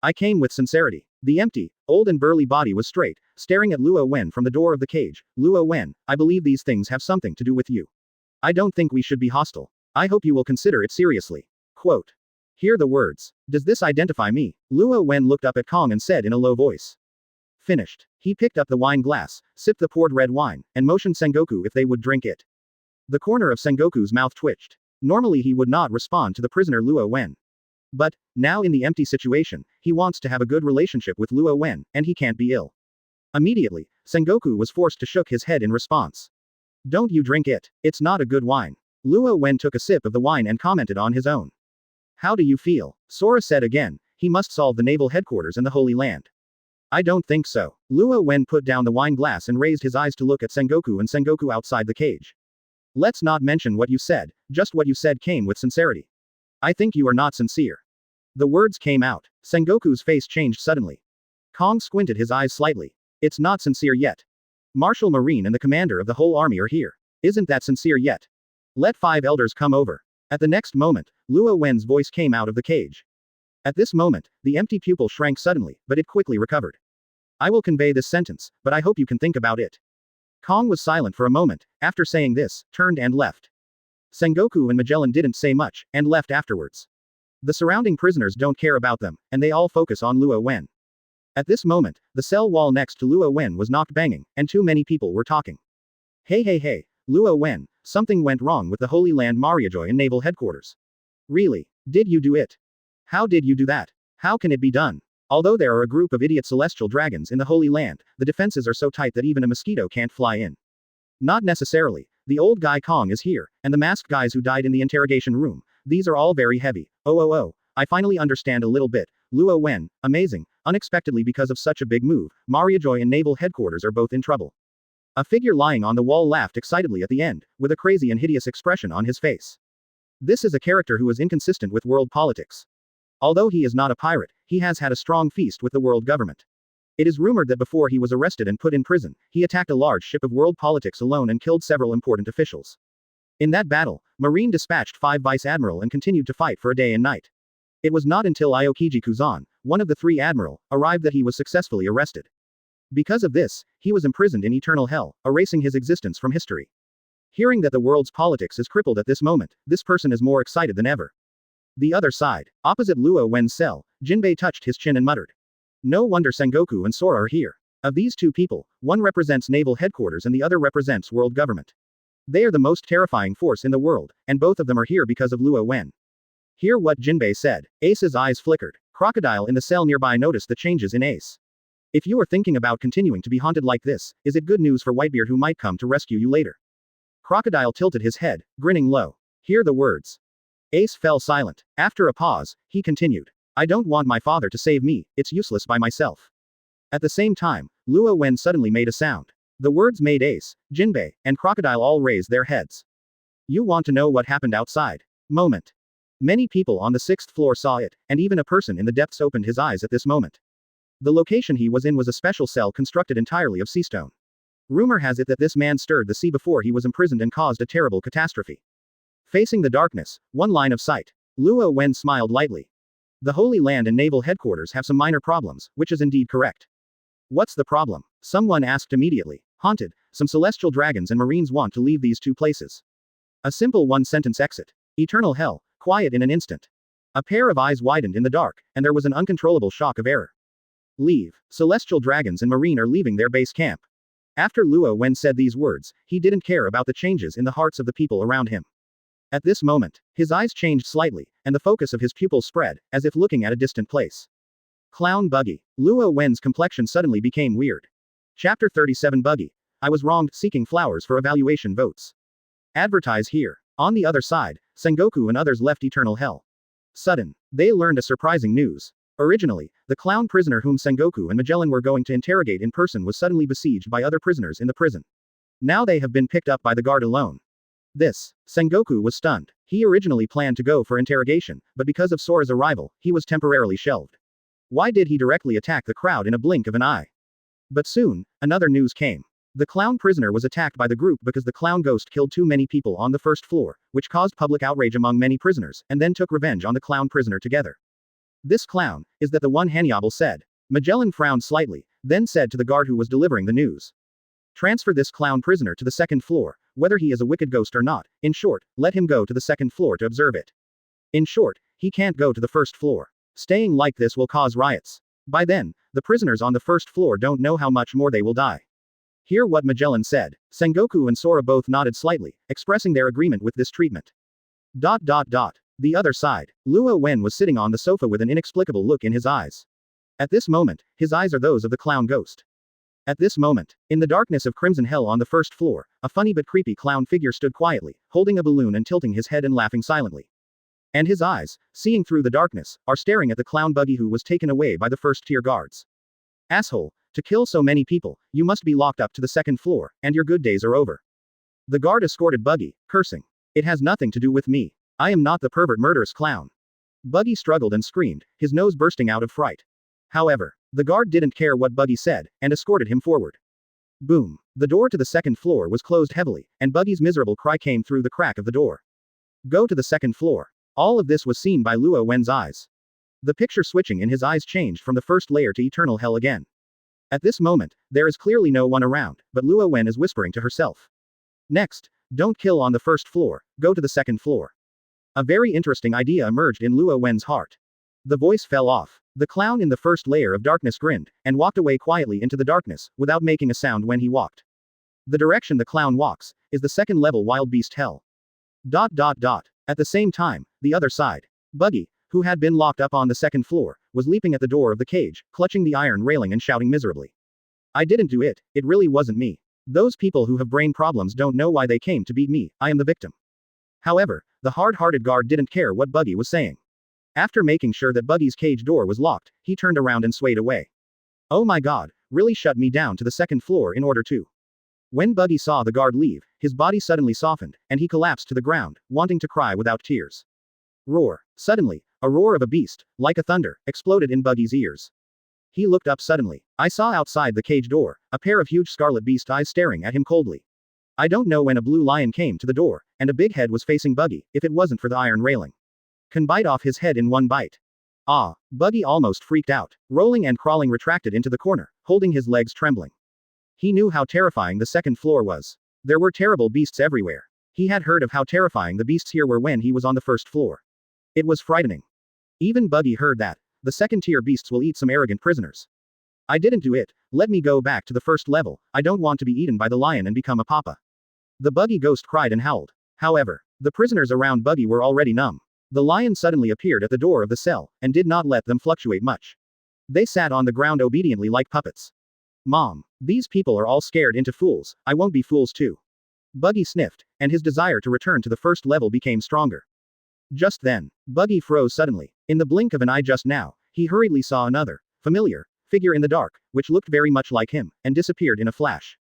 I came with sincerity. The empty, old and burly body was straight, staring at Luo Wen from the door of the cage. Luo Wen, I believe these things have something to do with you. I don't think we should be hostile. I hope you will consider it seriously. Quote. Hear the words. Does this identify me? Luo Wen looked up at Kong and said in a low voice. Finished. He picked up the wine glass, sipped the poured red wine, and motioned Sengoku if they would drink it. The corner of Sengoku's mouth twitched. Normally he would not respond to the prisoner Luo Wen. But, now in the empty situation, he wants to have a good relationship with Luo Wen, and he can't be ill. Immediately, Sengoku was forced to shook his head in response. Don't you drink it. It's not a good wine. Luo Wen took a sip of the wine and commented on his own. How do you feel? Sora said again. He must solve the Naval Headquarters and the Holy Land. I don't think so. Luo Wen put down the wine glass and raised his eyes to look at Sengoku and Sengoku outside the cage. Let's not mention what you said, just what you said came with sincerity. I think you are not sincere. The words came out. Sengoku's face changed suddenly. Kong squinted his eyes slightly. It's not sincere yet. Marshal Marine and the commander of the whole army are here. Isn't that sincere yet? Let 5 elders come over. At the next moment, Luo Wen's voice came out of the cage. At this moment, the empty pupil shrank suddenly, but it quickly recovered. I will convey this sentence, but I hope you can think about it. Kong was silent for a moment, after saying this, turned and left. Sengoku and Magellan didn't say much, and left afterwards. The surrounding prisoners don't care about them, and they all focus on Luo Wen. At this moment, the cell wall next to Luo Wen was knocked banging, and too many people were talking. Hey, Luo Wen, something went wrong with the Holy Land Mariajoy and Naval Headquarters. Really? Did you do it? How did you do that? How can it be done? Although there are a group of idiot celestial dragons in the Holy Land, the defenses are so tight that even a mosquito can't fly in. Not necessarily. The old guy Kong is here, and the masked guys who died in the interrogation room. These are all very heavy. Oh, I finally understand a little bit. Luo Wen, amazing. Unexpectedly because of such a big move, Mariajoy and Naval Headquarters are both in trouble. A figure lying on the wall laughed excitedly at the end, with a crazy and hideous expression on his face. This is a character who is inconsistent with world politics. Although he is not a pirate, he has had a strong feast with the world government. It is rumored that before he was arrested and put in prison, he attacked a large ship of world politics alone and killed several important officials. In that battle, Marine dispatched 5 vice admiral and continued to fight for a day and night. It was not until Aokiji Kuzan, one of the 3 admiral, arrived that he was successfully arrested. Because of this, he was imprisoned in eternal hell, erasing his existence from history. Hearing that the world's politics is crippled at this moment, this person is more excited than ever. The other side, opposite Luo Wen's cell, Jinbei touched his chin and muttered. No wonder Sengoku and Sora are here. Of these 2 people, one represents Naval Headquarters and the other represents world government. They are the most terrifying force in the world, and both of them are here because of Luo Wen. Hear what Jinbei said. Ace's eyes flickered. Crocodile in the cell nearby noticed the changes in Ace. If you are thinking about continuing to be haunted like this, is it good news for Whitebeard who might come to rescue you later? Crocodile tilted his head, grinning low. Hear the words. Ace fell silent. After a pause, he continued. I don't want my father to save me, it's useless by myself. At the same time, Luo Wen suddenly made a sound. The words made Ace, Jinbei, and Crocodile all raise their heads. You want to know what happened outside? Moment. Many people on the 6th floor saw it, and even a person in the depths opened his eyes at this moment. The location he was in was a special cell constructed entirely of sea stone. Rumor has it that this man stirred the sea before he was imprisoned and caused a terrible catastrophe. Facing the darkness, one line of sight. Luo Wen smiled lightly. The Holy Land and Naval Headquarters have some minor problems, which is indeed correct. What's the problem? Someone asked immediately. Haunted, some celestial dragons and marines want to leave these two places. A simple one-sentence exit. Eternal hell, quiet in an instant. A pair of eyes widened in the dark, and there was an uncontrollable shock of error. Leave. Celestial dragons and marine are leaving their base camp. After Luo Wen said these words, he didn't care about the changes in the hearts of the people around him. At this moment, his eyes changed slightly, and the focus of his pupils spread, as if looking at a distant place. Clown Buggy. Luo Wen's complexion suddenly became weird. Chapter 37 Buggy. I was wronged, seeking flowers for evaluation votes. Advertise here. On the other side, Sengoku and others left Eternal Hell. Sudden. They learned a surprising news. Originally, the clown prisoner whom Sengoku and Magellan were going to interrogate in person was suddenly besieged by other prisoners in the prison. Now they have been picked up by the guard alone. Sengoku was stunned. He originally planned to go for interrogation, but because of Sora's arrival, he was temporarily shelved. Why did he directly attack the crowd in a blink of an eye? But soon, another news came. The clown prisoner was attacked by the group because the clown ghost killed too many people on the first floor, which caused public outrage among many prisoners, and then took revenge on the clown prisoner together. This clown, is that the one Hanyable said. Magellan frowned slightly, then said to the guard who was delivering the news. Transfer this clown prisoner to the second floor, whether he is a wicked ghost or not. In short, let him go to the second floor to observe it. In short, he can't go to the first floor. Staying like this will cause riots. By then, the prisoners on the first floor don't know how much more they will die. Hear what Magellan said. Sengoku and Sora both nodded slightly, expressing their agreement with this treatment. The other side. Luo Wen was sitting on the sofa with an inexplicable look in his eyes. At this moment, his eyes are those of the clown ghost. At this moment, in the darkness of Crimson Hell on the first floor, a funny but creepy clown figure stood quietly, holding a balloon and tilting his head and laughing silently. And his eyes, seeing through the darkness, are staring at the clown Buggy who was taken away by the first-tier guards. Asshole, to kill so many people, you must be locked up to the second floor, and your good days are over. The guard escorted Buggy, cursing. It has nothing to do with me. I am not the pervert murderous clown. Buggy struggled and screamed, his nose bursting out of fright. However, the guard didn't care what Buggy said, and escorted him forward. Boom. The door to the second floor was closed heavily, and Buggy's miserable cry came through the crack of the door. Go to the second floor. All of this was seen by Luo Wen's eyes. The picture switching in his eyes changed from the first layer to eternal hell again. At this moment, there is clearly no one around, but Luo Wen is whispering to herself. Next, don't kill on the first floor, go to the second floor. A very interesting idea emerged in Luo Wen's heart. The voice fell off. The clown in the first layer of darkness grinned, and walked away quietly into the darkness, without making a sound when he walked. The direction the clown walks, is the second level wild beast hell. At the same time, the other side. Buggy, who had been locked up on the second floor, was leaping at the door of the cage, clutching the iron railing and shouting miserably. I didn't do it, it really wasn't me. Those people who have brain problems don't know why they came to beat me, I am the victim. However, the hard-hearted guard didn't care what Buggy was saying. After making sure that Buggy's cage door was locked, he turned around and swayed away. Oh my god, really shut me down to the second floor in order to. When Buggy saw the guard leave, his body suddenly softened, and he collapsed to the ground, wanting to cry without tears. Roar. Suddenly, a roar of a beast, like a thunder, exploded in Buggy's ears. He looked up suddenly. I saw outside the cage door, a pair of huge scarlet beast eyes staring at him coldly. I don't know when a blue lion came to the door, and a big head was facing Buggy, if it wasn't for the iron railing. Can bite off his head in one bite. Ah, Buggy almost freaked out, rolling and crawling retracted into the corner, holding his legs trembling. He knew how terrifying the second floor was. There were terrible beasts everywhere. He had heard of how terrifying the beasts here were when he was on the first floor. It was frightening. Even Buggy heard that. The second-tier beasts will eat some arrogant prisoners. I didn't do it, let me go back to the first level, I don't want to be eaten by the lion and become a papa. The Buggy ghost cried and howled. However, the prisoners around Buggy were already numb. The lion suddenly appeared at the door of the cell, and did not let them fluctuate much. They sat on the ground obediently like puppets. Mom, these people are all scared into fools, I won't be fools too. Buggy sniffed, and his desire to return to the first level became stronger. Just then, Buggy froze suddenly. In the blink of an eye just now, he hurriedly saw another, familiar, figure in the dark, which looked very much like him, and disappeared in a flash.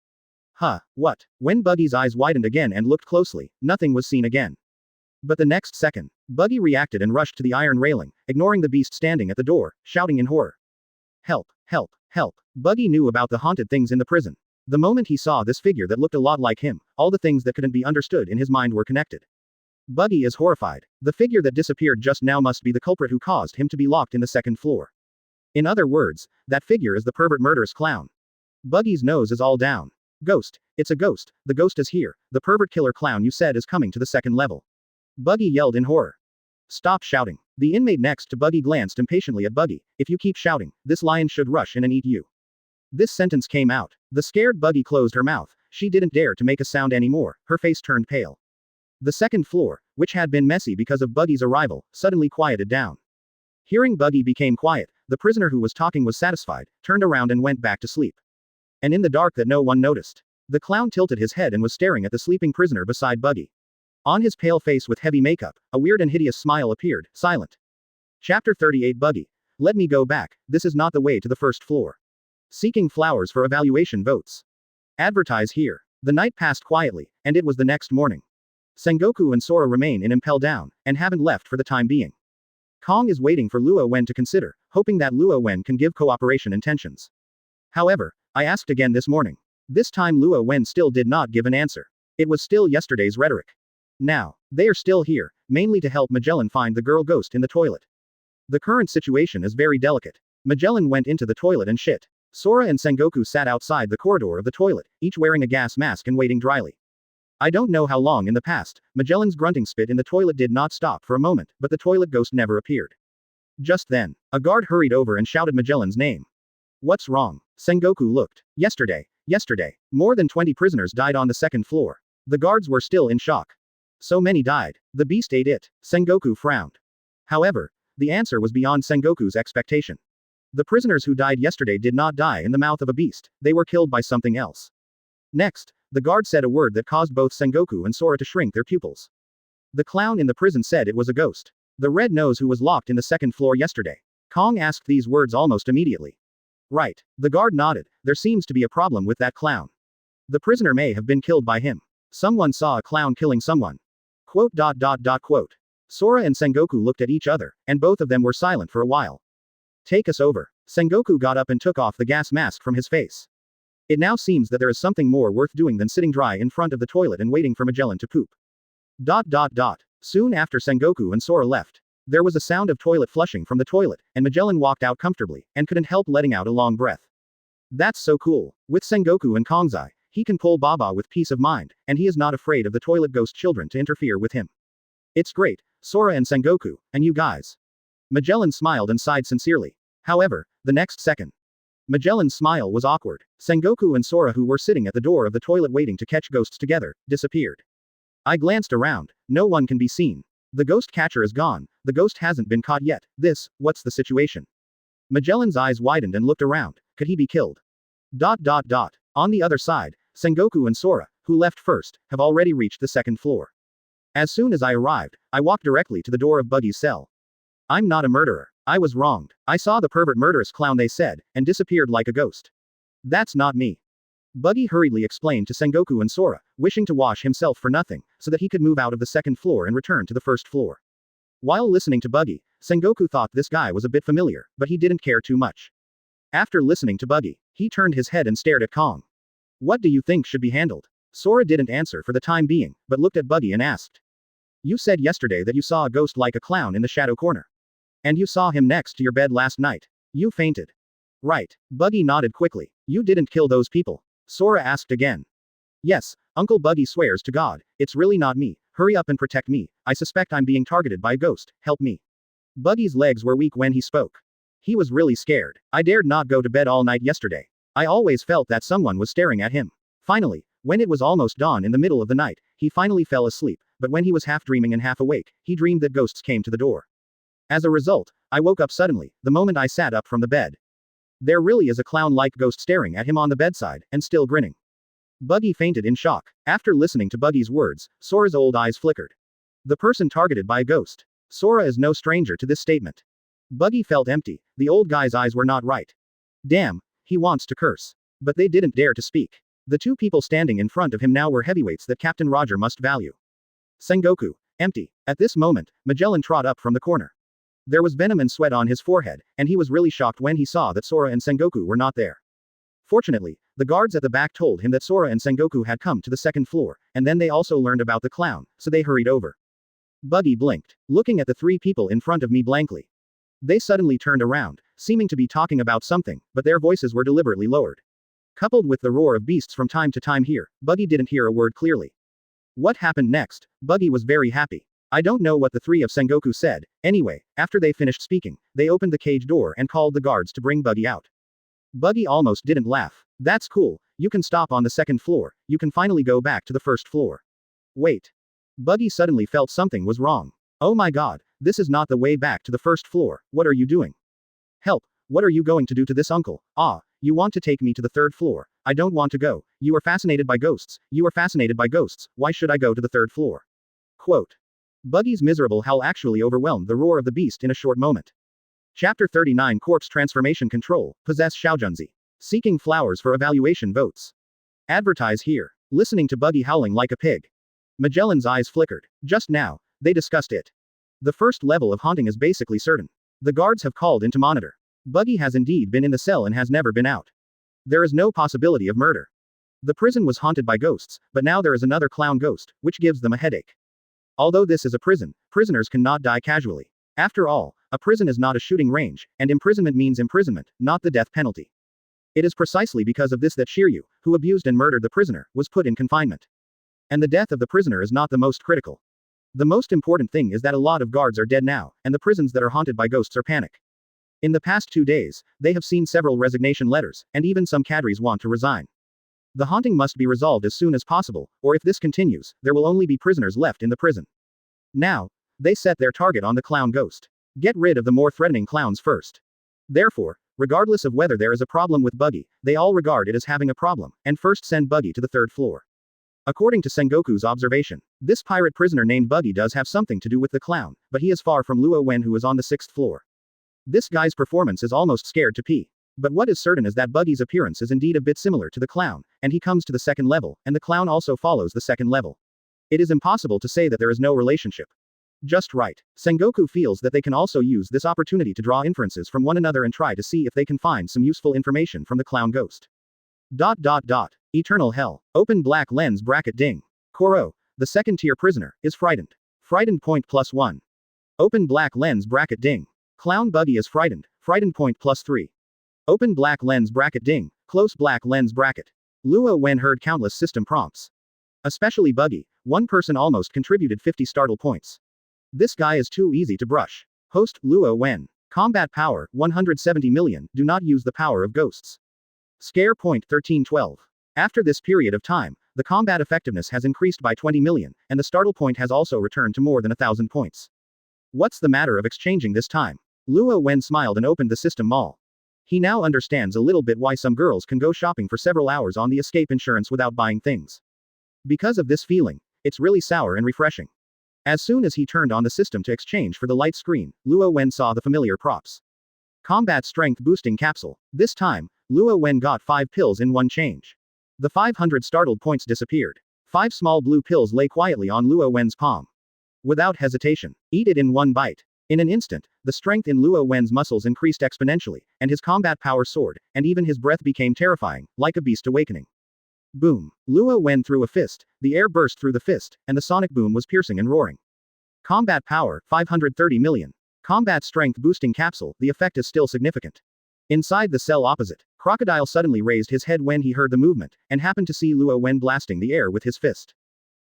Huh, what? When Buggy's eyes widened again and looked closely, nothing was seen again. But the next second, Buggy reacted and rushed to the iron railing, ignoring the beast standing at the door, shouting in horror. Help! Help, help. Buggy knew about the haunted things in the prison. The moment he saw this figure that looked a lot like him, all the things that couldn't be understood in his mind were connected. Buggy is horrified. The figure that disappeared just now must be the culprit who caused him to be locked in the second floor. In other words, that figure is the pervert murderous clown. Buggy's nose is all down. Ghost, it's a ghost, the ghost is here, the pervert killer clown you said is coming to the second level. Buggy yelled in horror. Stop shouting. The inmate next to Buggy glanced impatiently at Buggy. If you keep shouting, this lion should rush in and eat you. This sentence came out. The scared Buggy closed her mouth. She didn't dare to make a sound anymore, her face turned pale. The second floor, which had been messy because of Buggy's arrival, suddenly quieted down. Hearing Buggy became quiet, the prisoner who was talking was satisfied, turned around and went back to sleep. And in the dark that no one noticed. The clown tilted his head and was staring at the sleeping prisoner beside Buggy. On his pale face with heavy makeup, a weird and hideous smile appeared, silent. Chapter 38 Buggy. Let me go back, this is not the way to the first floor. Seeking flowers for evaluation votes. Advertise here. The night passed quietly, and it was the next morning. Sengoku and Sora remain in Impel down, and haven't left for the time being. Kong is waiting for Luo Wen to consider, hoping that Luo Wen can give cooperation intentions. However, I asked again this morning. This time Luo Wen still did not give an answer. It was still yesterday's rhetoric. Now, they are still here, mainly to help Magellan find the girl ghost in the toilet. The current situation is very delicate. Magellan went into the toilet and shit. Sora and Sengoku sat outside the corridor of the toilet, each wearing a gas mask and waiting dryly. I don't know how long in the past, Magellan's grunting spit in the toilet did not stop for a moment, but the toilet ghost never appeared. Just then, a guard hurried over and shouted Magellan's name. What's wrong? Sengoku looked. Yesterday, more than 20 prisoners died on the second floor. The guards were still in shock. So many died. The beast ate it. Sengoku frowned. However, the answer was beyond Sengoku's expectation. The prisoners who died yesterday did not die in the mouth of a beast, they were killed by something else. Next, the guard said a word that caused both Sengoku and Sora to shrink their pupils. The clown in the prison said it was a ghost. The red nose who was locked in the second floor yesterday. Kong asked these words almost immediately. Right. The guard nodded. There seems to be a problem with that clown. The prisoner may have been killed by him. Someone saw a clown killing someone. Quote. Sora and Sengoku looked at each other, and both of them were silent for a while. Take us over. Sengoku got up and took off the gas mask from his face. It now seems that there is something more worth doing than sitting dry in front of the toilet and waiting for Magellan to poop. Soon after Sengoku and Sora left, there was a sound of toilet flushing from the toilet, and Magellan walked out comfortably, and couldn't help letting out a long breath. That's so cool. With Sengoku and Kongzai, he can pull Baba with peace of mind, and he is not afraid of the toilet ghost children to interfere with him. It's great, Sora and Sengoku, and you guys. Magellan smiled and sighed sincerely. However, the next second, Magellan's smile was awkward. Sengoku and Sora, who were sitting at the door of the toilet waiting to catch ghosts together, disappeared. I glanced around. No one can be seen. The ghost catcher is gone. The ghost hasn't been caught yet. What's the situation? Magellan's eyes widened and looked around. Could he be killed? On the other side, Sengoku and Sora, who left first, have already reached the second floor. As soon as I arrived, I walked directly to the door of Buggy's cell. I'm not a murderer. I was wronged. I saw the pervert murderous clown they said, and disappeared like a ghost. That's not me. Buggy hurriedly explained to Sengoku and Sora, wishing to wash himself for nothing, so that he could move out of the second floor and return to the first floor. While listening to Buggy, Sengoku thought this guy was a bit familiar, but he didn't care too much. After listening to Buggy, he turned his head and stared at Kong. What do you think should be handled? Sora didn't answer for the time being, but looked at Buggy and asked. You said yesterday that you saw a ghost like a clown in the shadow corner. And you saw him next to your bed last night. You fainted. Right. Buggy nodded quickly. You didn't kill those people? Sora asked again. Yes, Uncle Buggy swears to God, it's really not me. Hurry up and protect me. I suspect I'm being targeted by a ghost. Help me. Buggy's legs were weak when he spoke. He was really scared. I dared not go to bed all night yesterday. I always felt that someone was staring at him. Finally, when it was almost dawn in the middle of the night, he finally fell asleep, but when he was half dreaming and half awake, he dreamed that ghosts came to the door. As a result, I woke up suddenly, the moment I sat up from the bed. There really is a clown-like ghost staring at him on the bedside, and still grinning. Buggy fainted in shock. After listening to Buggy's words, Sora's old eyes flickered. The person targeted by a ghost. Sora is no stranger to this statement. Buggy felt empty. The old guy's eyes were not right. Damn, he wants to curse. But they didn't dare to speak. The two people standing in front of him now were heavyweights that Captain Roger must value. Sengoku. Empty. At this moment, Magellan trod up from the corner. There was venom and sweat on his forehead, and he was really shocked when he saw that Sora and Sengoku were not there. Fortunately, the guards at the back told him that Sora and Sengoku had come to the second floor, and then they also learned about the clown, so they hurried over. Buggy blinked, looking at the three people in front of me blankly. They suddenly turned around, seeming to be talking about something, but their voices were deliberately lowered. Coupled with the roar of beasts from time to time here, Buggy didn't hear a word clearly. What happened next? Buggy was very happy. I don't know what the three of Sengoku said. Anyway, after they finished speaking, they opened the cage door and called the guards to bring Buggy out. Buggy almost didn't laugh. That's cool, you can stop on the second floor, you can finally go back to the first floor. Wait. Buggy suddenly felt something was wrong. Oh my god, this is not the way back to the first floor, what are you doing? Help, what are you going to do to this uncle? Ah, you want to take me to the third floor. I don't want to go. You are fascinated by ghosts, why should I go to the third floor? Quote. Buggy's miserable howl actually overwhelmed the roar of the beast in a short moment. Chapter 39 Corpse Transformation Control, Possess Shaojunzi. Seeking flowers for evaluation votes. Advertise here. Listening to Buggy howling like a pig. Magellan's eyes flickered. Just now, they discussed it. The first level of haunting is basically certain. The guards have called in to monitor. Buggy has indeed been in the cell and has never been out. There is no possibility of murder. The prison was haunted by ghosts, but now there is another clown ghost, which gives them a headache. Although this is a prison, prisoners cannot die casually. After all, a prison is not a shooting range, and imprisonment means imprisonment, not the death penalty. It is precisely because of this that Shiryu, who abused and murdered the prisoner, was put in confinement. And the death of the prisoner is not the most critical. The most important thing is that a lot of guards are dead now, and the prisons that are haunted by ghosts are panic. In the past 2 days, they have seen several resignation letters, and even some cadres want to resign. The haunting must be resolved as soon as possible, or if this continues, there will only be prisoners left in the prison. Now, they set their target on the clown ghost. Get rid of the more threatening clowns first. Therefore, regardless of whether there is a problem with Buggy, they all regard it as having a problem, and first send Buggy to the third floor. According to Sengoku's observation, this pirate prisoner named Buggy does have something to do with the clown, but he is far from Luo Wen, who is on the 6th floor. This guy's performance is almost scared to pee. But what is certain is that Buggy's appearance is indeed a bit similar to the clown, and he comes to the second level, and the clown also follows the second level. It is impossible to say that there is no relationship. Just right. Sengoku feels that they can also use this opportunity to draw inferences from one another and try to see if they can find some useful information from the clown ghost. ... Eternal hell. Open black lens bracket ding. Koro, the second-tier prisoner, is frightened. Frightened point +1. Open black lens bracket ding. Clown Buggy is frightened. Frightened point +3. Open black lens bracket ding. Close black lens bracket. Luo Wen heard countless system prompts. Especially Buggy, one person almost contributed 50 startle points. This guy is too easy to brush. Host, Luo Wen. Combat power, 170 million, do not use the power of ghosts. Scare point 1312. After this period of time, the combat effectiveness has increased by 20 million, and the startle point has also returned to more than 1,000 points. What's the matter of exchanging this time? Luo Wen smiled and opened the system mall. He now understands a little bit why some girls can go shopping for several hours on the escape insurance without buying things. Because of this feeling, it's really sour and refreshing. As soon as he turned on the system to exchange for the light screen, Luo Wen saw the familiar props. Combat strength boosting capsule. This time, Luo Wen got 5 pills in one change. The 500 startled points disappeared. 5 small blue pills lay quietly on Luo Wen's palm. Without hesitation, eat it in one bite. In an instant, the strength in Luo Wen's muscles increased exponentially, and his combat power soared, and even his breath became terrifying, like a beast awakening. Boom. Luo Wen threw a fist, the air burst through the fist, and the sonic boom was piercing and roaring. Combat power, 530 million. Combat strength boosting capsule, the effect is still significant. Inside the cell opposite, Crocodile suddenly raised his head when he heard the movement, and happened to see Luo Wen blasting the air with his fist.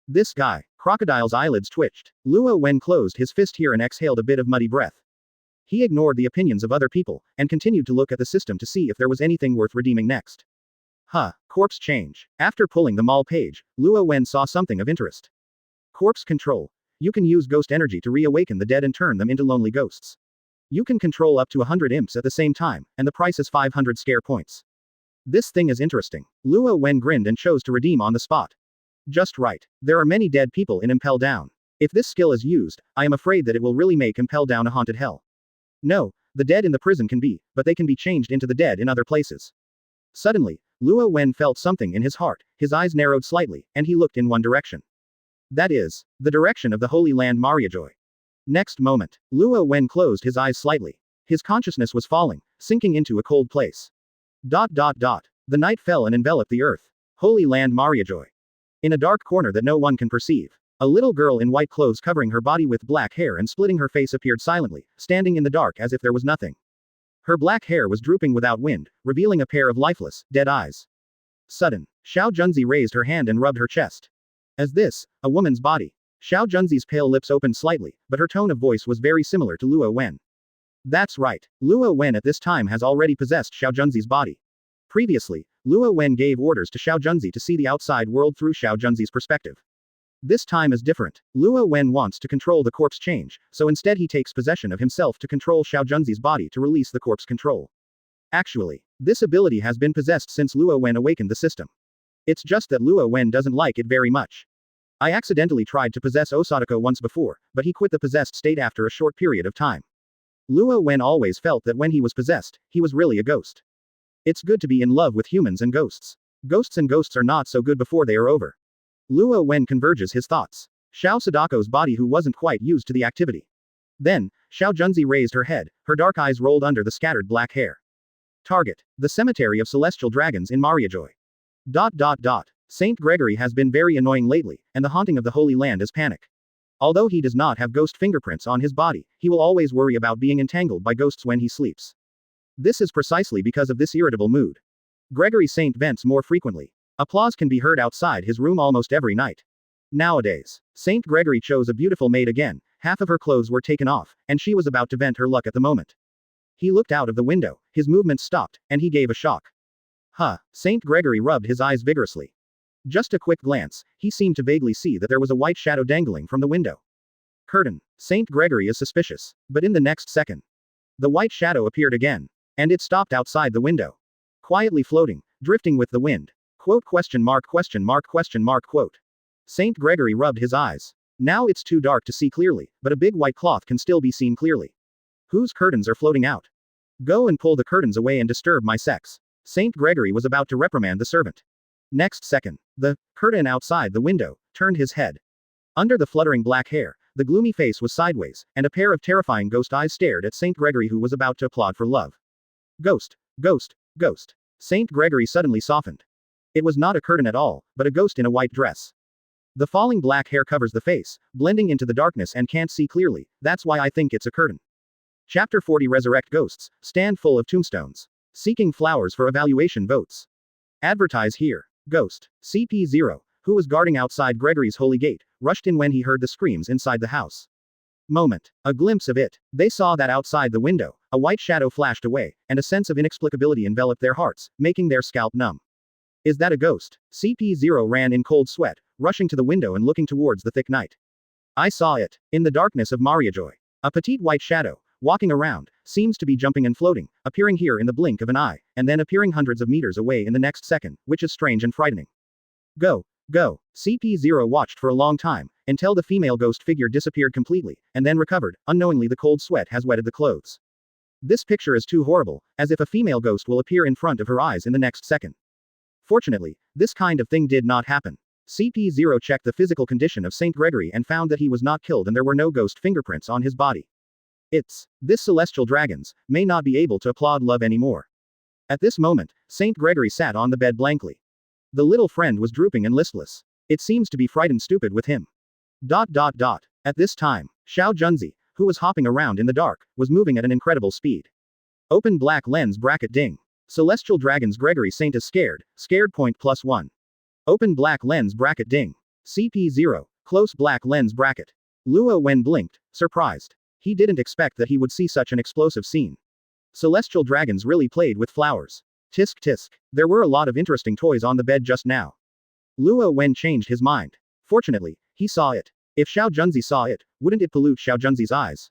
This guy. Crocodile's eyelids twitched. Luo Wen closed his fist here and exhaled a bit of muddy breath. He ignored the opinions of other people, and continued to look at the system to see if there was anything worth redeeming next. Corpse change. After pulling the mall page, Luo Wen saw something of interest. Corpse control. You can use ghost energy to reawaken the dead and turn them into lonely ghosts. You can control up to 100 imps at the same time, and the price is 500 scare points. This thing is interesting. Luo Wen grinned and chose to redeem on the spot. Just right. There are many dead people in Impel Down. If this skill is used, I am afraid that it will really make Impel Down a haunted hell. No, the dead in the prison can be, but they can be changed into the dead in other places. Suddenly, Luo Wen felt something in his heart, his eyes narrowed slightly, and he looked in one direction. That is, the direction of the Holy Land Mariajoy. Next moment, Luo Wen closed his eyes slightly. His consciousness was falling, sinking into a cold place. The night fell and enveloped the earth. Holy land Mariajoy. In a dark corner that no one can perceive, a little girl in white clothes covering her body with black hair and splitting her face appeared silently, standing in the dark as if there was nothing. Her black hair was drooping without wind, revealing a pair of lifeless, dead eyes. Sudden, Xiao Junzi raised her hand and rubbed her chest. As this, a woman's body. Xiao Junzi's pale lips opened slightly, but her tone of voice was very similar to Luo Wen. That's right, Luo Wen at this time has already possessed Xiao Junzi's body. Previously, Luo Wen gave orders to Xiao Junzi to see the outside world through Xiao Junzi's perspective. This time is different. Luo Wen wants to control the corpse change, so instead he takes possession of himself to control Xiao Junzi's body to release the corpse control. Actually, this ability has been possessed since Luo Wen awakened the system. It's just that Luo Wen doesn't like it very much. I accidentally tried to possess Osadako once before, but he quit the possessed state after a short period of time. Luo Wen always felt that when he was possessed, he was really a ghost. It's good to be in love with humans and ghosts. Ghosts and ghosts are not so good before they are over. Luo Wen converges his thoughts. Xiao Sadako's body who wasn't quite used to the activity. Then, Xiao Junzi raised her head, her dark eyes rolled under the scattered black hair. Target. The cemetery of celestial dragons in Mariajoy. Saint Gregory has been very annoying lately, and the haunting of the Holy Land is panic. Although he does not have ghost fingerprints on his body, he will always worry about being entangled by ghosts when he sleeps. This is precisely because of this irritable mood. Gregory Saint vents more frequently. Applause can be heard outside his room almost every night. Nowadays, Saint Gregory chose a beautiful maid again, half of her clothes were taken off, and she was about to vent her luck at the moment. He looked out of the window, his movement stopped, and he gave a shock. Saint Gregory rubbed his eyes vigorously. Just a quick glance, he seemed to vaguely see that there was a white shadow dangling from the window. Curtain. Saint Gregory is suspicious. But in the next second, the white shadow appeared again. And it stopped outside the window. Quietly floating, drifting with the wind. Quote. Saint Gregory rubbed his eyes. Now it's too dark to see clearly, but a big white cloth can still be seen clearly. Whose curtains are floating out? Go and pull the curtains away and disturb my sex. Saint Gregory was about to reprimand the servant. Next second, the curtain outside the window turned his head. Under the fluttering black hair, the gloomy face was sideways, and a pair of terrifying ghost eyes stared at Saint Gregory who was about to applaud for love. Ghost. Saint Gregory suddenly softened. It was not a curtain at all, but a ghost in a white dress. The falling black hair covers the face, blending into the darkness and can't see clearly, that's why I think it's a curtain. Chapter 40 Resurrect Ghosts, stand full of tombstones. Seeking flowers for evaluation votes. Advertise here. Ghost. CP0, who was guarding outside Gregory's holy gate, rushed in when he heard the screams inside the house. Moment. A glimpse of it. They saw that outside the window, a white shadow flashed away, and a sense of inexplicability enveloped their hearts, making their scalp numb. Is that a ghost? CP0 ran in cold sweat, rushing to the window and looking towards the thick night. I saw it. In the darkness of Mariajoy. A petite white shadow, walking around, seems to be jumping and floating, appearing here in the blink of an eye, and then appearing hundreds of meters away in the next second, which is strange and frightening. Go. CP0 watched for a long time, until the female ghost figure disappeared completely, and then recovered. Unknowingly the cold sweat has wetted the clothes. This picture is too horrible, as if a female ghost will appear in front of her eyes in the next second. Fortunately, this kind of thing did not happen. CP0 checked the physical condition of Saint Gregory and found that he was not killed and there were no ghost fingerprints on his body. This celestial dragons may not be able to applaud love anymore. At this moment, Saint Gregory sat on the bed blankly. The little friend was drooping and listless. It seems to be frightened stupid with him. At this time, Xiao Junzi, who was hopping around in the dark, was moving at an incredible speed. Open black lens bracket ding. Celestial dragons Gregory Saint is scared point +1. Open black lens bracket ding. CP0, close black lens bracket. Luo Wen blinked, surprised. He didn't expect that he would see such an explosive scene. Celestial dragons really played with flowers. Tisk tisk. There were a lot of interesting toys on the bed just now. Luo Wen changed his mind. Fortunately, he saw it. If Xiao Junzi saw it, wouldn't it pollute Xiao Junzi's eyes?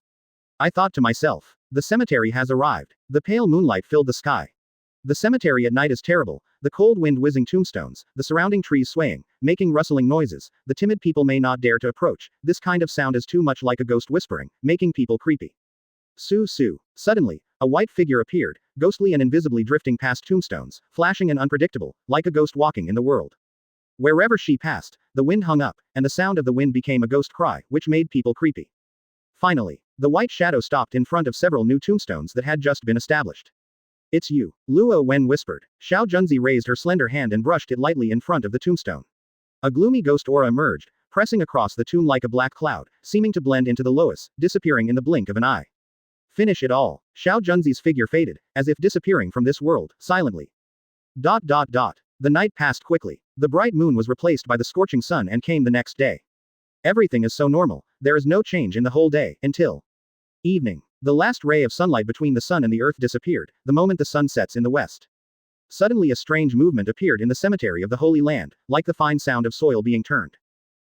I thought to myself. The cemetery has arrived. The pale moonlight filled the sky. The cemetery at night is terrible, the cold wind whizzing tombstones, the surrounding trees swaying, making rustling noises, the timid people may not dare to approach, this kind of sound is too much like a ghost whispering, making people creepy. Su. Suddenly, a white figure appeared, ghostly and invisibly drifting past tombstones, flashing and unpredictable, like a ghost walking in the world. Wherever she passed, the wind hung up, and the sound of the wind became a ghost cry, which made people creepy. Finally, the white shadow stopped in front of several new tombstones that had just been established. It's you, Luo Wen whispered. Xiao Junzi raised her slender hand and brushed it lightly in front of the tombstone. A gloomy ghost aura emerged, pressing across the tomb like a black cloud, seeming to blend into the loess, disappearing in the blink of an eye. Finish it all. Xiao Junzi's figure faded, as if disappearing from this world, silently. The night passed quickly. The bright moon was replaced by the scorching sun and came the next day. Everything is so normal, there is no change in the whole day, until evening. The last ray of sunlight between the sun and the earth disappeared, the moment the sun sets in the west. Suddenly a strange movement appeared in the cemetery of the Holy Land, like the fine sound of soil being turned.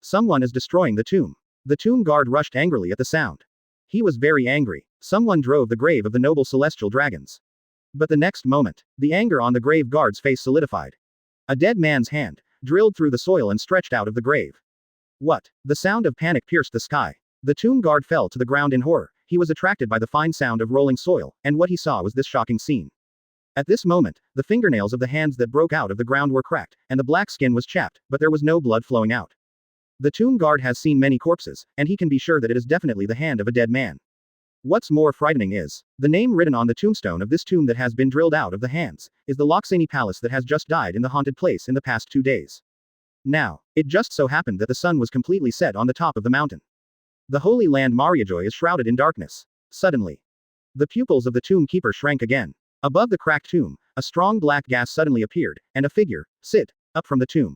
Someone is destroying the tomb. The tomb guard rushed angrily at the sound. He was very angry. Someone drove the grave of the noble celestial dragons. But the next moment, the anger on the grave guard's face solidified. A dead man's hand drilled through the soil and stretched out of the grave. What? The sound of panic pierced the sky. The tomb guard fell to the ground in horror. He was attracted by the fine sound of rolling soil, and what he saw was this shocking scene. At this moment, the fingernails of the hands that broke out of the ground were cracked, and the black skin was chapped, but there was no blood flowing out. The tomb guard has seen many corpses, and he can be sure that it is definitely the hand of a dead man. What's more frightening is, the name written on the tombstone of this tomb that has been drilled out of the hands, is the Loxani Palace that has just died in the haunted place in the past 2 days. Now, it just so happened that the sun was completely set on the top of the mountain. The Holy Land Mariajoy is shrouded in darkness. Suddenly, the pupils of the tomb keeper shrank again. Above the cracked tomb, a strong black gas suddenly appeared, and a figure sit up from the tomb.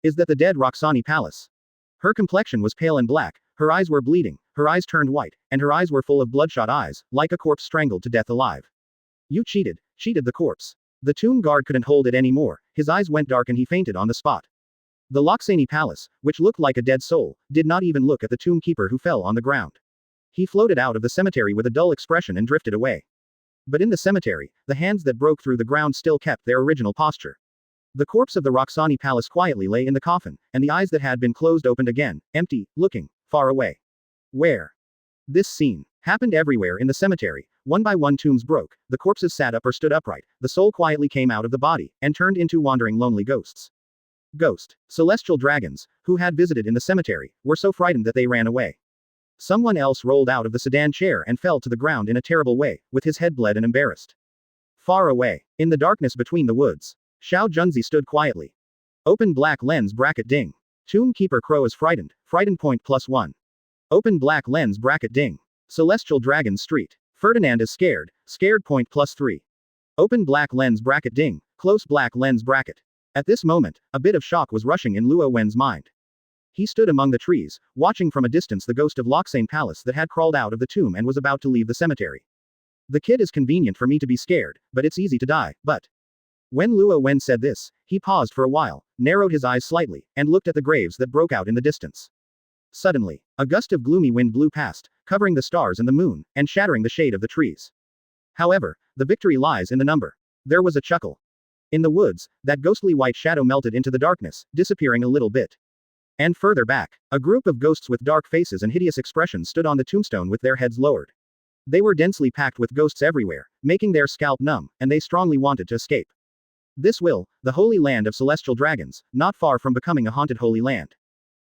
Is that the dead Roxani Palace? Her complexion was pale and black, her eyes were bleeding, her eyes turned white, and her eyes were full of bloodshot eyes, like a corpse strangled to death alive. You cheated the corpse. The tomb guard couldn't hold it anymore, his eyes went dark and he fainted on the spot. The Loxani Palace, which looked like a dead soul, did not even look at the tomb keeper who fell on the ground. He floated out of the cemetery with a dull expression and drifted away. But in the cemetery, the hands that broke through the ground still kept their original posture. The corpse of the Roxani Palace quietly lay in the coffin, and the eyes that had been closed opened again, empty, looking far away. Where? This scene happened everywhere in the cemetery. One by one tombs broke, the corpses sat up or stood upright, the soul quietly came out of the body, and turned into wandering lonely ghosts. Celestial dragons, who had visited in the cemetery, were so frightened that they ran away. Someone else rolled out of the sedan chair and fell to the ground in a terrible way, with his head bled and embarrassed. Far away, in the darkness between the woods, Xiao Junzi stood quietly. Open black lens bracket ding. Tomb keeper crow is frightened, frightened point +1. Open black lens bracket ding. Celestial dragon street. Ferdinand is scared, scared point +3. Open black lens bracket ding, close black lens bracket. At this moment, a bit of shock was rushing in Luo Wen's mind. He stood among the trees, watching from a distance the ghost of Loxane Palace that had crawled out of the tomb and was about to leave the cemetery. The kid is convenient for me to be scared, but it's easy to die, but. When Luo Wen said this, he paused for a while, narrowed his eyes slightly, and looked at the graves that broke out in the distance. Suddenly, a gust of gloomy wind blew past, covering the stars and the moon, and shattering the shade of the trees. However, the victory lies in the number. There was a chuckle. In the woods, that ghostly white shadow melted into the darkness, disappearing a little bit. And further back, a group of ghosts with dark faces and hideous expressions stood on the tombstone with their heads lowered. They were densely packed with ghosts everywhere, making their scalp numb, and they strongly wanted to escape. This will, the holy land of celestial dragons, not far from becoming a haunted holy land.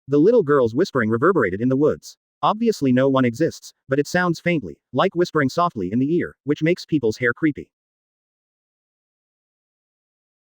The little girl's whispering reverberated in the woods. Obviously no one exists, but it sounds faintly, like whispering softly in the ear, which makes people's hair creepy.